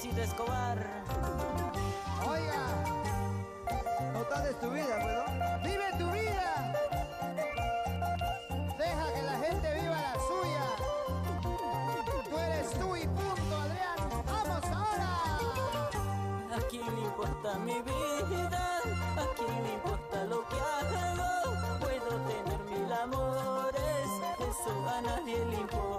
Luisito Escobar. Oiga, total es tu vida, ¿no? Vive tu vida. Deja que la gente viva la suya. Tú eres tú y punto, Adrián. ¡Vamos ahora! ¿A quién le importa mi vida? ¿A quién le importa lo que hago? Puedo tener mil amores, eso a nadie le importa.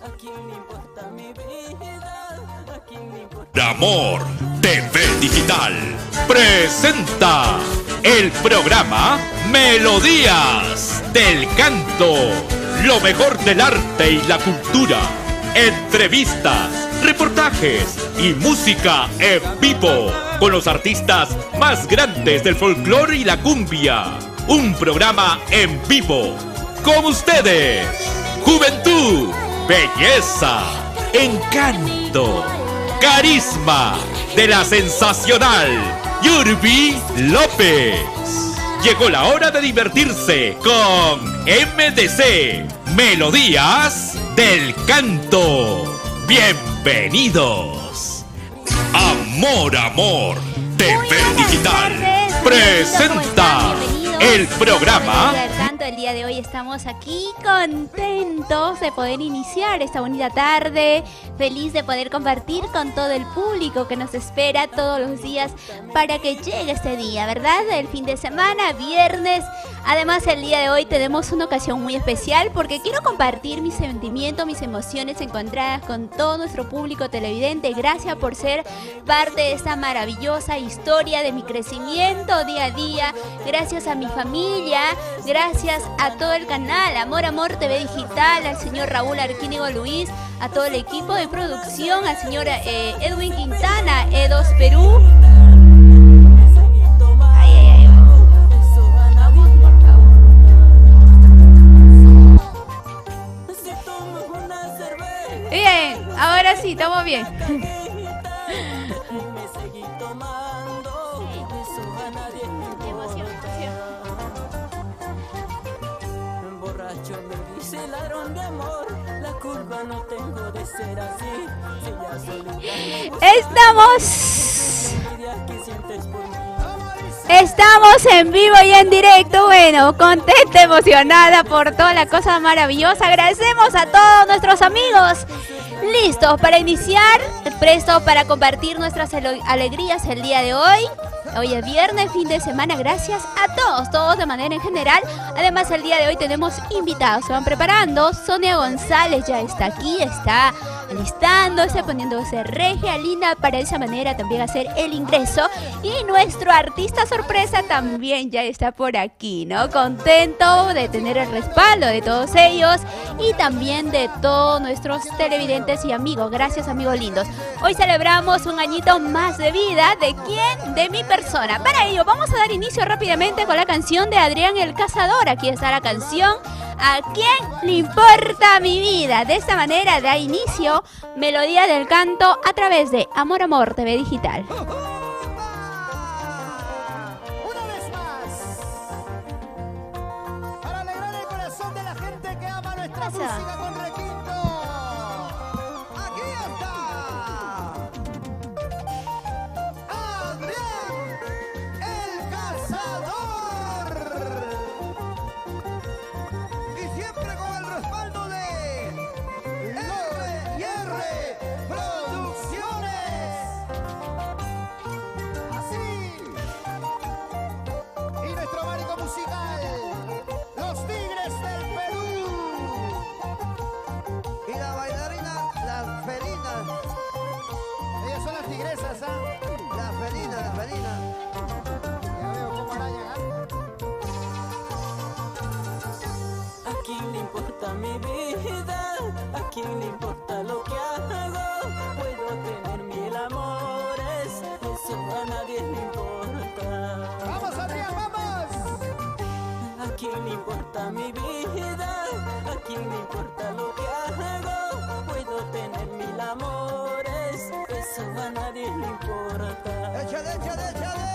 ¿A quién le importa mi vida? ¿A quién le importa? Amor TV Digital presenta el programa Melodías del Canto, lo mejor del arte y la cultura, entrevistas, reportajes y música en vivo con los artistas más grandes del folclore y la cumbia. Un programa en vivo con ustedes: juventud, belleza, encanto, carisma de la sensacional Yurbi López. Llegó la hora de divertirse con MDC, Melodías del Canto. Bienvenidos. Amor TV Digital presenta el programa El día de hoy estamos aquí contentos de poder iniciar esta bonita tarde, feliz de poder compartir con todo el público que nos espera todos los días para que llegue este día, ¿verdad? El fin de semana, viernes. Además, el día de hoy tenemos una ocasión muy especial porque quiero compartir mis sentimientos, mis emociones encontradas con todo nuestro público televidente. Gracias por ser parte de esta maravillosa historia de mi crecimiento día a día. Gracias a mi familia, gracias a todo el canal Amor TV Digital, al señor Raúl Arquínigo Luis, a todo el equipo de producción, al señor Edwin Quintana, E2 Perú. Bien, ahora sí, estamos bien. Borracho me dice ladrón de amor, la culpa no tengo de ser así. Si ya Estamos en vivo y en directo, bueno, contenta, emocionada por toda la cosa maravillosa. Agradecemos a todos nuestros amigos. Listos para iniciar, presto para compartir nuestras alegrías el día de hoy. Hoy es viernes, fin de semana, gracias a todos de manera en general. Además, el día de hoy tenemos invitados, se van preparando. Sonia González ya está aquí, está alistándose, poniéndose regia, linda, para de esa manera también hacer el ingreso. Y nuestro artista sorpresa también ya está por aquí, ¿no? Contento de tener el respaldo de todos ellos y también de todos nuestros televidentes y amigos. Gracias, amigos lindos. Hoy celebramos un añito más de vida. ¿De quién? De mi persona. Para ello vamos a dar inicio rápidamente con la canción de Adrián el Cazador. Aquí está la canción ¿A quién le importa mi vida? De esta manera da inicio Melodía del Canto a través de Amor TV Digital. Una vez más, para alegrar el corazón de la gente que ama nuestra música con requinto. Aquí está Adrián el Cazador. Y siempre con el respaldo de R&R Producciones. Así. Y nuestro abanico musical, los Tigres del Perú. Y la bailarina, las felinas. Ellas son las tigresas, ¿ah? Las felinas, las felinas. Ya veo cómo arañan, ¿ah? ¿a quién le importa mi vida? ¿A quién le importa lo que hago? Puedo tener mil amores, eso a nadie le importa. ¡Vamos, Adrián, vamos! ¿A quién le importa mi vida? ¿A quién le importa lo que hago? Puedo tener mil amores, eso a nadie le importa. ¡Échale, échale, échale!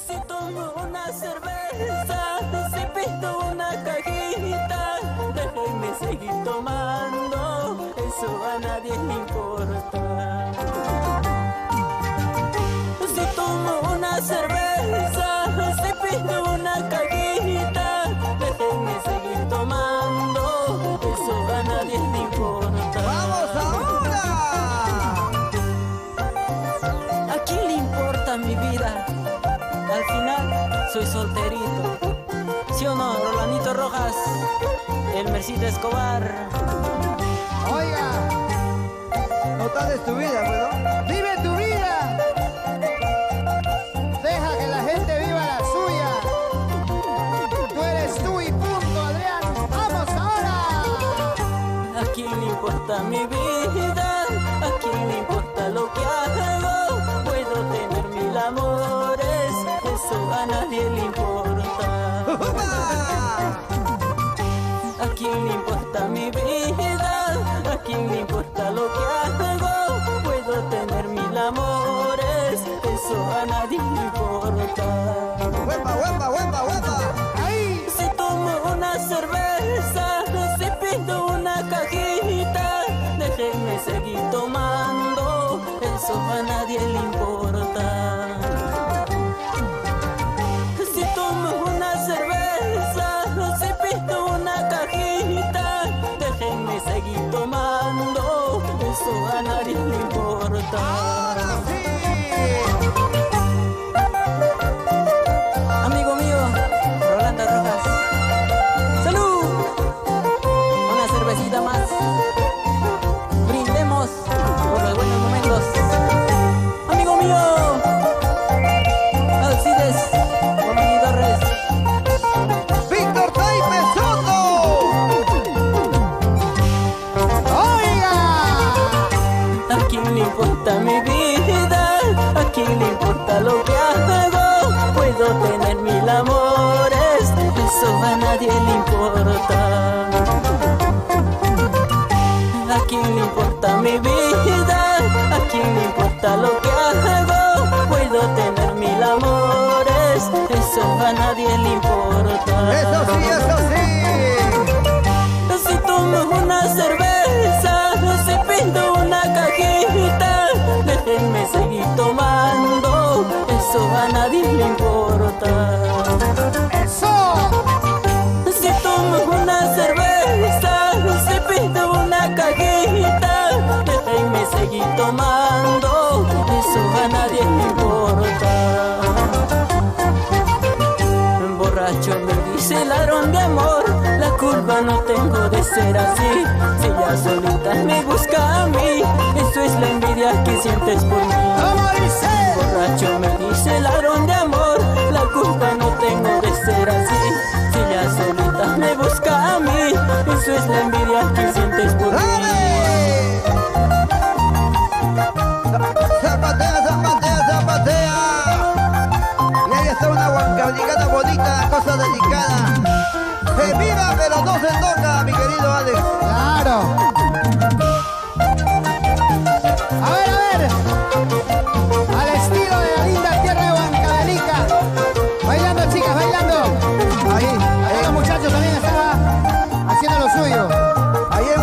Si tomo una cerveza, si pido una cajita, déjenme seguir tomando. eso a nadie le importa. Si tomo una cerveza, si pido una cajita, déjenme seguir tomando, eso a nadie le importa. ¡Vamos ahora! ¿A quién le importa mi vida? Al final soy solterito. ¿Sí o no, Rolandito Rojas? El Mercedes Escobar. Oiga, no tardes tu vida, ¿no? ¡Vive tu vida! Deja que la gente viva la suya. Tú eres tú y punto, Adrián. ¡Vamos ahora! ¿A quién le importa mi vida? ¿A quién le importa lo que hago? Puedo tener mil amores, eso a nadie le importa. ¿A quién le importa mi vida? ¿A quién le importa lo que hago? Puedo tener mil amores, eso a nadie le importa. ¡Huepa, huepa, huepa, huepa! ¡Ahí! Si tomo una cerveza, si pido una cajita, déjenme seguir tomando, eso a nadie le importa. Si tomo una cerveza, si pido una cajita, déjenme seguir tomando, eso a nadie le importa. ¡Ahora sí! Amigo mío, Rolando Rojas. ¡Salud! Una cervecita más. Brindemos por los buenos momentos. Amigo mío, Alcides Romani Torres. ¡Víctor Taipe Soto! ¡Oiga! ¿A quién le importa mi vida? ¿A quién le importa lo que hago? Puedo tener mil amores, eso a nadie le importa. ¿A quién le importa mi vida? ¿A quién le importa lo que hago? Puedo tener mil amores, eso a nadie le importa. ¡Eso sí, eso sí! Si tomo una cerveza, si pido una cajita, déjenme seguir tomando, eso a nadie le importa. ¡Eso! Si tomo una cerveza, si pido una cajita, déjenme seguir tomando, eso a nadie le importa. Borracho me dice ladrón de amor, la culpa no tengo de ser así. Si ella solita me busca a mí, eso es la envidia que sientes por mí. ¿Cómo dice? Borracho me dice ladrón de amor, la culpa no tengo de ser así. Si ella solita me busca a mí, eso es la envidia que sientes por mí. ¡Dale! ¡Zapatea, zapatea, zapatea! Y ahí está una huancabricana bonita, cosa delicada. ¡Se mira, pero no se toca, mi querido Alex! ¡Claro! A ver, al estilo de la linda tierra de Huancavelica. Bailando, chicas, bailando. Ahí los muchachos también están haciendo lo suyo. Ahí en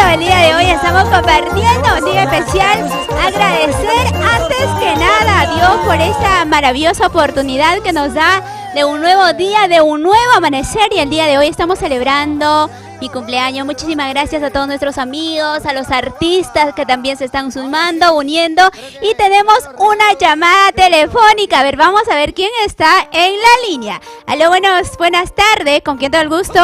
el día de hoy estamos compartiendo un día especial. Agradecer antes que nada a Dios por esta maravillosa oportunidad que nos da de un nuevo día, de un nuevo amanecer, y el día de hoy estamos celebrando mi cumpleaños. Muchísimas gracias a todos nuestros amigos, a los artistas que también se están sumando, uniendo, y tenemos una llamada telefónica. A ver, vamos a ver quién está en la línea. Aló, buenas tardes, ¿con quién tengo el gusto?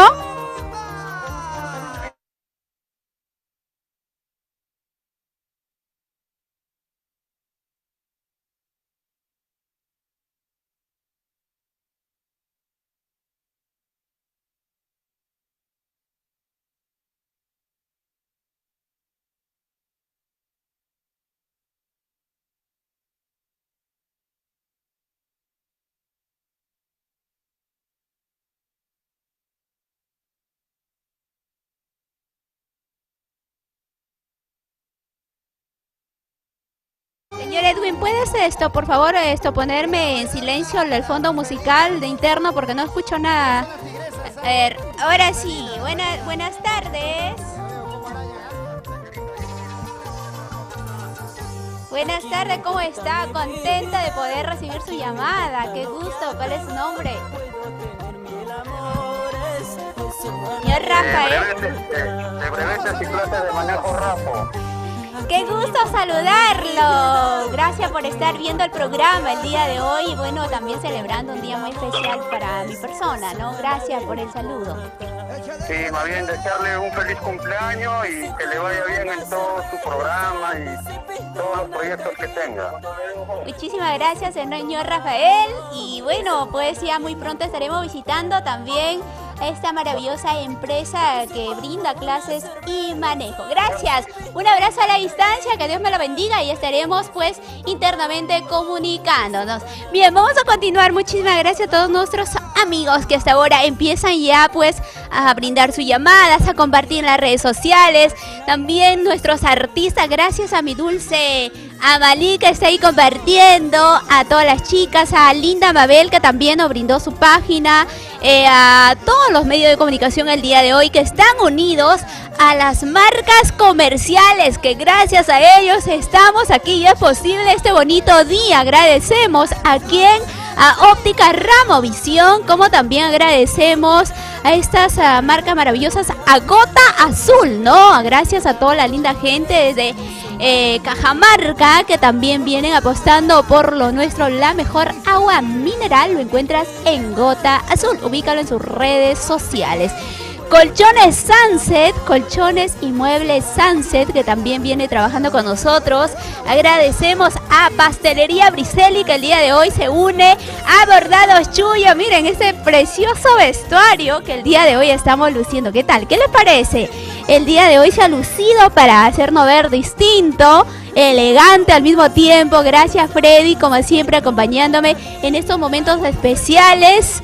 Señor Edwin, ¿puedes por favor, ponerme en silencio el fondo musical de interno porque no escucho nada? A ver, ahora sí, buenas tardes. Buenas tardes, ¿cómo está? Contenta de poder recibir su llamada. Qué gusto, ¿cuál es su nombre? Señor Rafael. De brevetes y clases de manejo rapo. ¡Qué gusto saludarlo! Gracias por estar viendo el programa el día de hoy y bueno, también celebrando un día muy especial para mi persona, ¿no? Gracias por el saludo. Sí, más bien desearle un feliz cumpleaños y que le vaya bien en todo su programa y todos los proyectos que tenga. Muchísimas gracias, señor Rafael. Y bueno, pues ya muy pronto estaremos visitando también esta maravillosa empresa que brinda clases y manejo. Gracias, un abrazo a la distancia, que Dios me lo bendiga y estaremos pues internamente comunicándonos. Bien, vamos a continuar. Muchísimas gracias a todos nuestros amigos que hasta ahora empiezan ya pues a brindar sus llamadas, a compartir en las redes sociales. También nuestros artistas, gracias a mi dulce Amalí que está ahí compartiendo, a todas las chicas, a Linda Mabel que también nos brindó su página, a todos los medios de comunicación el día de hoy que están unidos, a las marcas comerciales que gracias a ellos estamos aquí y es posible este bonito día. Agradecemos a Óptica Ramovisión, como también agradecemos a estas marcas maravillosas, a Gota Azul, ¿no? Gracias a toda la linda gente desde Cajamarca que también vienen apostando por lo nuestro, la mejor agua mineral. Lo encuentras en Gota Azul, ubícalo en sus redes sociales. Colchones Sunset, colchones y muebles Sunset, que también viene trabajando con nosotros. Agradecemos a Pastelería Briselli, que el día de hoy se une a Bordados Chuyo. Miren este precioso vestuario que el día de hoy estamos luciendo. ¿Qué tal? ¿Qué les parece? El día de hoy se ha lucido para hacernos ver distinto, elegante al mismo tiempo. Gracias, Freddy, como siempre acompañándome en estos momentos especiales.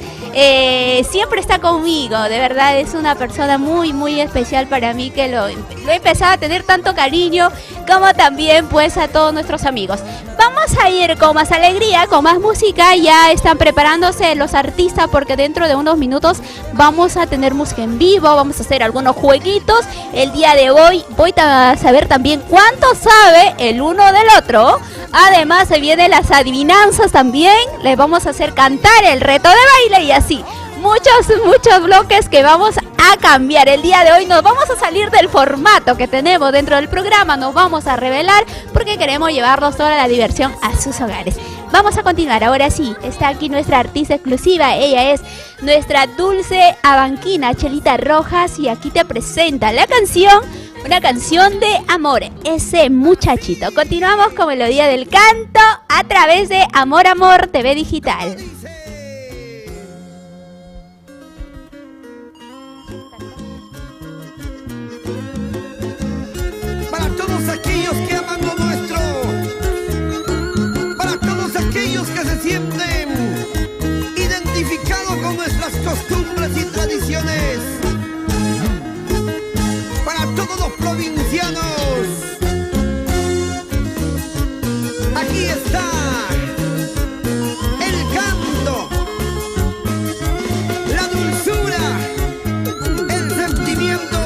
Siempre está conmigo, de verdad es una persona muy muy especial para mí, que lo he empezado a tener tanto cariño, como también pues a todos nuestros amigos. Vamos a ir con más alegría, con más música. Ya están preparándose los artistas porque dentro de unos minutos vamos a tener música en vivo, vamos a hacer algunos jueguitos. El día de hoy voy a saber también cuánto sabe el uno del otro. Además se vienen las adivinanzas también, les vamos a hacer cantar el reto de baile y así muchos bloques que vamos a cambiar. El día de hoy nos vamos a salir del formato que tenemos dentro del programa, nos vamos a revelar porque queremos llevarnos toda la diversión a sus hogares. Vamos a continuar, ahora sí, está aquí nuestra artista exclusiva, ella es nuestra Dulce Abanquina, Chelita Rojas, y aquí te presenta la canción, una canción de amor, ese muchachito. Continuamos con Melodía del Canto a través de Amor Amor TV Digital. Para todos aquellos que aman lo nuestro, para todos aquellos que se sienten identificados con nuestras costumbres y tradiciones, para todos los provincianos, aquí está el canto, la dulzura, el sentimiento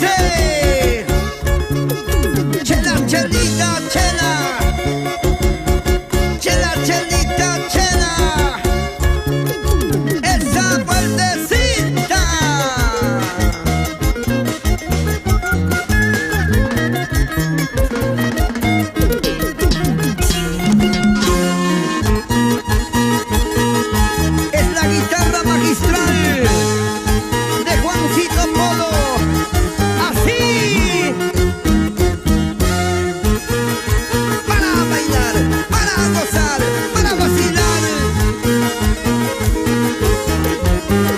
dice. Chela, chelita, chela. Chela, chelita, chela. Esa vueltecita. Es la guitarra magistral de Juancito Polo. Así. Para bailar, para gozar, para vacilar.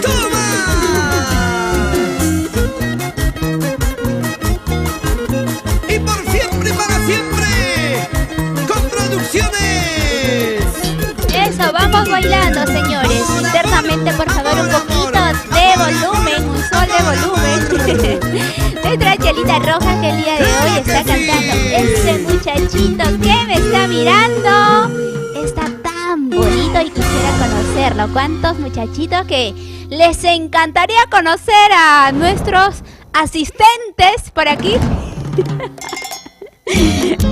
¡Toma! Y por siempre, para siempre, con producciones. Eso, vamos bailando, señores. Internamente, por favor, un poquito de volumen, un sol de volumen. Nuestra Chelita Roja que el día de hoy está cantando. Ese muchachito que me está mirando está tan bonito y quisiera conocerlo. ¿Cuántos muchachitos que les encantaría conocer a nuestros asistentes por aquí?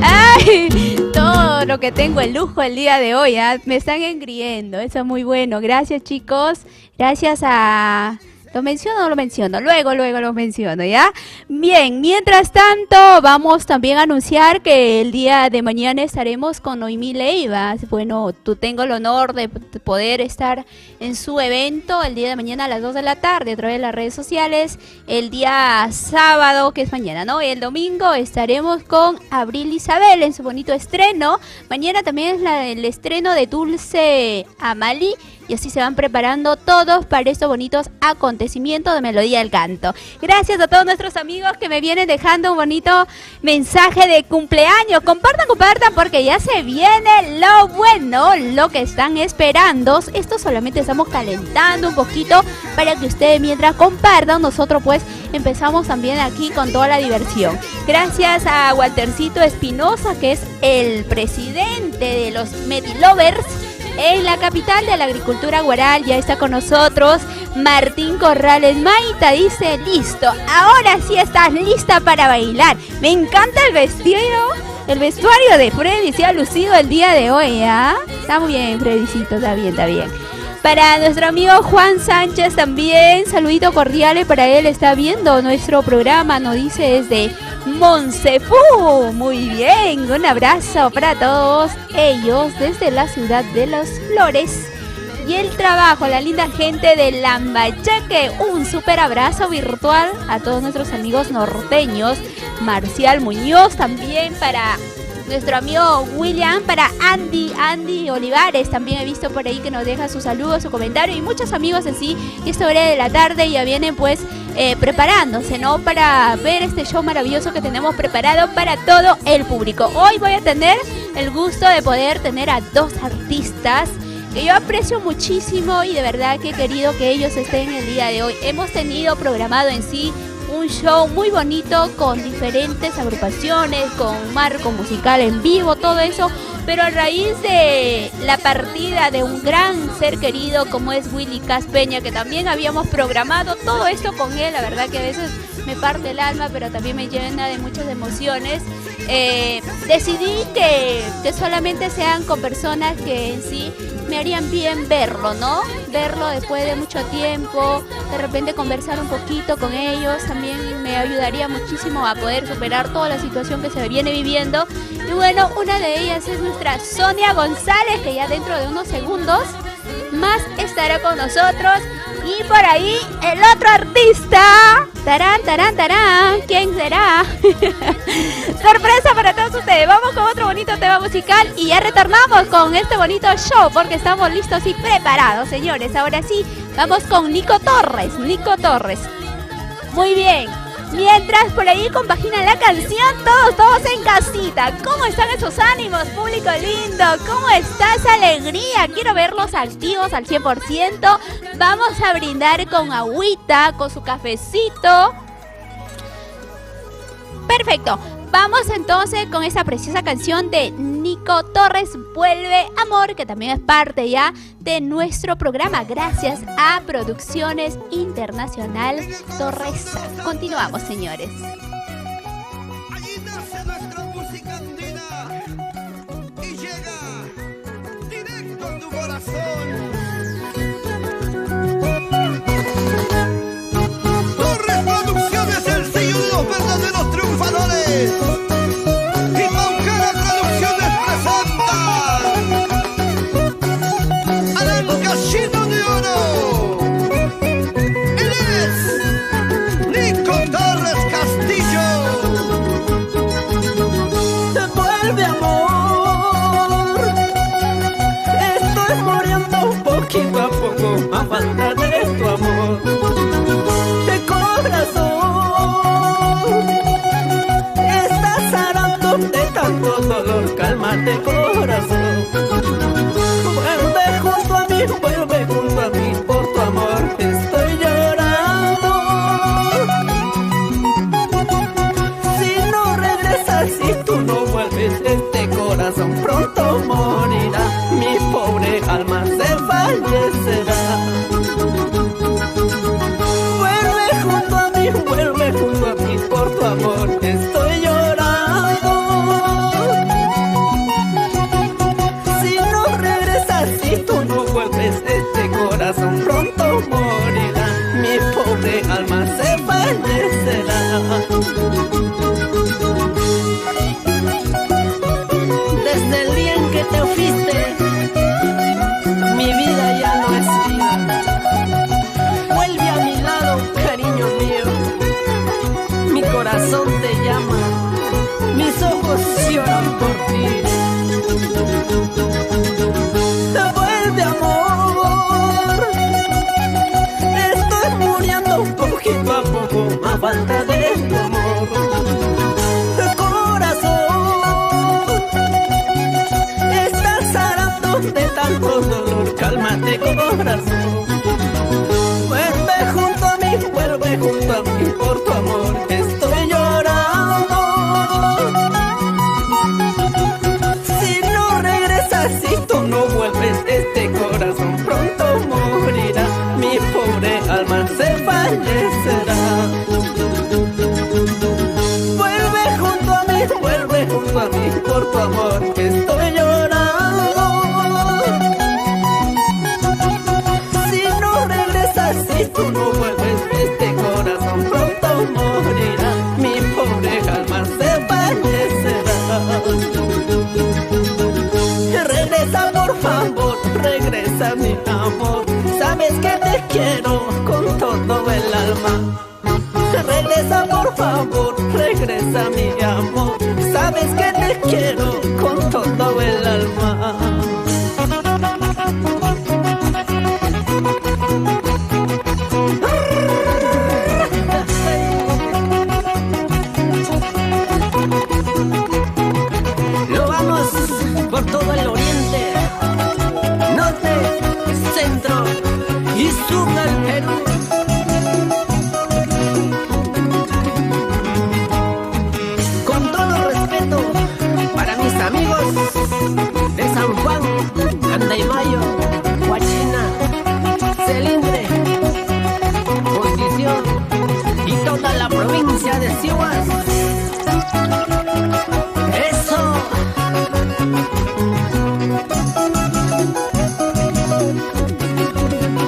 Ay, todo lo que tengo el lujo el día de hoy, ¿eh? Me están engriendo, eso es muy bueno. Gracias, chicos. Gracias a... ¿Lo menciono o no lo menciono? Luego lo menciono, ¿ya? Bien, mientras tanto, vamos también a anunciar que el día de mañana estaremos con Noemí Leiva. Bueno, tengo el honor de poder estar en su evento el día de mañana a las 2 de la tarde a través de las redes sociales. El día sábado, que es mañana, ¿no? El domingo estaremos con Abril Isabel en su bonito estreno. Mañana también es el estreno de Dulce Amali. Y así se van preparando todos para estos bonitos acontecimientos de Melodía del Canto. Gracias a todos nuestros amigos que me vienen dejando un bonito mensaje de cumpleaños. Compartan, porque ya se viene lo bueno, lo que están esperando. Esto solamente estamos calentando un poquito para que ustedes mientras compartan, nosotros pues empezamos también aquí con toda la diversión. Gracias a Waltercito Espinosa, que es el presidente de los Medilovers en la capital de la agricultura guaral. Ya está con nosotros Martín Corrales. Maita dice, listo, ahora sí estás lista para bailar. Me encanta el vestuario de Freddy, se ha lucido el día de hoy, ¿ah? Está muy bien, Freddycito, está bien. Para nuestro amigo Juan Sánchez también, saludito cordiales para él, está viendo nuestro programa, nos dice desde Monsefú. Muy bien, un abrazo para todos ellos desde la ciudad de Las Flores. Y el trabajo, la linda gente de Lambayeque, un súper abrazo virtual a todos nuestros amigos norteños. Marcial Muñoz también para nuestro amigo William, para Andy Olivares, también he visto por ahí que nos deja su saludo, su comentario, y muchos amigos en sí, y esta hora de la tarde ya vienen pues preparándose, ¿no? Para ver este show maravilloso que tenemos preparado para todo el público. Hoy voy a tener el gusto de poder tener a dos artistas que yo aprecio muchísimo y de verdad que he querido que ellos estén el día de hoy. Hemos tenido programado en sí un show muy bonito con diferentes agrupaciones, con marco musical en vivo, todo eso, pero a raíz de la partida de un gran ser querido como es Willy Caspeña, que también habíamos programado todo esto con él, la verdad que a veces me parte el alma, pero también me llena de muchas emociones. Decidí que solamente sean con personas que en sí me harían bien verlo, ¿no? Verlo después de mucho tiempo, de repente conversar un poquito con ellos, también me ayudaría muchísimo a poder superar toda la situación que se viene viviendo. Y bueno, una de ellas es nuestra Sonia González, que ya dentro de unos segundos más estará con nosotros. Y por ahí el otro artista, tarán, ¿quién será? Sorpresa para todos ustedes. Vamos con otro bonito tema musical y ya retornamos con este bonito show porque estamos listos y preparados, señores. Ahora sí, vamos con Nico Torres. Muy bien. Mientras por ahí compaginan la canción, todos en casita. ¿Cómo están esos ánimos, público lindo? ¿Cómo está esa alegría? Quiero verlos activos al 100%. Vamos a brindar con agüita, con su cafecito. Perfecto. Vamos entonces con esa preciosa canción de Nico Nico Torres Vuelve Amor, que también es parte ya de nuestro programa, gracias a Producciones Internacional Torres. Continuamos, señores. Allí nace nuestra música andina y llega directo a tu corazón. Torres Producciones, el sello de los verdaderos triunfadores. Y Maucana Producciones presenta al Gallino de Oro. Él es Nico Torres Castillo. Vuelve amor, estoy muriendo poquito a poco a falta de tu amor. De corazón, estás harando de tanto dolor, cálmate corazón. Vuelve junto a mí, por tu amor estoy llorando. Si no regresas, si tú no vuelves, este corazón pronto morirá. Mi pobre alma se fallecerá. Vuelve junto a mí, por tu amor estoy llorando. Si no regresas, si tú no vuelves, este corazón pronto morirá. Mi pobre alma se fallecerá. Desde el día en que te fuiste, mi vida ya no es vida. Vuelve a mi lado, cariño mío. Mi corazón te llama, mis ojos lloran por ti. Vuelve amor, estoy muriendo poquito a poco a falta de tu amor. Corazón, estás harando de tanto dolor, cálmate corazón. Vuelve junto a mí, por tu amor estoy llorando. Si no regresas, si tú no vuelves, este corazón pronto morirá. Mi pobre alma se fallecerá. Vuelve junto a mí, por tu amor estoy llorando. Si no regresas, si tú no vuelves, este corazón pronto morirá. Mi pobre alma se fallecerá. Regresa por favor, regresa mi amor. Sabes que te quiero con todo el alma. Regresa por favor, regresa mi amor. Sabes que te quiero con todo el alma. Lo vamos por todo el oriente, norte, centro y sur del Perú. Con todo respeto para mis amigos de San Juan, Andaimayo, Huachina, Celindre, Constitución y toda la provincia de Sihuas. Eso.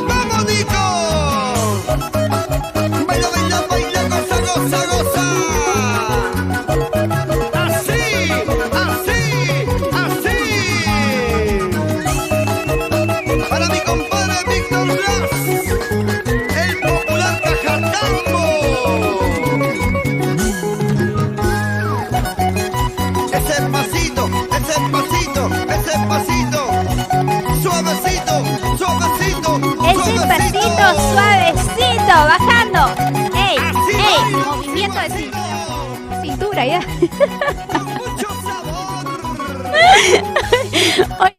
¡Vamos, Nico! Baila, baila, baila, goza, goza, goza. Así, así, así. Para mi compadre Víctor Blas, el popular Cajatambo. Ese pasito, ese pasito, ese pasito. Suavecito, suavecito, Ese pasito suavecito, bajando. ¡Ey! ¡Ey! Movimiento de cintura ya. con mucho sabor. Oye,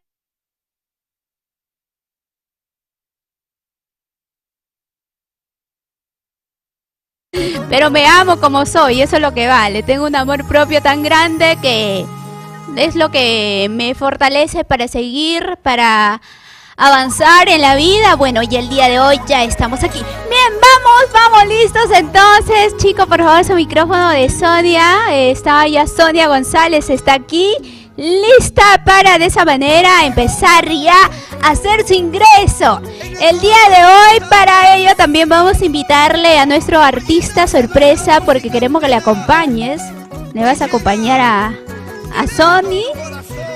pero me amo como soy, eso es lo que vale. Tengo un amor propio tan grande que es lo que me fortalece para seguir, para avanzar en la vida. Bueno, y el día de hoy ya estamos aquí. Bien, vamos listos entonces. Chicos, por favor, su micrófono de Sonia. Está ya Sonia González, está aquí, lista para de esa manera empezar ya a hacer su ingreso. El día de hoy, para ello, también vamos a invitarle a nuestro artista sorpresa, porque queremos que le acompañes. Le vas a acompañar a Sony.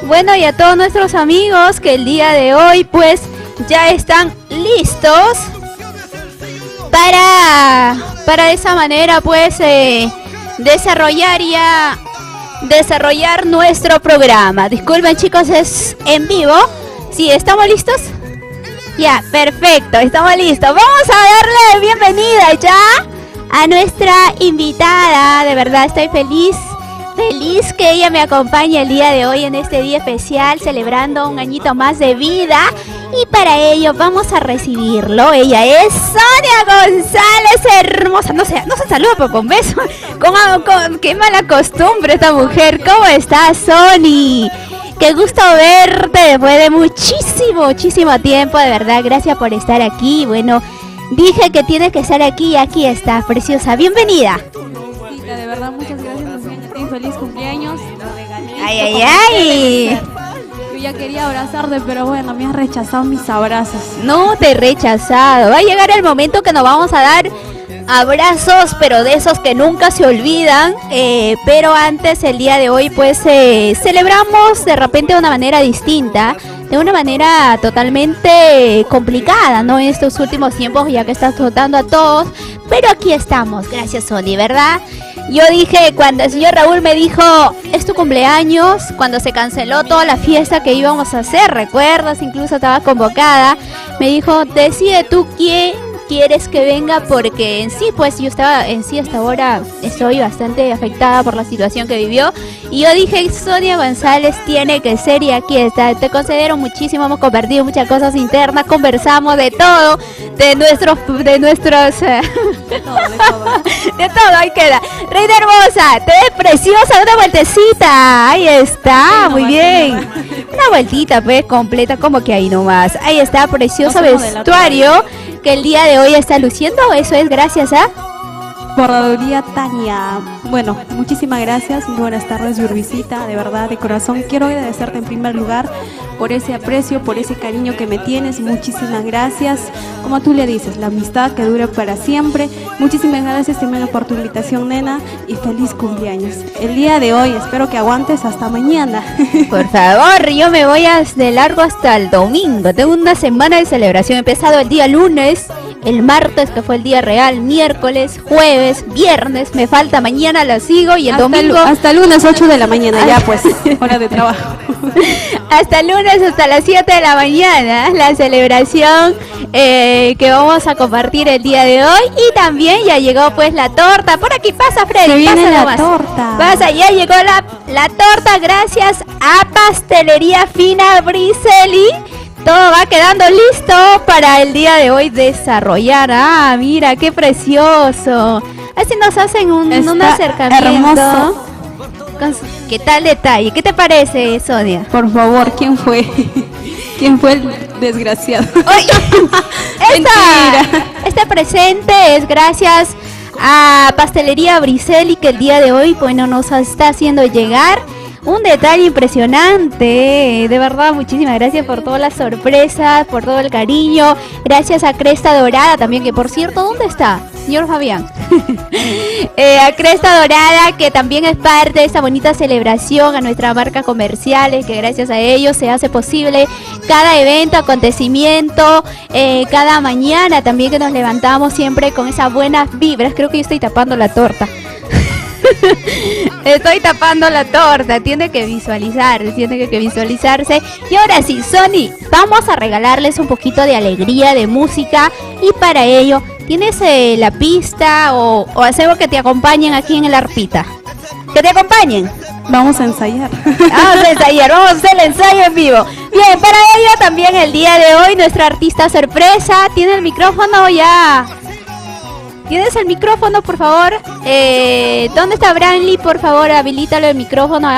Bueno, y a todos nuestros amigos que el día de hoy pues ya están listos para de esa manera pues desarrollar nuestro programa. Disculpen, chicos, es en vivo. ¿Sí, estamos listos? Ya, perfecto, estamos listos. Vamos a darle bienvenida ya a nuestra invitada. De verdad estoy feliz que ella me acompañe el día de hoy en este día especial, celebrando un añito más de vida. Y para ello vamos a recibirlo. Ella es Sonia González, hermosa. No se saluda por con beso. Qué mala costumbre esta mujer. ¿Cómo estás, Sony? Qué gusto verte después de muchísimo tiempo. De verdad, gracias por estar aquí. Bueno, dije que tienes que estar aquí y aquí estás, preciosa. Bienvenida. De verdad, muchas gracias. Feliz cumpleaños. Ay. Yo ya quería abrazarte, pero bueno, me has rechazado mis abrazos. No te he rechazado. Va a llegar el momento que nos vamos a dar abrazos, pero de esos que nunca se olvidan. Pero antes, el día de hoy, pues celebramos de repente de una manera distinta, de una manera totalmente complicada, ¿no? En estos últimos tiempos, ya que estás tratando a todos. Pero aquí estamos, gracias, Sony, ¿verdad? Yo dije, cuando el señor Raúl me dijo, es tu cumpleaños, cuando se canceló toda la fiesta que íbamos a hacer, ¿recuerdas? Incluso estaba convocada. Me dijo, decide tú quién quieres que venga, porque en sí, pues yo estaba en sí hasta ahora estoy bastante afectada por la situación que vivió. Y yo dije, Sonia González tiene que ser, y aquí está. Te considero muchísimo, hemos compartido muchas cosas internas, conversamos de todo, de nuestros de todo, ahí queda. Reina hermosa, te ves preciosa, una vueltecita. Ahí está, muy bien. Una vueltita, pues, completa, como que ahí nomás. Ahí está, precioso vestuario que el día de hoy está luciendo. Eso es gracias a Bordaduría Tania. Bueno, muchísimas gracias. Muy buenas tardes, Yurbisita. De verdad, de corazón, quiero agradecerte en primer lugar por ese aprecio, por ese cariño que me tienes. Muchísimas gracias. Como tú le dices, la amistad que dura para siempre. Muchísimas gracias también por tu invitación, nena. Y feliz cumpleaños. El día de hoy, espero que aguantes hasta mañana. Por favor, yo me voy de largo hasta el domingo. Tengo una semana de celebración. He empezado el día lunes, el martes, que fue el día real, miércoles, jueves, viernes, me falta mañana, la sigo, y el domingo hasta el lunes 8 de la mañana, ya pues, hora de trabajo. Hasta el lunes, hasta las 7 de la mañana, la celebración que vamos a compartir el día de hoy. Y también ya llegó pues la torta. Por aquí pasa, Freddy, se viene pasa la nomás. Torta. Pasa, ya llegó la torta gracias a Pastelería Fina Briselli. Todo va quedando listo para el día de hoy desarrollar. Ah, mira, qué precioso. Así nos hacen un acercamiento. Hermoso. ¿Qué tal detalle? ¿Qué te parece, Sonia? Por favor, ¿quién fue? ¿Quién fue el desgraciado? Este presente es gracias a Pastelería Briselli, que el día de hoy, bueno, nos está haciendo llegar un detalle impresionante. De verdad, muchísimas gracias por todas las sorpresas, por todo el cariño. Gracias a Cresta Dorada también, que por cierto, ¿dónde está, señor Fabián? A Cresta Dorada, que también es parte de esta bonita celebración, a nuestras marcas comerciales, que gracias a ellos se hace posible cada evento, acontecimiento, cada mañana también que nos levantamos siempre con esas buenas vibras. Creo que yo estoy tapando la torta. Estoy tapando la torta, tiene que visualizarse. Y ahora sí, Sony, vamos a regalarles un poquito de alegría, de música. Y para ello, ¿tienes la pista o hacemos que te acompañen aquí en el arpita? ¿Que te acompañen? Vamos a ensayar. Vamos a hacer el ensayo en vivo. Bien, para ello también el día de hoy nuestra artista sorpresa tiene el micrófono ya. ¿Tienes el micrófono, por favor? ¿Dónde está Branly? Por favor, habilítalo el micrófono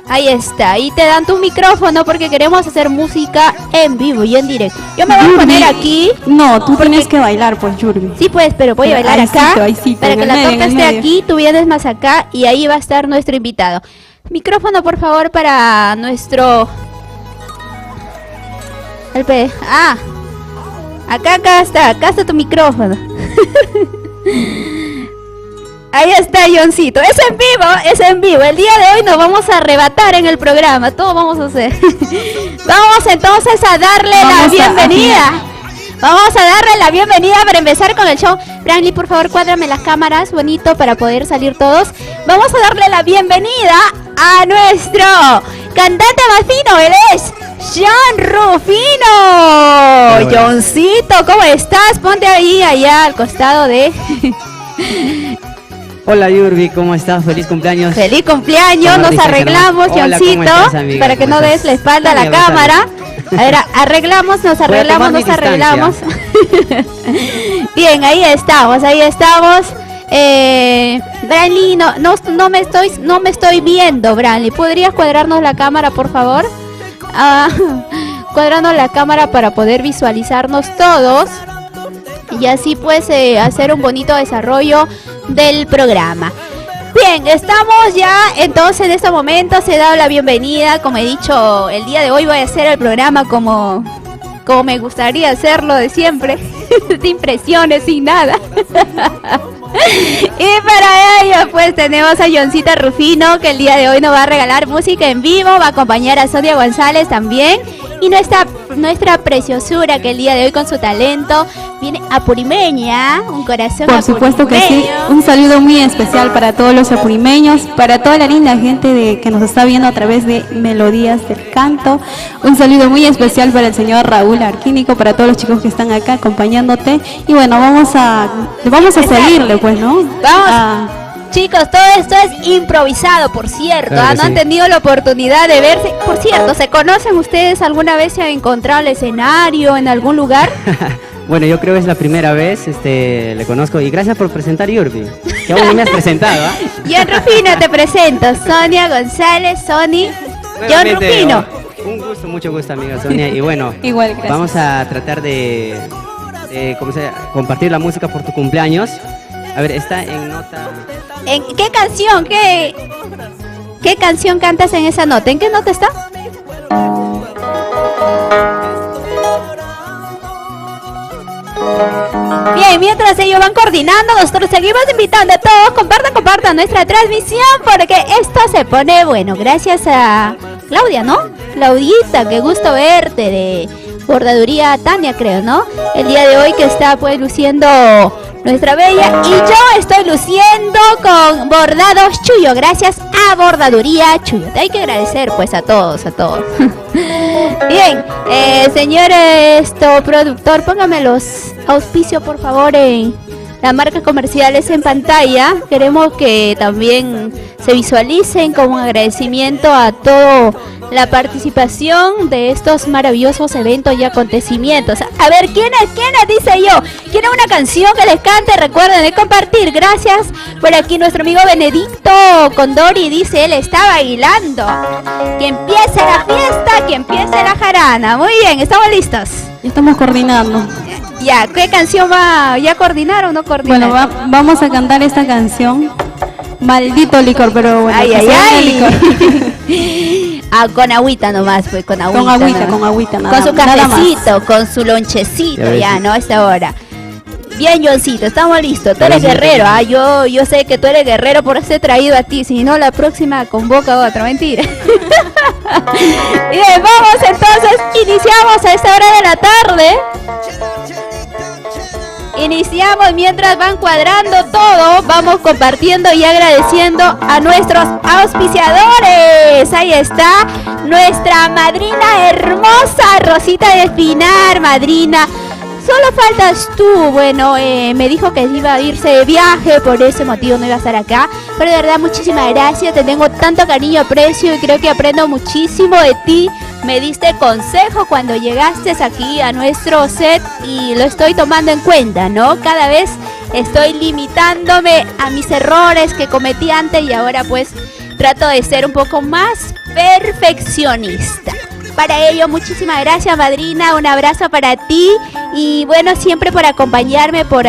Ahí está, y te dan tu micrófono porque queremos hacer música en vivo y en directo. Yo me voy a poner aquí. No, tú tienes que bailar, pues, Yurbi. Sí, pues, pero voy a bailar acá para que la torta esté aquí, tú vienes más acá y ahí va a estar nuestro invitado. Micrófono, por favor, para nuestro... acá está tu micrófono. Ahí está, Johncito. Es en vivo. El día de hoy nos vamos a arrebatar en el programa. Todo vamos a hacer. Vamos entonces a darle la bienvenida. Vamos a darle la bienvenida para empezar con el show. Branly, por favor, cuádrame las cámaras, bonito, para poder salir todos. Vamos a darle la bienvenida a nuestro cantante más fino. Él es John Rufino. Johncito, ¿cómo estás? Ponte ahí, allá al costado de... Hola Yurbi, ¿cómo estás? Feliz cumpleaños. Feliz cumpleaños, nos arreglamos, Johncito, para que no des la espalda a la cámara. A ver, nos arreglamos. Bien, ahí estamos. Branly, no me estoy viendo, Branly. ¿Podrías cuadrarnos la cámara, por favor? Cuadrarnos la cámara para poder visualizarnos todos. Y así pues hacer un bonito desarrollo del programa. Bien, estamos ya, entonces en este momento se da la bienvenida. Como he dicho, el día de hoy voy a hacer el programa como me gustaría hacerlo de siempre, sin presiones, sin nada. Y para ello pues tenemos a Johncito Rufino, que el día de hoy nos va a regalar música en vivo, va a acompañar a Sonia González también. Y nuestra preciosura, que el día de hoy con su talento viene apurimeña, un corazón por supuesto que sí. Un saludo muy especial para todos los apurimeños, para toda la linda gente que nos está viendo a través de Melodías del Canto. Un saludo muy especial para el señor Raúl Arquínico, para todos los chicos que están acá acompañándote. Y bueno, vamos a seguirle, pues, ¿no? Vamos. Chicos, todo esto es improvisado, por cierto. Claro, no han tenido la oportunidad de verse. Por cierto, ¿se conocen ustedes? ¿Alguna vez se han encontrado el escenario en algún lugar? Bueno, yo creo que es la primera vez, le conozco. Y gracias por presentar, Yurbi, que aún no me has presentado, ¿ah? John Rufino, te presento. Sonia González, John Rufino. Un gusto, mucho gusto, amiga Sonia. Y bueno, igual, gracias. Vamos a tratar de compartir la música por tu cumpleaños. A ver, está en nota... ¿En qué canción? ¿Qué canción cantas en esa nota? ¿En qué nota está? Bien, mientras ellos van coordinando, nosotros seguimos invitando a todos. Compartan nuestra transmisión, porque esto se pone bueno. Gracias a Claudia, ¿no? Claudita, qué gusto verte, de Bordaduría Tania, creo, ¿no? El día de hoy que está pues luciendo nuestra bella, y yo estoy luciendo con Bordados Chuyo, gracias a Bordaduría Chuyo. Te hay que agradecer pues a todos. Bien, señor productor, póngame los auspicios por favor en las marcas comerciales en pantalla. Queremos que también se visualicen como un agradecimiento a toda la participación de estos maravillosos eventos y acontecimientos. A ver, ¿quién dice yo? ¿Quieren una canción que les cante? Recuerden de compartir. Gracias. Por aquí nuestro amigo Benedicto Condori dice, él está bailando. Que empiece la fiesta, que empiece la jarana. Muy bien, ¿estamos listos? Estamos coordinando. Ya, ¿qué canción va? ¿Ya coordinaron o no coordinaron? Bueno, vamos a cantar esta canción. Maldito licor, pero bueno. Ay. Con agüita nomás, pues, con agüita. Con agüita, nada. Con su cafecito, con su lonchecito, ya, ¿no? A esta hora. Bien, Johncito, estamos listos. Tú eres guerrero, yo sé que tú eres guerrero por ser traído a ti. Si no, la próxima convoca otra, mentira. Bien, vamos entonces, iniciamos a esta hora de la tarde. Iniciamos mientras van cuadrando todo, vamos compartiendo y agradeciendo a nuestros auspiciadores. Ahí está nuestra madrina hermosa, Rosita de Espinar, madrina. Solo faltas tú. Bueno, me dijo que iba a irse de viaje, por ese motivo no iba a estar acá. Pero de verdad, muchísimas gracias. Te tengo tanto cariño, aprecio y creo que aprendo muchísimo de ti. Me diste consejo cuando llegaste aquí a nuestro set y lo estoy tomando en cuenta, ¿no? Cada vez estoy limitándome a mis errores que cometí antes y ahora pues trato de ser un poco más perfeccionista. Para ello, muchísimas gracias, madrina. Un abrazo para ti. Y bueno, siempre por acompañarme, por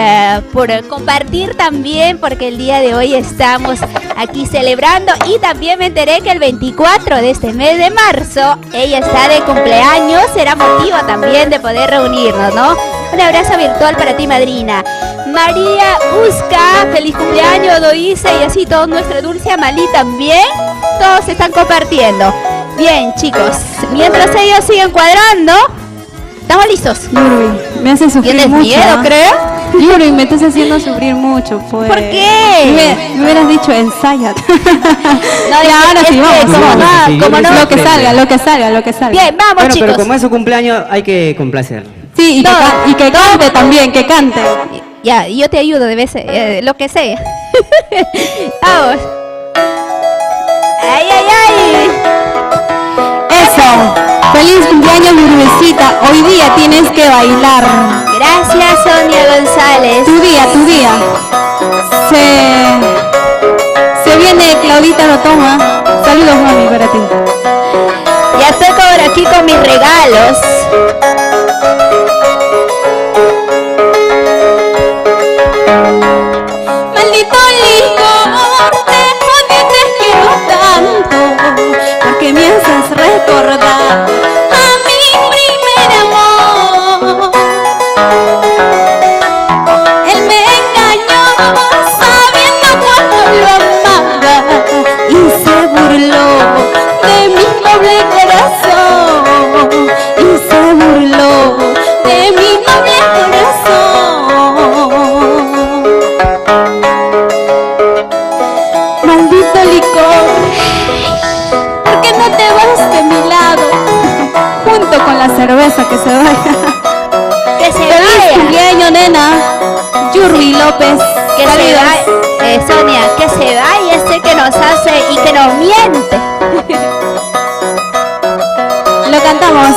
compartir también, porque el día de hoy estamos aquí celebrando. Y también me enteré que el 24 de este mes de marzo, ella está de cumpleaños. Será motivo también de poder reunirnos, ¿no? Un abrazo virtual para ti, madrina. María Usca, feliz cumpleaños, Doice, y así todo nuestra dulce Amalí también. Todos están compartiendo. Bien, chicos, mientras ellos siguen cuadrando, ¿estamos listos? Yuri, me hace sufrir ¿Tienes mucho. miedo, creo? Yuri, me estás haciendo sufrir mucho, pues. ¿Por qué? Me hubieras dicho ensaya. No, Ya, ahora sí, vamos. como no. Lo que salga, lo que salga, lo que salga. Bien, vamos, Bueno, chicos. pero como es su cumpleaños, hay que complacer. Sí, y que cante también, que cante. Ya, yo te ayudo de vez, lo que sea. Vamos. ¡Ay, ay, ay! Eso. Feliz cumpleaños, Yurbecita. Hoy día tienes que bailar. Gracias, Sonia González. Tu día. Se viene Claudita Rotoma. Saludos, mami, para ti. Ya estoy por aquí con mis regalos. Maldito licor, te quiero tanto, porque me haces recordar a mi primer amor. Él me engañó sabiendo cuánto lo amaba y se burló de mi noble corazón, y se burló de mi noble corazón. Maldito licor, ¿por qué no te vas de mi lado? Junto con la cerveza, que se vaya. Que se Feliz vaya. cumpleaños, nena. Yurbi López. Que se Saludos. vaya. Sonia, que se vaya ese que nos hace y que nos miente. Lo cantamos.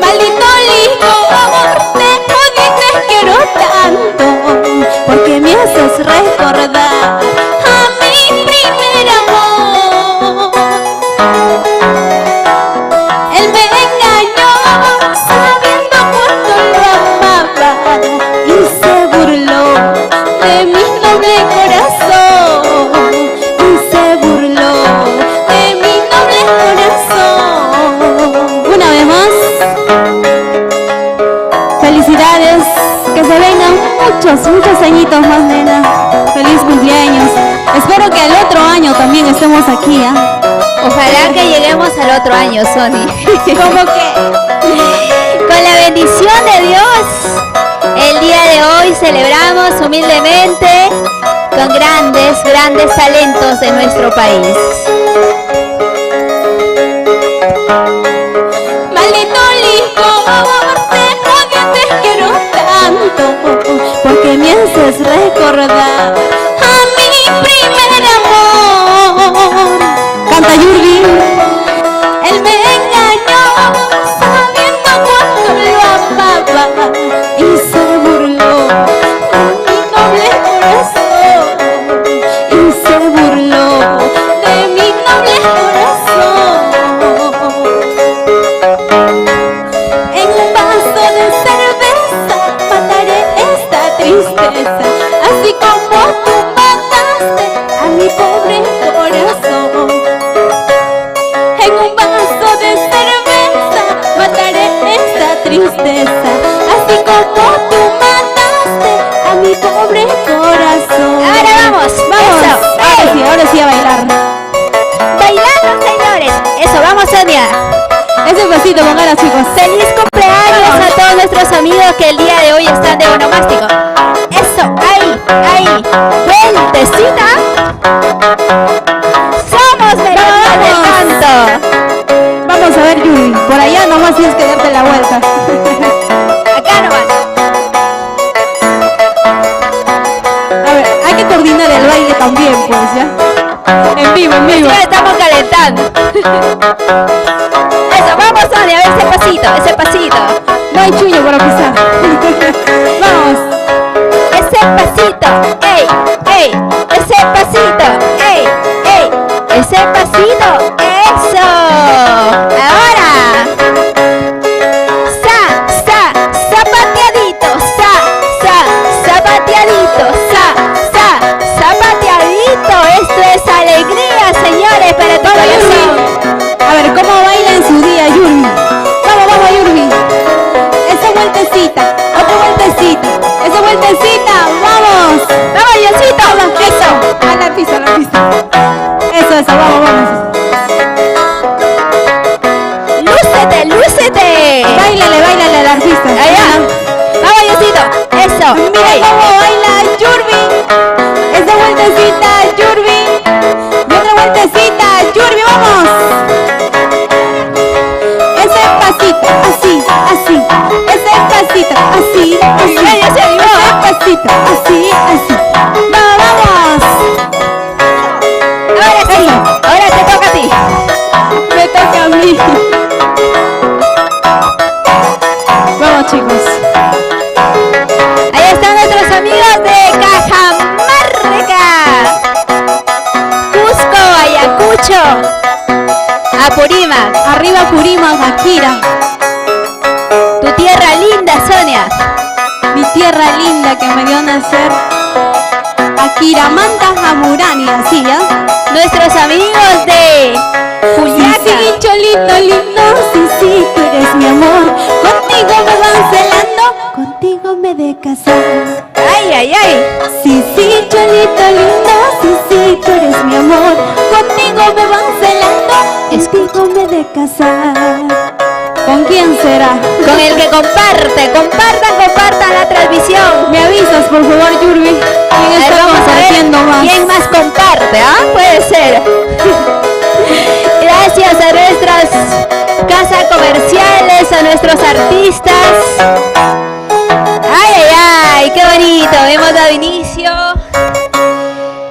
Maldito licor, te quiero tanto, porque me haces recordar a mi primer amor. Él me engañó sabiendo cuánto lo amaba y se burló de mi noble corazón, y se burló de mi noble corazón. Una vez más, felicidades, que se vengan muchos añitos más, nena. Feliz cumpleaños. Espero que el otro año también estemos aquí, ¿ah? Ojalá que lleguemos al otro año, Sony. ¿Cómo que? Con la bendición de Dios, el día de hoy celebramos humildemente con grandes talentos de nuestro país. Maldito licor, te quiero tanto, porque me haces recordar a mi primer amor. Canta Yurbi. Él me engañó sabiendo cuánto lo amaba y se burló de mi noble corazón, y se burló de mi noble corazón. En un vaso de cerveza mataré esta tristeza, así como tú mataste a mi pobre corazón. En un vaso de cerveza mataré esta tristeza, así como tú mataste a mi pobre corazón. Ahora vamos. Eso. Ahora sí a bailar. Bailando, señores. Eso, vamos, Sonia. Ese pasito con ganas, chicos. Feliz cumpleaños a todos nuestros amigos que el día de hoy están de onomástico. Eso, ahí, vueltecita. Somos mejores del canto. Vamos a ver, Yuri. Por allá nomás tienes que darte la vuelta. Acá nomás. A ver, hay que coordinar el baile también, pues, ¿ya? En vivo. Ya estamos calentando. Eso, vamos, Sonia, a ver ese pasito. No hay chuño para pisar. Vamos. Ese pasito. Ey. vueltecita, vamos. Vamos, Diosito. Eso. A la pista, a la pista. Eso, vamos, vamos. Lúcete, lúcete. Báilale a la artista. Allá. Vamos, Diosito. Eso. Mira Ey. cómo baila Yurbi. Esa vueltecita, Yurbi. Y otra vueltecita, Yurbi, vamos. Ese pasito, así, así. Ese pasito, así, así. Ya se animó. Ese pasito, así, así. Vamos. Ahora sí. Ahora te toca a ti. Me toca a mí. Vamos, chicos. Ahí están nuestros amigos de Cajamarca, Cusco, Ayacucho, Apurímac, Arriba Purímac, Akira. tu tierra linda, Sonia. Mi tierra linda que me dio nacer. Akira Manta Hamurani, así ya. Nuestros amigos de Juliaca. Sí, cholito lindo, sí, tú eres mi amor. Contigo me van celando, contigo me de casar. Ay, ay, ay. Sí, cholito lindo, sí, tú eres mi amor. Contigo me van celando, contigo me de casar. ¿Con quién será? Con el que comparte, compartan la transmisión. Me avisas, por favor, Yurbi. ¿Quién A ver, está vamos a ver compartiendo más? quién más comparte, ¿ah? Puede ser. Gracias a nuestras casas comerciales, a nuestros artistas. Ay, ay, ay, qué bonito. Hemos dado inicio.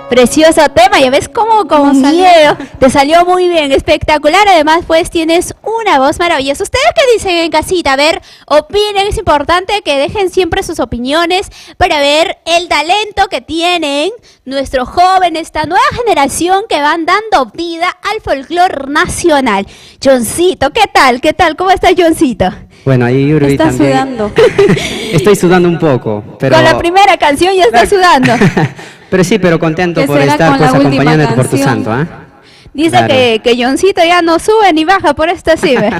Precioso tema, ya ves cómo con miedo. Te salió muy bien, espectacular. Además, pues tienes una voz maravillosa. ¿Ustedes qué dicen en casita? A ver, opinen. Es importante que dejen siempre sus opiniones para ver el talento que tienen nuestros jóvenes, esta nueva generación que van dando vida al folclore nacional. Johncito, ¿qué tal? ¿Qué tal? ¿Cómo estás, Johncito? Bueno, ahí Yurbi Está también. sudando. Estoy sudando un poco, pero... Con la primera canción ya está sudando. Pero sí, pero contento ¿Qué por será estar con la pues última acompañándote por tu canción? santo, ¿ah? Dice Claro. que Johncito ya no sube ni baja, por esto sí, ¿ve?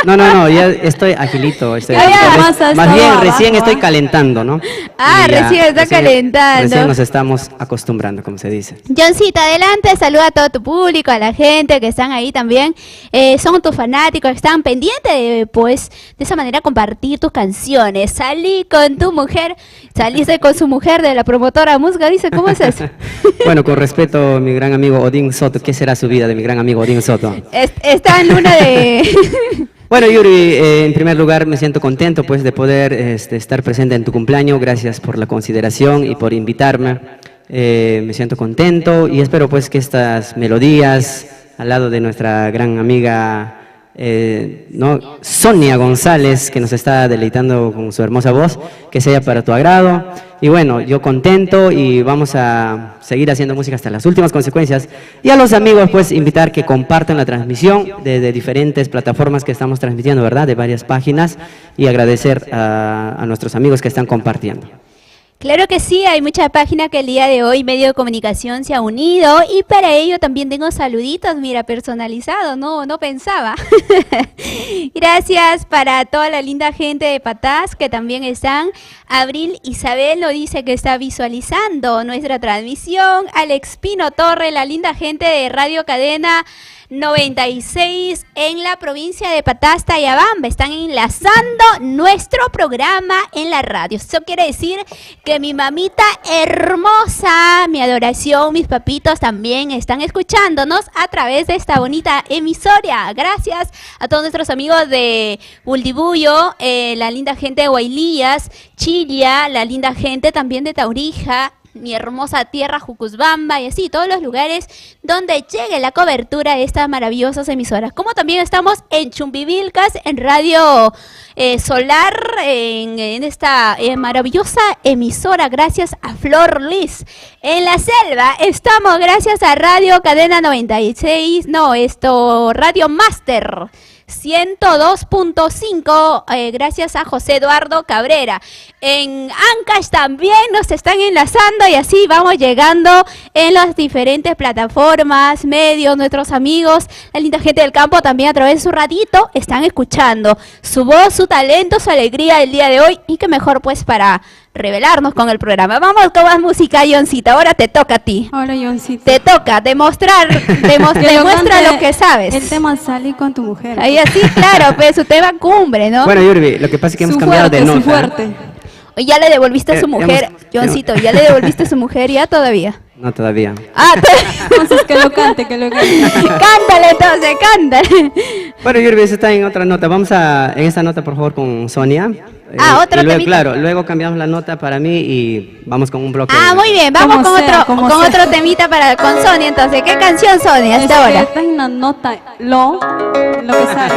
No, ya estoy agilito. Ya, más a esta Más bien, abajo, recién estoy ¿ah? calentando, ¿no? Ah, Y ya, recién está calentando. Recién nos estamos acostumbrando, como se dice. Johncito, adelante, saluda a todo tu público, a la gente que están ahí también, son tus fanáticos, están pendientes de, pues, de esa manera compartir tus canciones. Salí con tu mujer, saliste con su mujer de la promotora Musga, dice, ¿cómo es eso? Bueno, con respeto, mi gran amigo Odín Soto, ¿qué será su vida de mi gran amigo Odín Soto? Está en luna de... Bueno, Yuri, en primer lugar me siento contento pues de poder estar presente en tu cumpleaños. Gracias por la consideración y por invitarme. Me siento contento y espero pues que estas melodías al lado de nuestra gran amiga ¿no? Sonia González, que nos está deleitando con su hermosa voz, que sea para tu agrado. Y bueno, yo contento y vamos a seguir haciendo música hasta las últimas consecuencias. Y a los amigos, pues, invitar que compartan la transmisión de diferentes plataformas que estamos transmitiendo, ¿verdad? De varias páginas. Y agradecer a nuestros amigos que están compartiendo. Claro que sí, hay mucha página que el día de hoy medio de comunicación se ha unido y para ello también tengo saluditos, mira, personalizados, no pensaba. Gracias para toda la linda gente de Patás que también están. Abril Isabel nos dice que está visualizando nuestra transmisión. Alex Pino Torre, la linda gente de Radio Cadena 96 en la provincia de Patasta y Abamba. Están enlazando nuestro programa en la radio. Eso quiere decir que mi mamita hermosa, mi adoración, mis papitos también están escuchándonos a través de esta bonita emisora. Gracias a todos nuestros amigos de Buldibullo, la linda gente de Huaylillas, Chilia, la linda gente también de Taurija, mi hermosa tierra Jucusbamba y así, todos los lugares donde llegue la cobertura de estas maravillosas emisoras. Como también estamos en Chumbivilcas, en Radio Solar, en esta maravillosa emisora, gracias a Flor Liz. En la selva estamos gracias a Radio Cadena 96, Radio Master 102.5, gracias a José Eduardo Cabrera. En Ancash también nos están enlazando y así vamos llegando en las diferentes plataformas, medios, nuestros amigos, la linda gente del campo también a través de su ratito están escuchando su voz, su talento, su alegría el día de hoy y que mejor pues para revelarnos con el programa. Vamos con más música, Johncito. Ahora te toca a ti. Ahora, Johncito. Te toca demostrar, demuestra lo que sabes. El tema Salí con tu mujer. Ahí así, claro, pues su tema cumbre, ¿no? Bueno, Yurbi, lo que pasa es que hemos cambiado de nota. Su fuerte. Oye, ya le devolviste a su mujer, Johncito, ya le devolviste a su mujer, ya todavía. No, todavía. Ah, entonces que lo cante, que lo cante. Cántale entonces, cántale. Bueno, Yurbi, eso está en otra nota. Vamos en esta nota, por favor, con Sonia. Otro luego, temita. claro, luego cambiamos la nota para mí y vamos con un bloque. Ah, muy bien, vamos con otro temita con Sonia, entonces. ¿Qué canción, Sonia, hasta ahora? Está en una nota, lo que salga.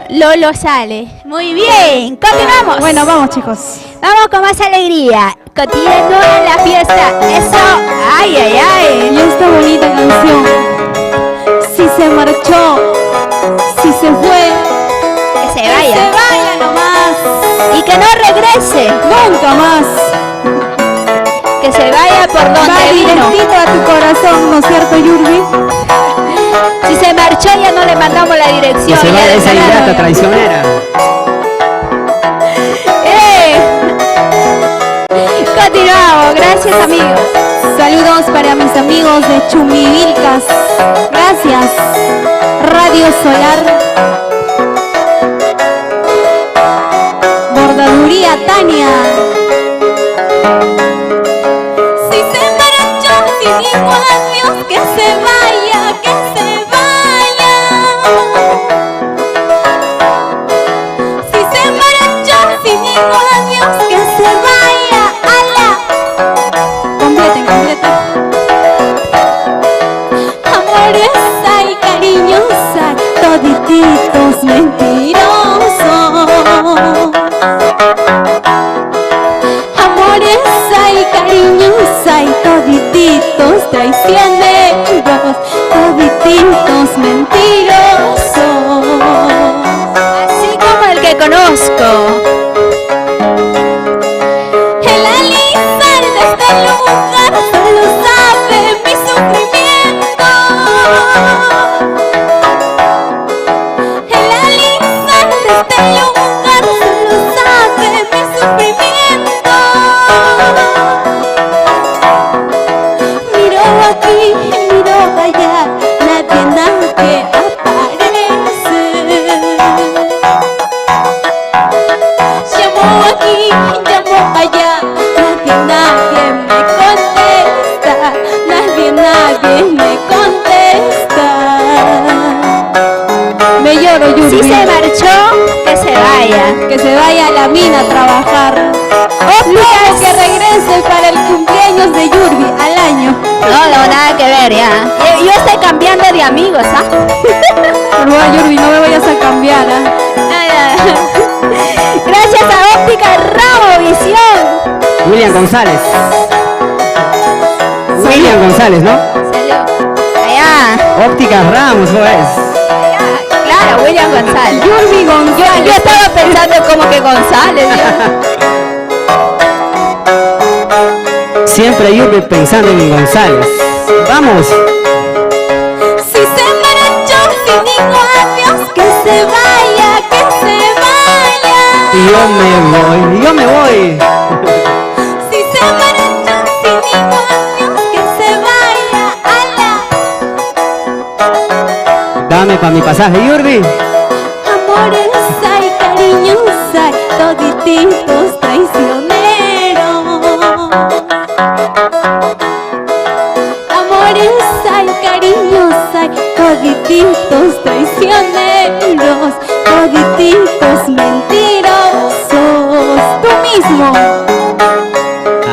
Lo sale. Muy bien, continuamos. Bueno, vamos, chicos. Vamos con más alegría. Continúa la fiesta. Eso. Ay, ay, ay. Y esta bonita canción. Si se marchó, si se fue, que se vaya. Que se vaya nomás. Y que no regrese. Nunca más. Que se vaya por donde va vino. directito a tu corazón, ¿no es cierto, Yurbi? Si se marchó ya no le mandamos la dirección. Que se vaya esa ingrata traicionera. Continuamos, gracias amigos. Saludos para mis amigos de Chumivilcas. Gracias. Radio Solar. Bordaduría Tania. Si se marchó, si dijo adiós, que se vaya, que se vaya. Si se marchó, si dijo adiós, que se vaya. ¡Ala! Completen. Amores hay, cariños hay, todititos mentirosos. Amores hay, cariños hay, todititos traicioneros, todititos mentirosos. Así como el que conozco. El alisar de este lugar solo sabe mi sufrimiento. El alisar de este lugar solo sabe mi sufrimiento. Miro aquí, miro allá, nadie aparece. Llamo aquí, llamo allá, nadie me contesta, nadie me contesta. Me lloro, Yurbi. Si se marchó, que se vaya a la mina a trabajar. Luego que regrese para el cumpleaños de Yurbi al año. No, nada que ver ya. Yo estoy cambiando de amigos, ¿ah? Por favor, Yurbi, no me vayas a cambiar, ¿ah? Gracias a Óptica Ramo Visión. William González. William González, ¿no? Salud. Allá. Óptica Ramos, pues. Claro, William González. Yurbi González. Yo estaba pensando como que González. Siempre Yurbi pensando en González. Vamos. Si se marchó, si dijo adiós, que se vaya, que se vaya. Yo me voy. Si se marchó, si dijo adiós, que se vaya, ala. Dame pa' mi pasaje, Yurbi. Amores hay, cariños hay, todititos traicioneros. Amores hay, cariños hay, todititos traicioneros, todititos mentirosos. Tú mismo.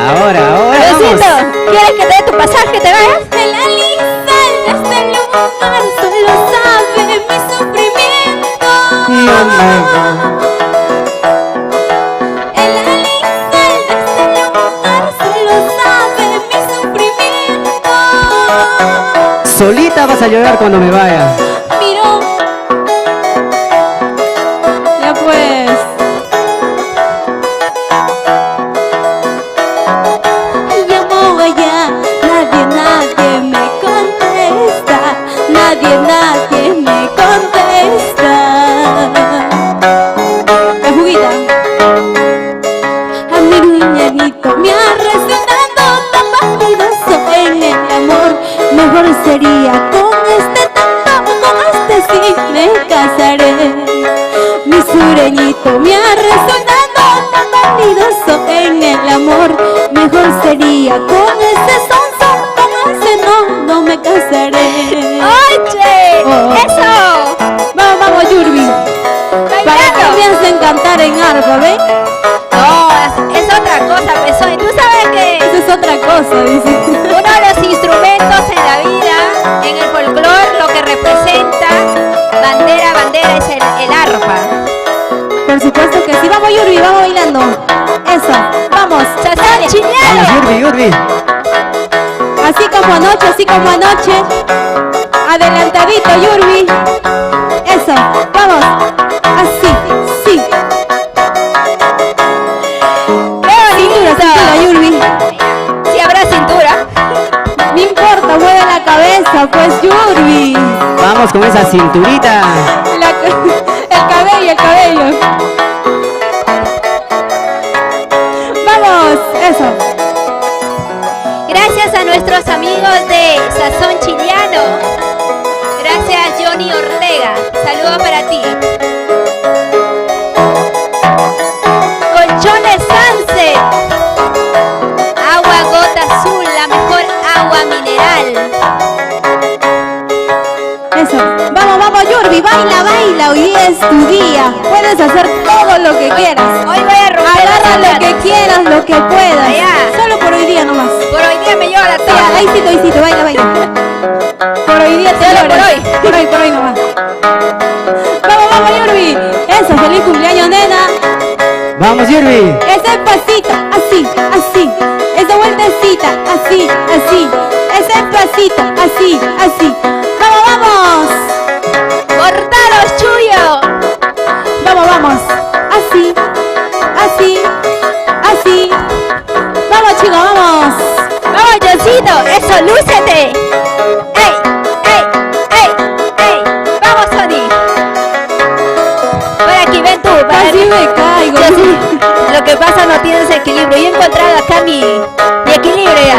Ahora, Diosito, vamos. ¿quieres que te dé tu pasaje? ¿Te vayas? El alisal de este lugar solo sabe mi sufrimiento. Yo me voy. El alisal de este lugar solo sabe mi sufrimiento. Solita vas a llorar cuando me vaya. Miro. Ya pues. Llamo allá, nadie me contesta, nadie me contesta. La juguita. día. Con ese sonso, con ese no me casaré. ¡Oye! Oh. ¡Eso! Vamos, vamos, Yurbi. Para que comiencen a cantar en arpa, ¿ven? No, es otra cosa, pues. Tú sabes que Eso es otra cosa, dice. uno de los instrumentos en la vida, en el folclore, lo que representa bandera es el arpa. Por supuesto que sí. Vamos, Yurbi, vamos bailando. Eso, vamos. ¡Sazón Chileano! Vamos, Yurbi. Así como anoche, así como anoche. Adelantadito, Yurbi. Eso, vamos. Así, sí. Cintura, cintura, Yurbi. Si habrá cintura. No importa, mueve la cabeza, pues, Yurbi. Vamos con esa cinturita. El cabello. Vamos, eso. Gracias a nuestros amigos de Sazón Chileano. Gracias, Johnny Ortega. Saludos para ti. Colchones Sunset. Agua gota azul, la mejor agua mineral. Eso. Vamos, Yurbi, baila. Hoy día es tu día. Puedes hacer todo lo que quieras. Hoy voy a romper Agarra las lo que piernas. quieras, lo que puedas. Allá. Solo por hoy día nomás. Por hoy día me llora todo. Ya, ahí sí, baila. Por hoy día te Solo por lloras. hoy. Por hoy nomás. Vamos, Yurbi. Eso, feliz cumpleaños, nena. Vamos, Yurbi. Ese pasito, así. Esa vueltecita, así. Ese pasito, así. Vamos. ¡Cortalos, Chuyo! Vamos. Así. Vamos, chicos, vamos. ¡Vamos, Johncito! ¡Eso, lúcete! ¡Ey! ¡Vamos, Sony! Por aquí, ven tú. Casi me caigo. Lo que pasa, no tienes equilibrio. Yo he encontrado acá mi equilibrio ya.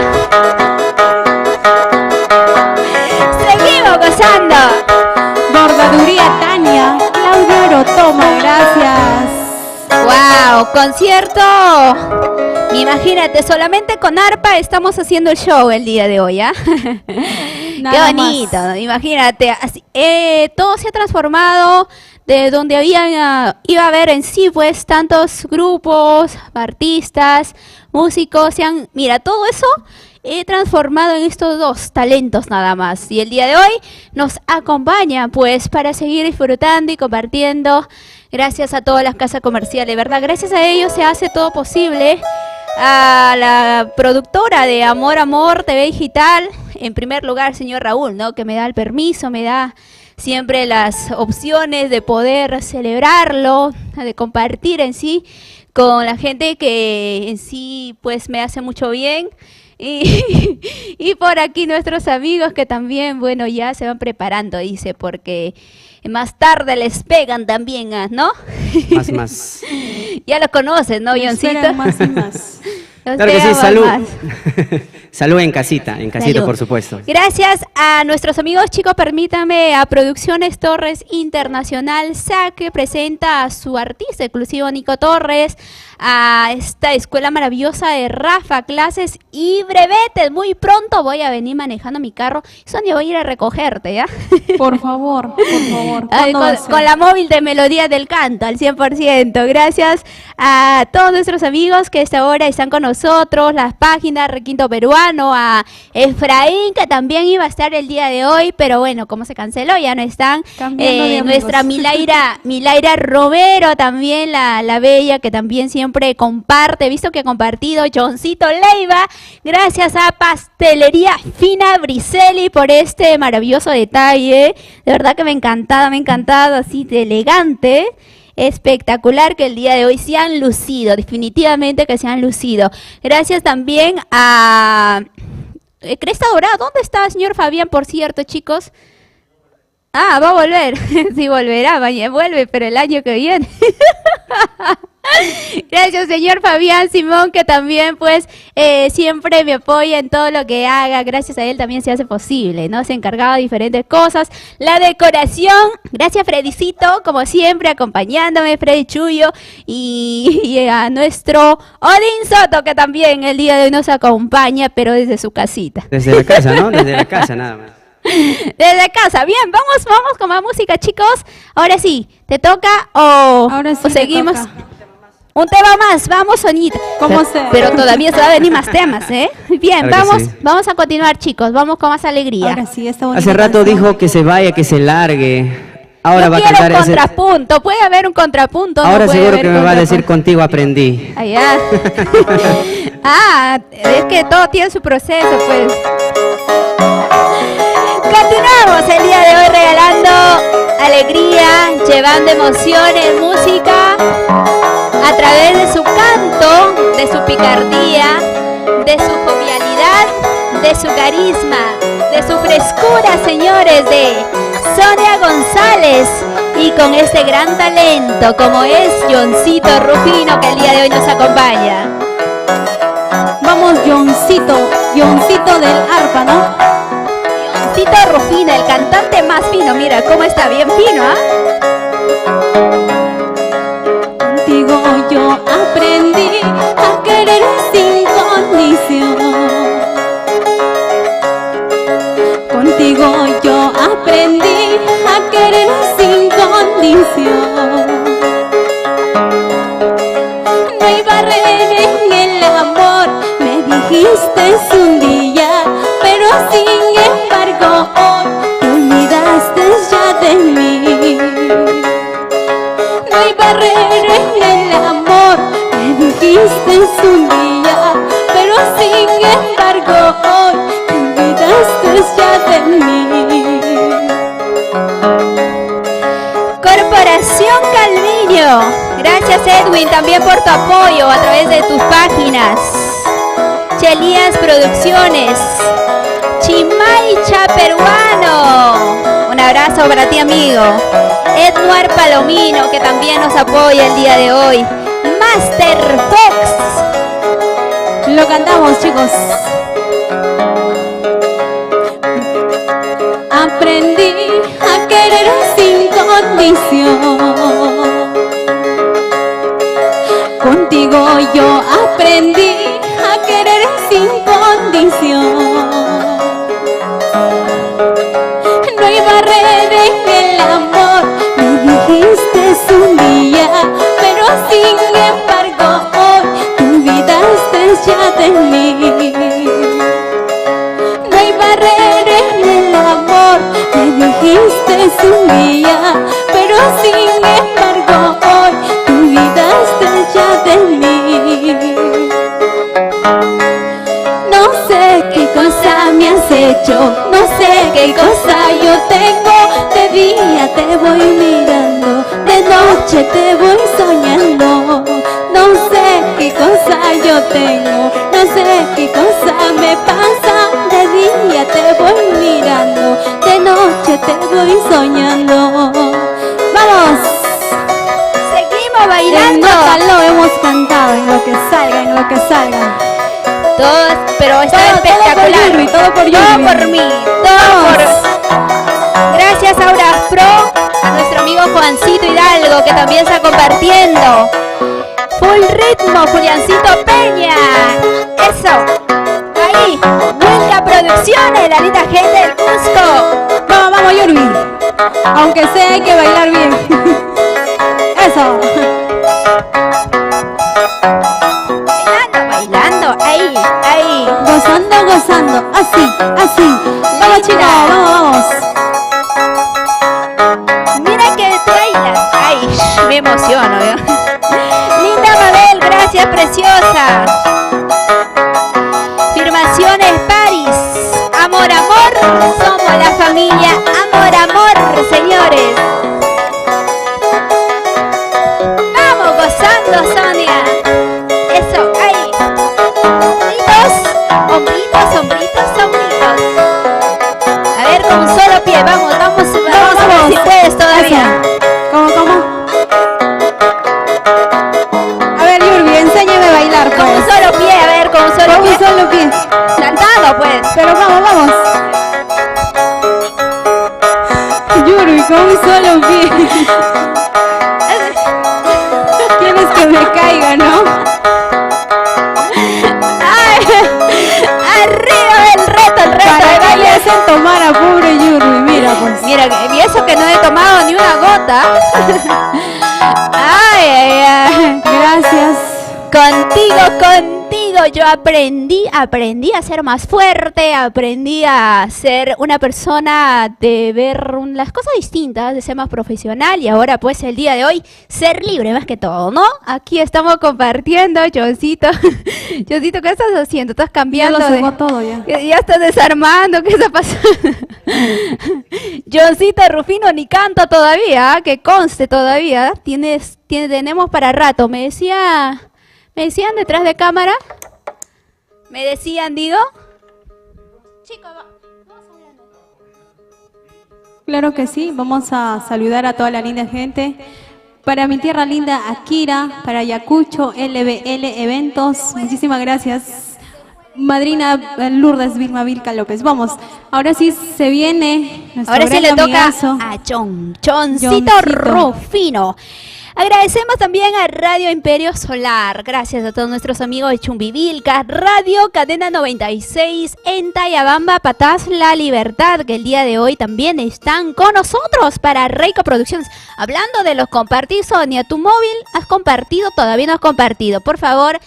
Seguimos gozando. Bordaduría Tania. Claudio Orotoma, gracias. ¡Wow! Concierto. Imagínate, solamente con arpa estamos haciendo el show el día de hoy, ¿ah? Qué Nada bonito, más. ¿no? Imagínate. Así, todo se ha transformado de donde iba a haber en sí, pues, tantos grupos, artistas, músicos. Mira, todo eso he transformado en estos dos talentos nada más. Y el día de hoy nos acompaña, pues, para seguir disfrutando y compartiendo. Gracias a todas las casas comerciales, ¿verdad? Gracias a ellos se hace todo posible. A la productora de Amor TV Digital, en primer lugar, señor Raúl, ¿no? Que me da el permiso, me da siempre las opciones de poder celebrarlo, de compartir en sí con la gente que en sí, pues, me hace mucho bien. Y por aquí nuestros amigos que también, bueno, ya se van preparando, dice, porque más tarde les pegan también, ¿no? Más. Ya lo conoces, ¿no, Johncito? Esperan más y más. Los Claro que sí, esperamos salud. más. Salud en casita, Salud. por supuesto. Gracias a nuestros amigos, chicos, permítame, a Producciones Torres Internacional, que presenta a su artista exclusivo, Nico Torres, a esta escuela maravillosa de Rafa, clases y brevetes. Muy pronto voy a venir manejando mi carro. Sonia, voy a ir a recogerte, ¿ya? Por favor. Ay, ¿Cuándo va a ser? con la móvil de Melodía del Canto, al 100%. Gracias a todos nuestros amigos que esta hora están con nosotros, las páginas Requinto Peruano, a Efraín, que también iba a estar el día de hoy, pero bueno, como se canceló, ya no están. Cambiando de amigos. Nuestra Milaira Romero, también la bella, que también siempre comparte, visto que ha compartido, Johncito Leiva. Gracias a Pastelería Fina Briselli por este maravilloso detalle. De verdad que me ha encantado, así de elegante. Espectacular, que el día de hoy se han lucido, definitivamente que se han lucido. Gracias también a Cresta Dorada. ¿Dónde está, señor Fabián, por cierto, chicos? Ah, va a volver. Sí, volverá, vuelve, pero el año que viene. Gracias, señor Fabián Simón, que también pues siempre me apoya en todo lo que haga. Gracias a él también se hace posible, ¿no? Se encargaba de diferentes cosas. La decoración, gracias Fredicito, como siempre, acompañándome, Freddy Chuyo, y a nuestro Odín Soto, que también el día de hoy nos acompaña, pero desde su casita. Desde la casa, ¿no? Desde la casa, nada más. Desde casa. Bien, vamos con más música, chicos. Ahora sí, ¿te toca Ahora sí o me seguimos? toca. Un tema más, vamos, Soñita. ¿Cómo sea? Pero todavía se va a venir más temas, ¿eh? Bien, Claro que vamos, sí. vamos a continuar, chicos. Vamos con más alegría. Ahora sí, esta bonita Hace rato canción. dijo que se vaya, que se largue. Ahora Yo va a quiero cantar un ese... contrapunto. Puede haber un contrapunto. Ahora no puede seguro haber que me va a decir contrapunto. contigo aprendí. Allá. Es que todo tiene su proceso, pues. Continuamos el día de hoy regalando alegría, llevando emociones, música, a través de su canto, de su picardía, de su jovialidad, de su carisma, de su frescura, señores, de Sonia González, y con este gran talento como es Johncito Rufino, que el día de hoy nos acompaña. Vamos, Johncito del arpa, ¿no? Johncito Rufino, el cantante más fino, mira cómo está bien fino, ¿ah? Contigo yo aprendí a querer sin condición. Contigo yo aprendí a querer sin condición. No hay barrera en el amor, me dijiste un día, pero sin embargo hoy te olvidaste ya de mí. No hay barrera en el amor, me dijiste un día, pero sin embargo hoy te olvidaste ya de mí. Corporación Calviño, gracias Edwin también por tu apoyo a través de tus páginas. Chelías Producciones, Chimaicha Peruano, un abrazo para ti, amigo. Edward Palomino, que también nos apoya el día de hoy. Master Fox. Lo cantamos, chicos. Aprendí a querer sin condición. Contigo yo aprendí a querer sin condición. No hay barrera en el amor, me dijiste un día, pero sin embargo hoy te olvidaste ya de mí. No hay barrera en el amor, me dijiste un día, pero sin embargo hoy te olvidaste ya de mí. No sé qué cosa me has hecho, no sé qué cosa yo tengo. De día te voy mirando, de noche te voy soñando. No sé qué cosa yo tengo, no sé qué cosa me pasa. De día te voy mirando, de noche te voy soñando. ¡Vamos! Seguimos En bailando. Nota lo hemos cantado, en lo que salga, en lo que salga. Todos, pero está Todo por espectacular. Yuri, todo por Todo Yuri. por mí, todo Vamos. por... Gracias Aura Pro, a nuestro amigo Juancito Hidalgo, que también está compartiendo. Full ritmo, Juliancito Peña. Eso. Ahí, Wilca Producciones, la linda gente del Cusco. Vamos, vamos, Yuri. Aunque sea, hay que bailar bien. Eso. Bailando, bailando, ahí. Gozando, gozando. Así, así. Vamos, chicos, vamos, vamos. Mira que tú bailas. Ay, me emociono. Linda Mabel, gracias, preciosa. Firmaciones Paris. Amor, amor. Somos la familia. Amor, amor, señores. Vamos gozando, Sonia. Eso, ahí. Hombritos, hombritos, hombritos, hombritos. A ver, con un solo pie. Vamos, vamos, vamos a ver si puedes todavía. Eso. ¿Cómo, cómo? cantando, pues. Pero vamos. Yuri, con un solo pie. Quieres que me caiga, ¿no? Ay, arriba el reto. Para que le hacen tomar a pobre Yuri, mira pues. Mira, y eso que no he tomado ni una gota. Ay. Gracias. Contigo yo aprendí a ser más fuerte, aprendí a ser una persona de ver las cosas distintas, de ser más profesional y ahora pues el día de hoy ser libre más que todo, ¿no? Aquí estamos compartiendo, Johncito. Johncito, ¿qué estás haciendo? ¿Estás cambiando? Ya lo sacó todo ya. Ya estás desarmando, ¿qué está pasando? Johncito Rufino ni canta todavía, que conste todavía, tenemos para rato, me decían detrás de cámara, me decían, digo, chicos, vamos hablando. Claro que sí, vamos a saludar a toda la linda gente. Para mi tierra linda, Akira, para Ayacucho, LBL Eventos, muchísimas gracias. Madrina Lourdes Vilma Vilca López. Vamos, ahora sí se viene nuestro ahora sí gran le toca amigazo, a Choncito Rufino. Agradecemos también a Radio Imperio Solar, gracias a todos nuestros amigos de Chumbivilca, Radio Cadena 96 en Tayabamba, Patás La Libertad, que el día de hoy también están con nosotros para Reiko Producciones. Hablando de los compartir, Sonia, tu móvil has compartido, todavía no has compartido. Por favor,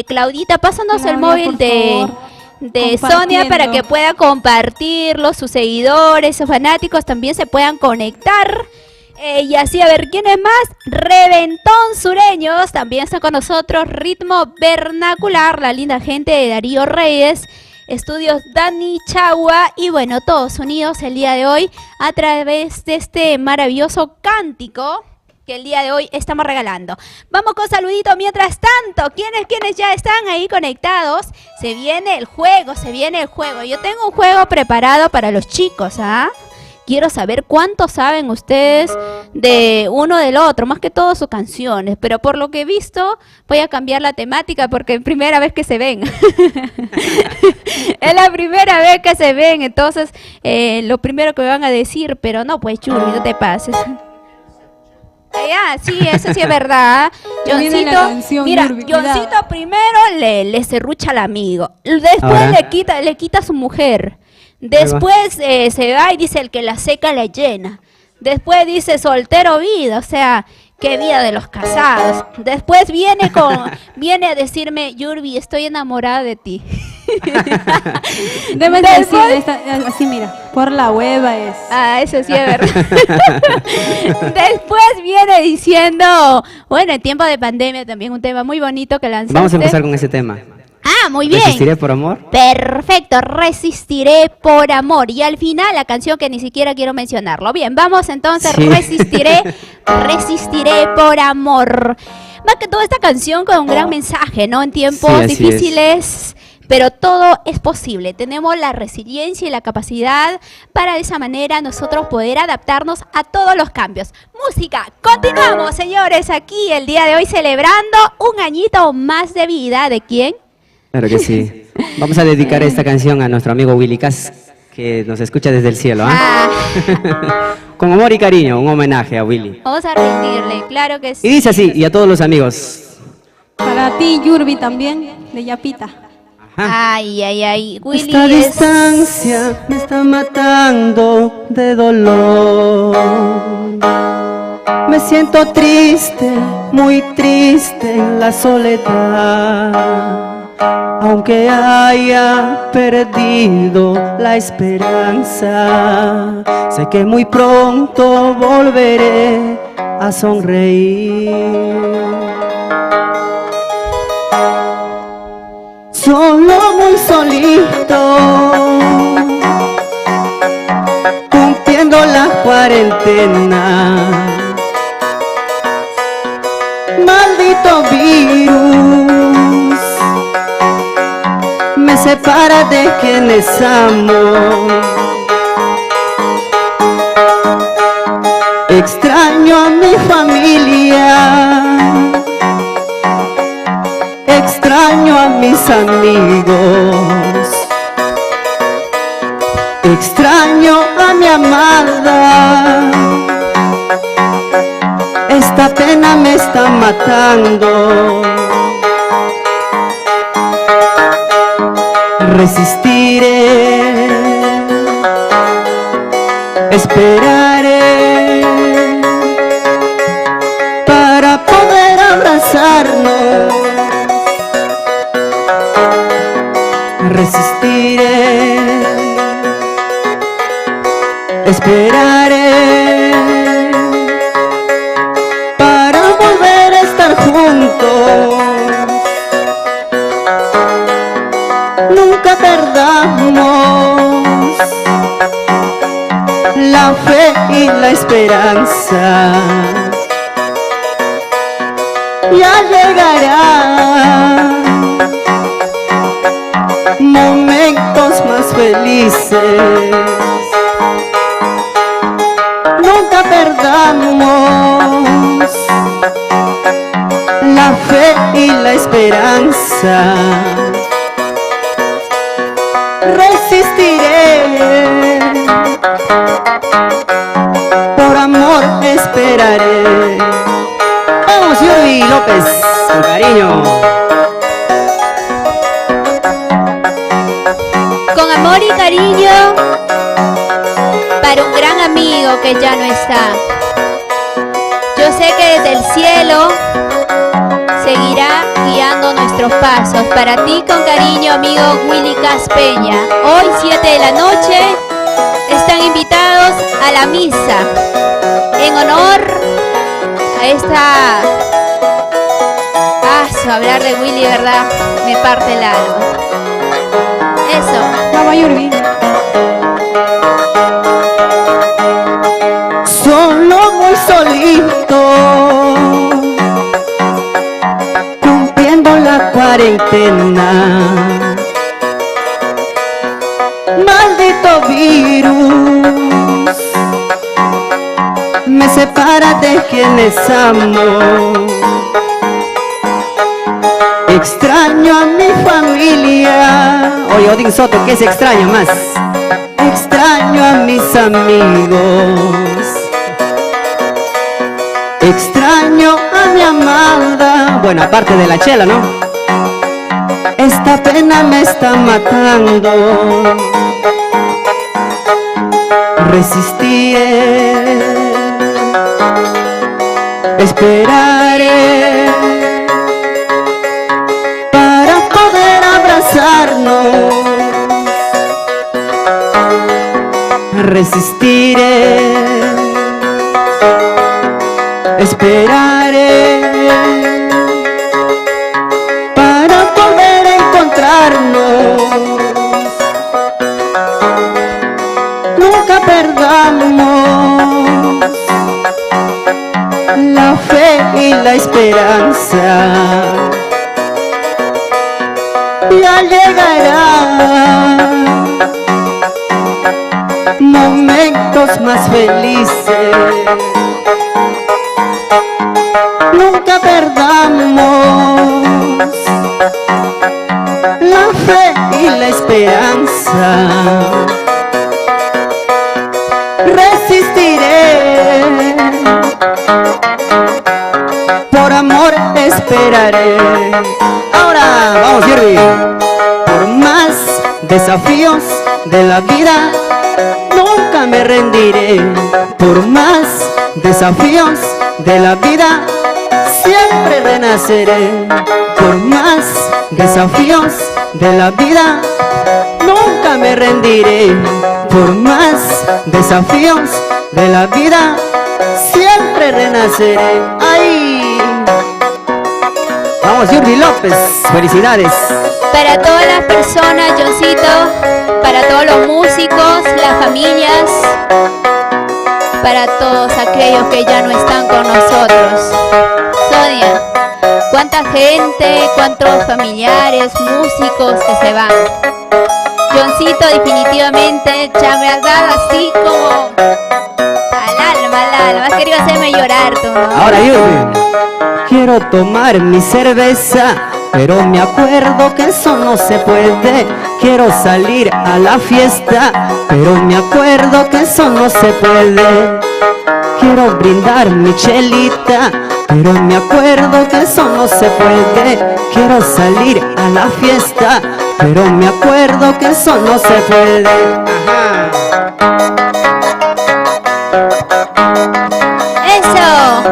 Claudita, pásanos el móvil de Sonia para que pueda compartirlo, sus seguidores, sus fanáticos también se puedan conectar. Y así, a ver, ¿quién es más? Reventón Sureños, también está con nosotros. Ritmo Vernacular, la linda gente de Darío Reyes. Estudios Dani Chagua. Y bueno, todos unidos el día de hoy a través de este maravilloso cántico que el día de hoy estamos regalando. Vamos con saludito mientras tanto. ¿Quiénes ya están ahí conectados? Se viene el juego. Yo tengo un juego preparado para los chicos, ¿ah? Quiero saber cuánto saben ustedes de uno del otro, más que todo sus canciones, pero por lo que he visto voy a cambiar la temática porque es la primera vez que se ven. Es la primera vez que se ven, entonces lo primero que me van a decir, pero no, pues Churri, no te pases. Sí, eso sí es verdad. Johncito, mira, Johncito primero le serrucha al amigo, después le quita a su mujer. Después se va y dice el que la seca la llena. Después dice soltero vida, o sea, qué vida de los casados. Después viene a decirme, Yurbi, estoy enamorada de ti. Debes decir así, mira, por la hueva es. Ah, eso sí es verdad. Después viene diciendo, bueno, en tiempo de pandemia también un tema muy bonito que lanzaste. Vamos a empezar con ese tema. Ah, muy bien. ¿Resistiré por amor? Perfecto, resistiré por amor. Y al final la canción que ni siquiera quiero mencionarlo. Bien, vamos entonces, sí. resistiré por amor. Más que toda esta canción con un gran mensaje, ¿no? En tiempos difíciles, pero todo es posible. Tenemos la resiliencia y la capacidad para de esa manera nosotros poder adaptarnos a todos los cambios. Música, continuamos, señores, aquí el día de hoy celebrando un añito más de vida. ¿De quién? Claro que sí. Vamos a dedicar esta canción a nuestro amigo Willy Cas, que nos escucha desde el cielo. Con amor y cariño, un homenaje a Willy. Vamos a rendirle, claro que sí. Y dice así, y a todos los amigos. Para ti, Yurbi, también, de Yapita. Ajá. Ay, Willy. Esta distancia me está matando de dolor. Me siento triste, muy triste en la soledad. Aunque haya perdido la esperanza, sé que muy pronto volveré a sonreír. Solo muy solito, cumpliendo la cuarentena. Maldito virus me separa de quienes amo. Extraño a mi familia, extraño a mis amigos. Extraño a mi amada, esta pena me está matando. Resistiré, esperaré para poder abrazarnos. Resistiré, esperaré para volver a estar juntos. Nunca perdamos la fe y la esperanza. Ya llegará momentos más felices. Nunca perdamos la fe y la esperanza. Resistiré, por amor esperaré. Vamos, Yuri López, con cariño. Con amor y cariño para un gran amigo que ya no está. Yo sé que desde el cielo seguirá guiando nuestros pasos. Para ti con cariño, amigo Willy Caspeña. Hoy 7 de la noche están invitados a la misa en honor a esta... hablar de Willy, ¿verdad? Me parte el alma. Eso. Vamos, Yurbi. Solo muy solito, cumpliendo la cuarentena. Maldito virus me separa de quienes amo. Extraño a mi familia. Oye, Odín Soto, ¿qué es extraño más? Extraño a mis amigos. Extraño a mi amada. Bueno, aparte de la chela, ¿no? Esta pena me está matando. Resistiré, esperaré para poder abrazarnos. Resistiré, esperaré para poder encontrarnos. Nunca perdamos la fe y la esperanza. Ya llegará momentos más felices. Nunca perdamos la fe y la esperanza. Resistiré, por amor esperaré. Ahora vamos, Yuri. Por más desafíos de la vida, nunca me rendiré. Por más desafíos de la vida, siempre renaceré. Por más desafíos de la vida, nunca me rendiré. Por más desafíos de la vida, siempre renaceré. ¡Ay! Vamos, Yuri López, felicidades. Para todas las personas, Johncito, para todos los músicos, las familias, para todos aquellos que ya no están con nosotros. Sonia, cuánta gente, cuántos familiares, músicos que se van. Johncito, definitivamente ya me has dado así como al alma, has querido hacerme llorar tú, ¿no? Ahora, Yuri, quiero tomar mi cerveza pero me acuerdo que eso no se puede. Quiero salir a la fiesta, pero me acuerdo que eso no se puede. Quiero brindar mi chelita, pero me acuerdo que eso no se puede. Quiero salir a la fiesta, pero me acuerdo que eso no se puede. Ajá. Eso.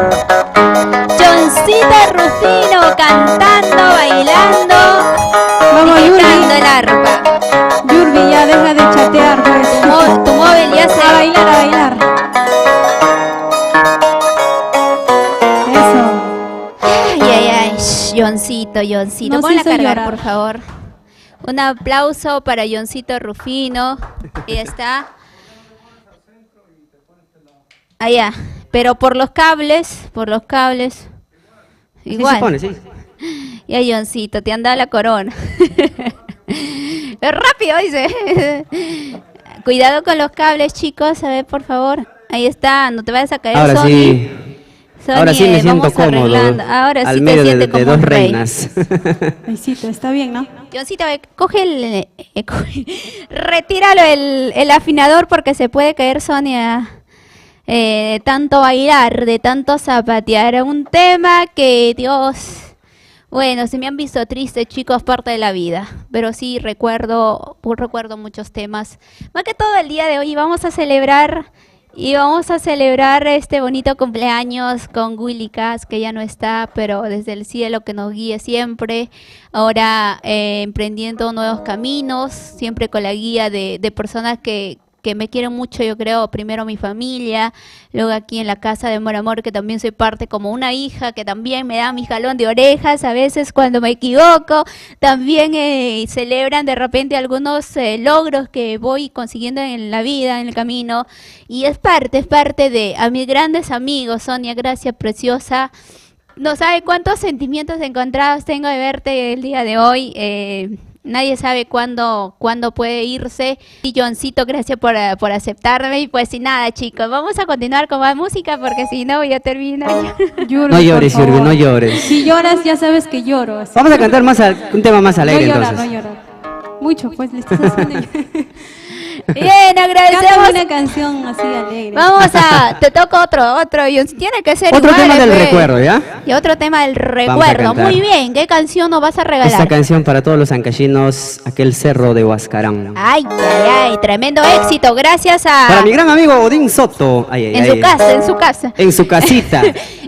Johncito Rufino cantando, bailando, Vamos, y Yurbi. tocando el arpa. Yurbi, ya deja de chatear, pues. Tu móvil ya A se... bailar, a bailar. Eso. Ay, ay, ay. Shh, Johncito. Nos Ponla a hizo cargar, llorar. por favor. Un aplauso para Johncito Rufino. Ahí está. Allá. Pero por los cables. Sí Igual. se pone, sí. Ya, Johncito, te han dado la corona. Rápido, dice. Cuidado con los cables, chicos. A ver, por favor. Ahí está, no te vayas a caer, Ahora Sony. sí. Sony, Ahora sí me siento vamos cómodo. arreglando. Ahora al sí medio te sientes de como dos un rey. reinas. Aysito, está bien, ¿no? Johncito, coge retíralo el afinador porque se puede caer, Sonia. De tanto bailar, de tanto zapatear. Un tema que, Dios... Bueno, se me han visto triste, chicos, parte de la vida. Pero sí recuerdo muchos temas. Más que todo el día de hoy vamos a celebrar este bonito cumpleaños con Willy Cas, que ya no está, pero desde el cielo que nos guíe siempre. Ahora emprendiendo nuevos caminos, siempre con la guía de personas que me quieren mucho, yo creo, primero mi familia, luego aquí en la casa de Amor Amor, que también soy parte como una hija, que también me da mi jalón de orejas a veces cuando me equivoco, también celebran de repente algunos logros que voy consiguiendo en la vida, en el camino, y es parte de a mis grandes amigos. Sonia, gracias, preciosa. No sabe cuántos sentimientos encontrados tengo de verte el día de hoy. Nadie sabe cuándo puede irse. Y Johncito, gracias por aceptarme. Y pues sin nada, chicos, vamos a continuar con más música porque si no voy a terminar. Yurbi, No llores, por favor. Yurbi, no llores. Si lloras, ya sabes que lloro. Así. Vamos a cantar un tema más No alegre llorar, entonces. no llorar. Mucho, pues le estás haciendo. Bien, Cántame agradecemos. una canción así alegre. Te toca otro. Tiene que ser Otro igual, tema del pues. recuerdo, ¿ya? Y otro tema del a recuerdo. cantar. Muy bien, ¿qué canción nos vas a regalar? Esta canción para todos los ancachinos, aquel cerro de Huascarán. Ay, tremendo éxito. Gracias Para a... mi gran amigo Odín Soto. Ay, ay, En ay. su casa. En su casita.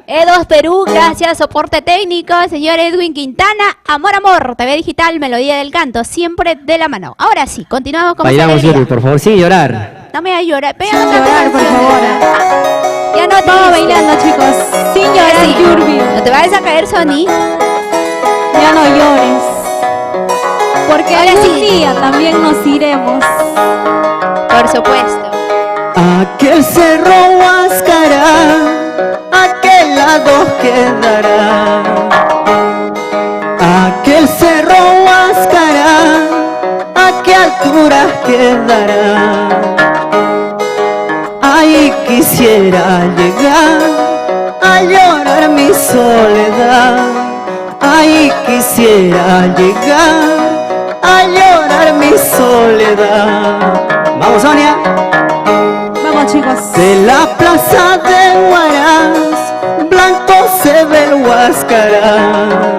E2 Perú, gracias, soporte técnico, señor Edwin Quintana, Amor Amor, TV Digital, Melodía del Canto, siempre de la mano. Ahora sí, continuamos con más Bailamos, alegría. Yuri, por favor, sin llorar. No me hagas llorar, pero Sin no cantes llorar, por canciones. favor. Ya no te Vamos bailando, chicos. Sin llorar, Sí. Yurbi. No te vayas a caer, Sony. Ya no llores. Porque Ahora algún sí. día también nos iremos. Por supuesto. Aquel cerro Huascarán, aquel lado quedará. Aquel cerro Huascarán, a qué altura quedará. Ahí quisiera llegar a llorar mi soledad. Ahí quisiera llegar a llorar mi soledad. Vamos, Sonia. Vamos, chicos. De la plaza de Huaraz, blanco se ve el Huascarán.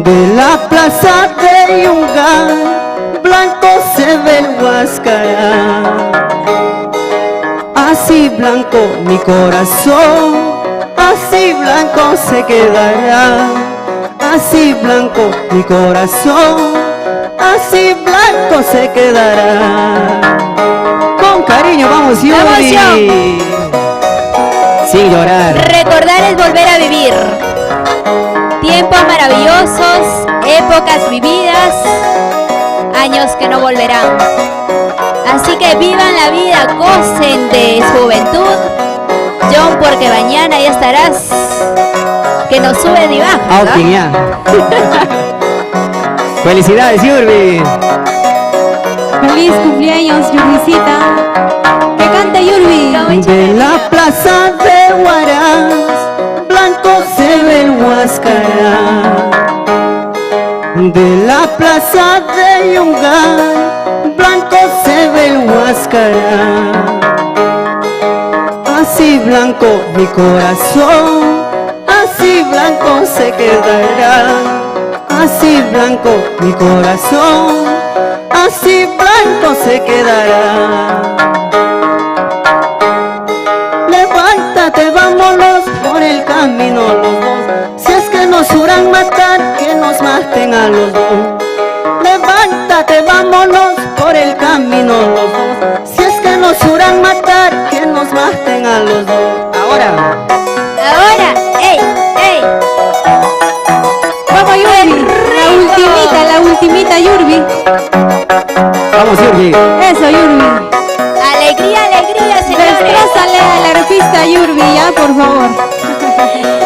De la plaza de Yungán, blanco se ve el Huascarán. Así blanco mi corazón, así blanco se quedará. Así blanco mi corazón, así blanco se quedará. Con cariño, vamos, Yuri. Vamos, Sin llorar. Recordar es volver a vivir. Tiempos maravillosos, épocas vividas, años que no volverán. Así que vivan la vida, gocen de su juventud. John, porque mañana ya estarás que nos sube y baja, ¿no? Outing ya. Felicidades, Yurbi. Feliz cumpleaños, Yurbicita. Que cante Yurbi. De la plaza de Huaraz, blanco se ve el Huascarán. De la plaza de Yungay, blanco se ve el Huáscara. Así blanco mi corazón, así blanco se quedará. Así blanco mi corazón, así blanco se quedará. Levántate, vámonos por el camino los dos. Si es que nos juran matar, que nos maten a los dos. Levántate, vámonos por el camino los dos. Si es que nos juran matar, que nos maten a los dos. Ahora, ¡ey! ¡Ey! Vamos, Yurbi. La ultimita, Yurbi. vamos Yurbi. Eso, Yurbi. ¡Alegría, alegría, señores! Destrózale a la arpista Yurbi, ya, por favor.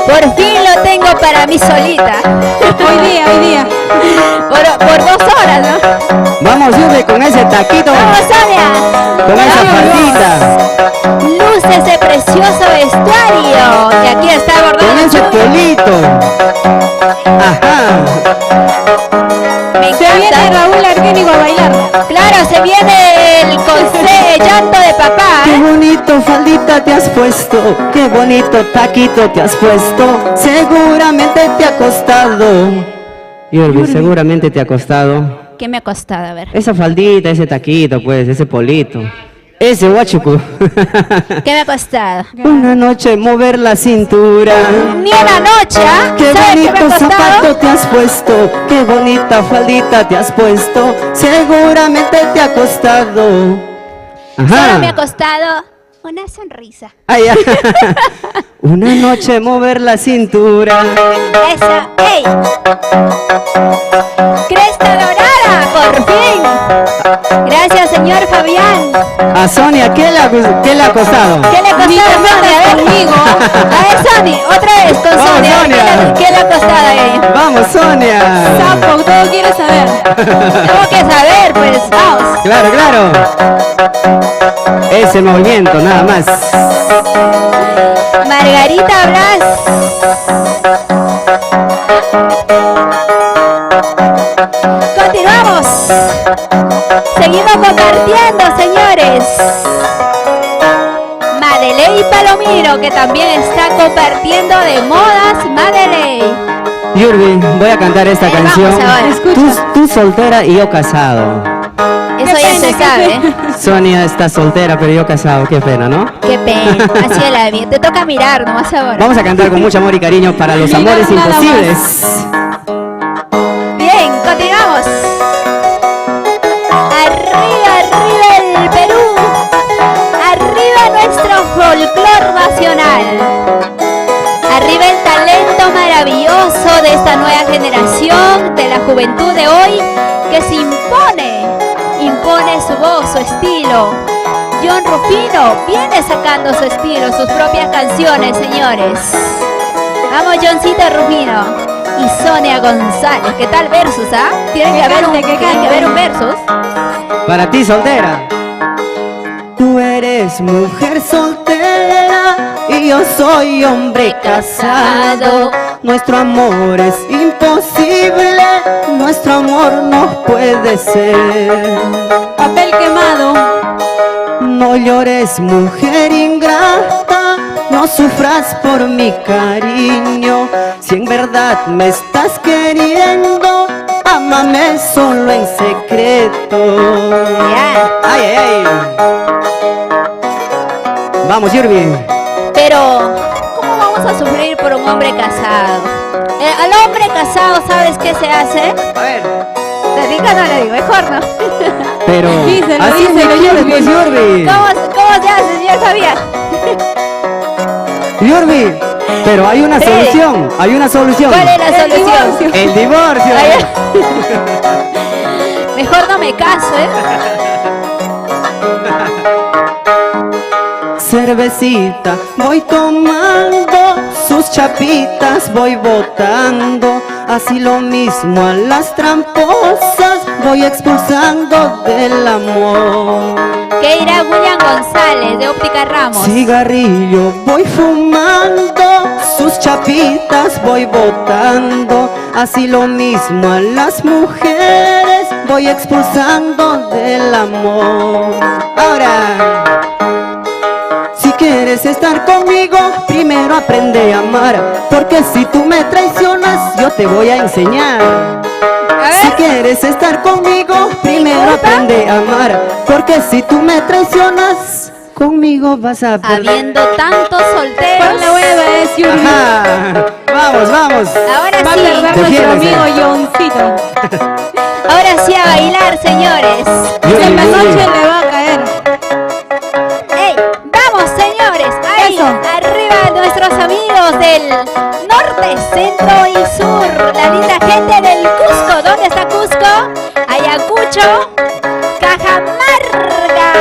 Por fin lo tengo para mí solita. Hoy día. Por 2 horas, ¿no? Vamos Yurbi con ese taquito, ¡Vamos, Sonia! con esa faldita, Luce ese precioso vestuario. Y aquí está con bordado. ese pelito. Ajá. Me Se viene encanta. Raúl Arquénigo a bailar. Claro, se viene el llanto de papá. Qué bonito faldita te has puesto, qué bonito taquito te has puesto. Seguramente te ha costado. Yurbi, seguramente te ha costado. ¿Qué me ha costado? A ver. Esa faldita, ese taquito, pues, ese polito. Ese guachuco. ¿Qué me ha costado? Una noche mover la cintura. Ni una noche, ¿ah? Qué ¿Sabes qué me bonito ha zapato costado? te has puesto, qué bonita faldita te has puesto. Seguramente te ha costado. Solo me ha costado una sonrisa. Ay, ay. Una noche mover la cintura. Esa, ¡ey! ¡Cresta dorada! ¡Por fin! Gracias, señor Fabián. A Sonia, ¿qué le ha costado? ¿Qué le ha Ni te costado, Sonia? metas A ver. conmigo. A ver, Sonia, otra vez con Vamos, Sonia. Sonia. ¿Qué le ha costado a ella? Vamos, Sonia. Sapo, todo quieres saber. Tengo que saber, pues, vamos. Claro, claro. Ese movimiento, nada más. Margarita Blas. Continuamos. Seguimos compartiendo, señores. Madeley Palomiro, que también está compartiendo de modas Madeley. Yurbi, voy a cantar esta Vamos canción. ahora. Tú soltera y yo casado. Eso ya se sabe. Sonia está soltera, pero yo casado. Qué pena, ¿no? Qué pena. Así es la vida. Te toca mirar nomás ahora. Vamos a cantar con mucho amor y cariño para los Mira, amores nada más. imposibles. Bien, continuamos. Arriba, arriba el Perú. Arriba nuestro folclor nacional. Arriba el talento maravilloso de esta nueva generación, de la juventud de hoy, que se impone su voz, su estilo. John Rufino viene sacando su estilo, sus propias canciones, señores. Vamos, Johncito Rufino y Sonia González. ¿Qué tal versus, ah? Tiene que haber un versus. Para ti, soltera. Tú eres mujer soltera y yo soy hombre casado. Nuestro amor es imposible, nuestro amor no puede ser. Papel quemado. No llores, mujer ingrata, no sufras por mi cariño. Si en verdad me estás queriendo, ámame solo en secreto. Ya. Ay, ay, ay. Vamos, Yurbi. Pero, ¿cómo vamos a sufrir por un hombre casado? Al hombre casado, ¿sabes qué se hace? A ver. ¿Te digo o no le digo? Mejor no. Pero Díselo, así díselo, me quieres, Yurbi. pues, Yurbi. ¿Cómo se hace, señor Fabián? Yurbi, pero hay una Sí. solución, hay una solución. ¿Cuál es la solución? El divorcio. Ay, mejor no me caso, ¿eh? Cervecita voy tomando, sus chapitas voy botando, así lo mismo a las tramposas voy expulsando del amor. ¿Qué irá William González de Óptica Ramos? Cigarrillo voy fumando, sus chapitas voy botando, así lo mismo a las mujeres voy expulsando del amor. Ahora, si quieres estar conmigo, primero aprende a amar, porque si tú me traicionas, yo te voy a enseñar. Si quieres estar conmigo, primero aprende a amar, porque si tú me traicionas, conmigo vas a perder. Habiendo tantos solteros. Pues la hueva es Yuri. Ajá. Vamos, vamos. Ahora Va a sí, perder nuestro Defiéndese. amigo Johncito. ahora sí a bailar, señores. Yuri, En la Yuri. noche le va a caer. ¡Ey! ¡Vamos, señores! Ahí, Eso. arriba nuestros amigos del norte, centro y sur. La linda gente del Cusco. ¿Dónde está Cusco? Ayacucho, Cajamarca.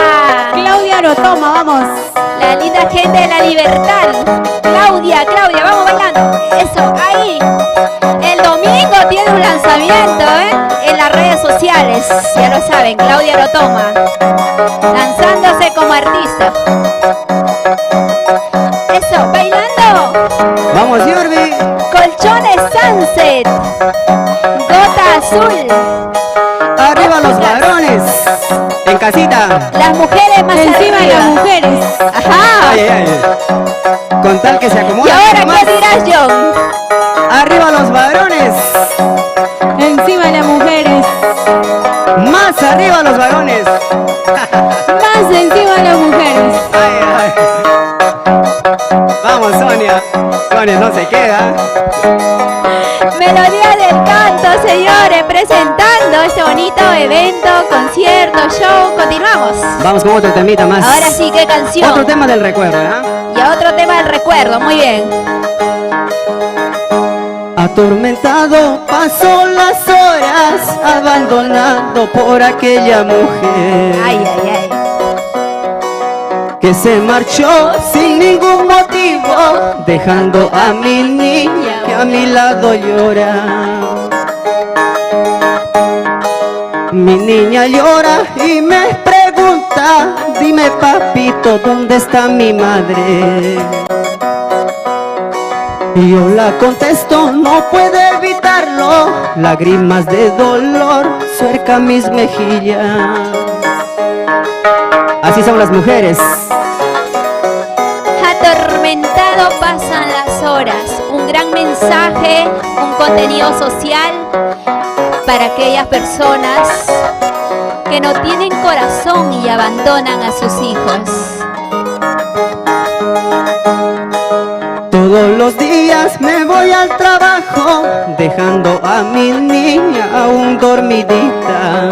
Claudia Rotoma, vamos. La linda gente de la libertad. Claudia, vamos bailando. Eso, ahí. El domingo tiene un lanzamiento, en las redes sociales. Ya lo saben, Claudia lo toma. Lanzándose como artista. Eso, bailando. Vamos, Yurbi. Colchones Sunset. Gota azul. Arriba los varones. En casita. Las mujeres más Encima de arriba. las mujeres. Ajá. Ay, ay, ay. Con tal que se ¿Y acomoda. ahora más. qué dirás, John? Arriba los varones. Encima de las mujeres. Más arriba los varones. Más encima de las mujeres. Ay, ay. Vamos, Sonia. Sonia no se queda. Melodía del canto, señores, presentando este bonito evento, concierto, show. Continuamos. Vamos con otro temita más. Ahora sí, ¿qué canción? Otro tema del recuerdo, ¿ah? Y a otro tema del recuerdo, muy bien. Atormentado pasó las horas, abandonado por aquella mujer. Ay, ay, ay. Que se marchó sin ningún motivo, dejando a mi niña que a mi lado llora. Mi niña llora y me pregunta, dime papito, ¿dónde está mi madre? Y yo la contesto, no puede evitarlo, lágrimas de dolor suercan mis mejillas. Así son las mujeres. Atormentado pasan las horas. Un gran mensaje, un contenido social para aquellas personas que no tienen corazón y abandonan a sus hijos. Todos los días me voy al trabajo, dejando a mi niña aún dormidita.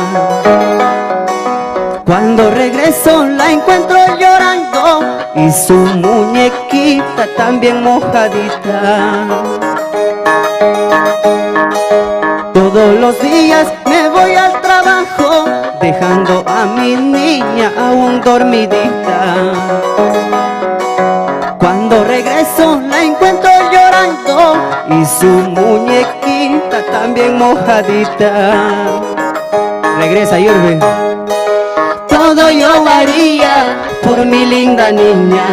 Cuando regreso la encuentro llorando y su muñequita también mojadita. Todos los días me voy al trabajo, dejando a mi niña aún dormidita. Cuando regreso la encuentro llorando y su muñequita también mojadita. Regresa, Yurbe. Todo yo haría por mi linda niña,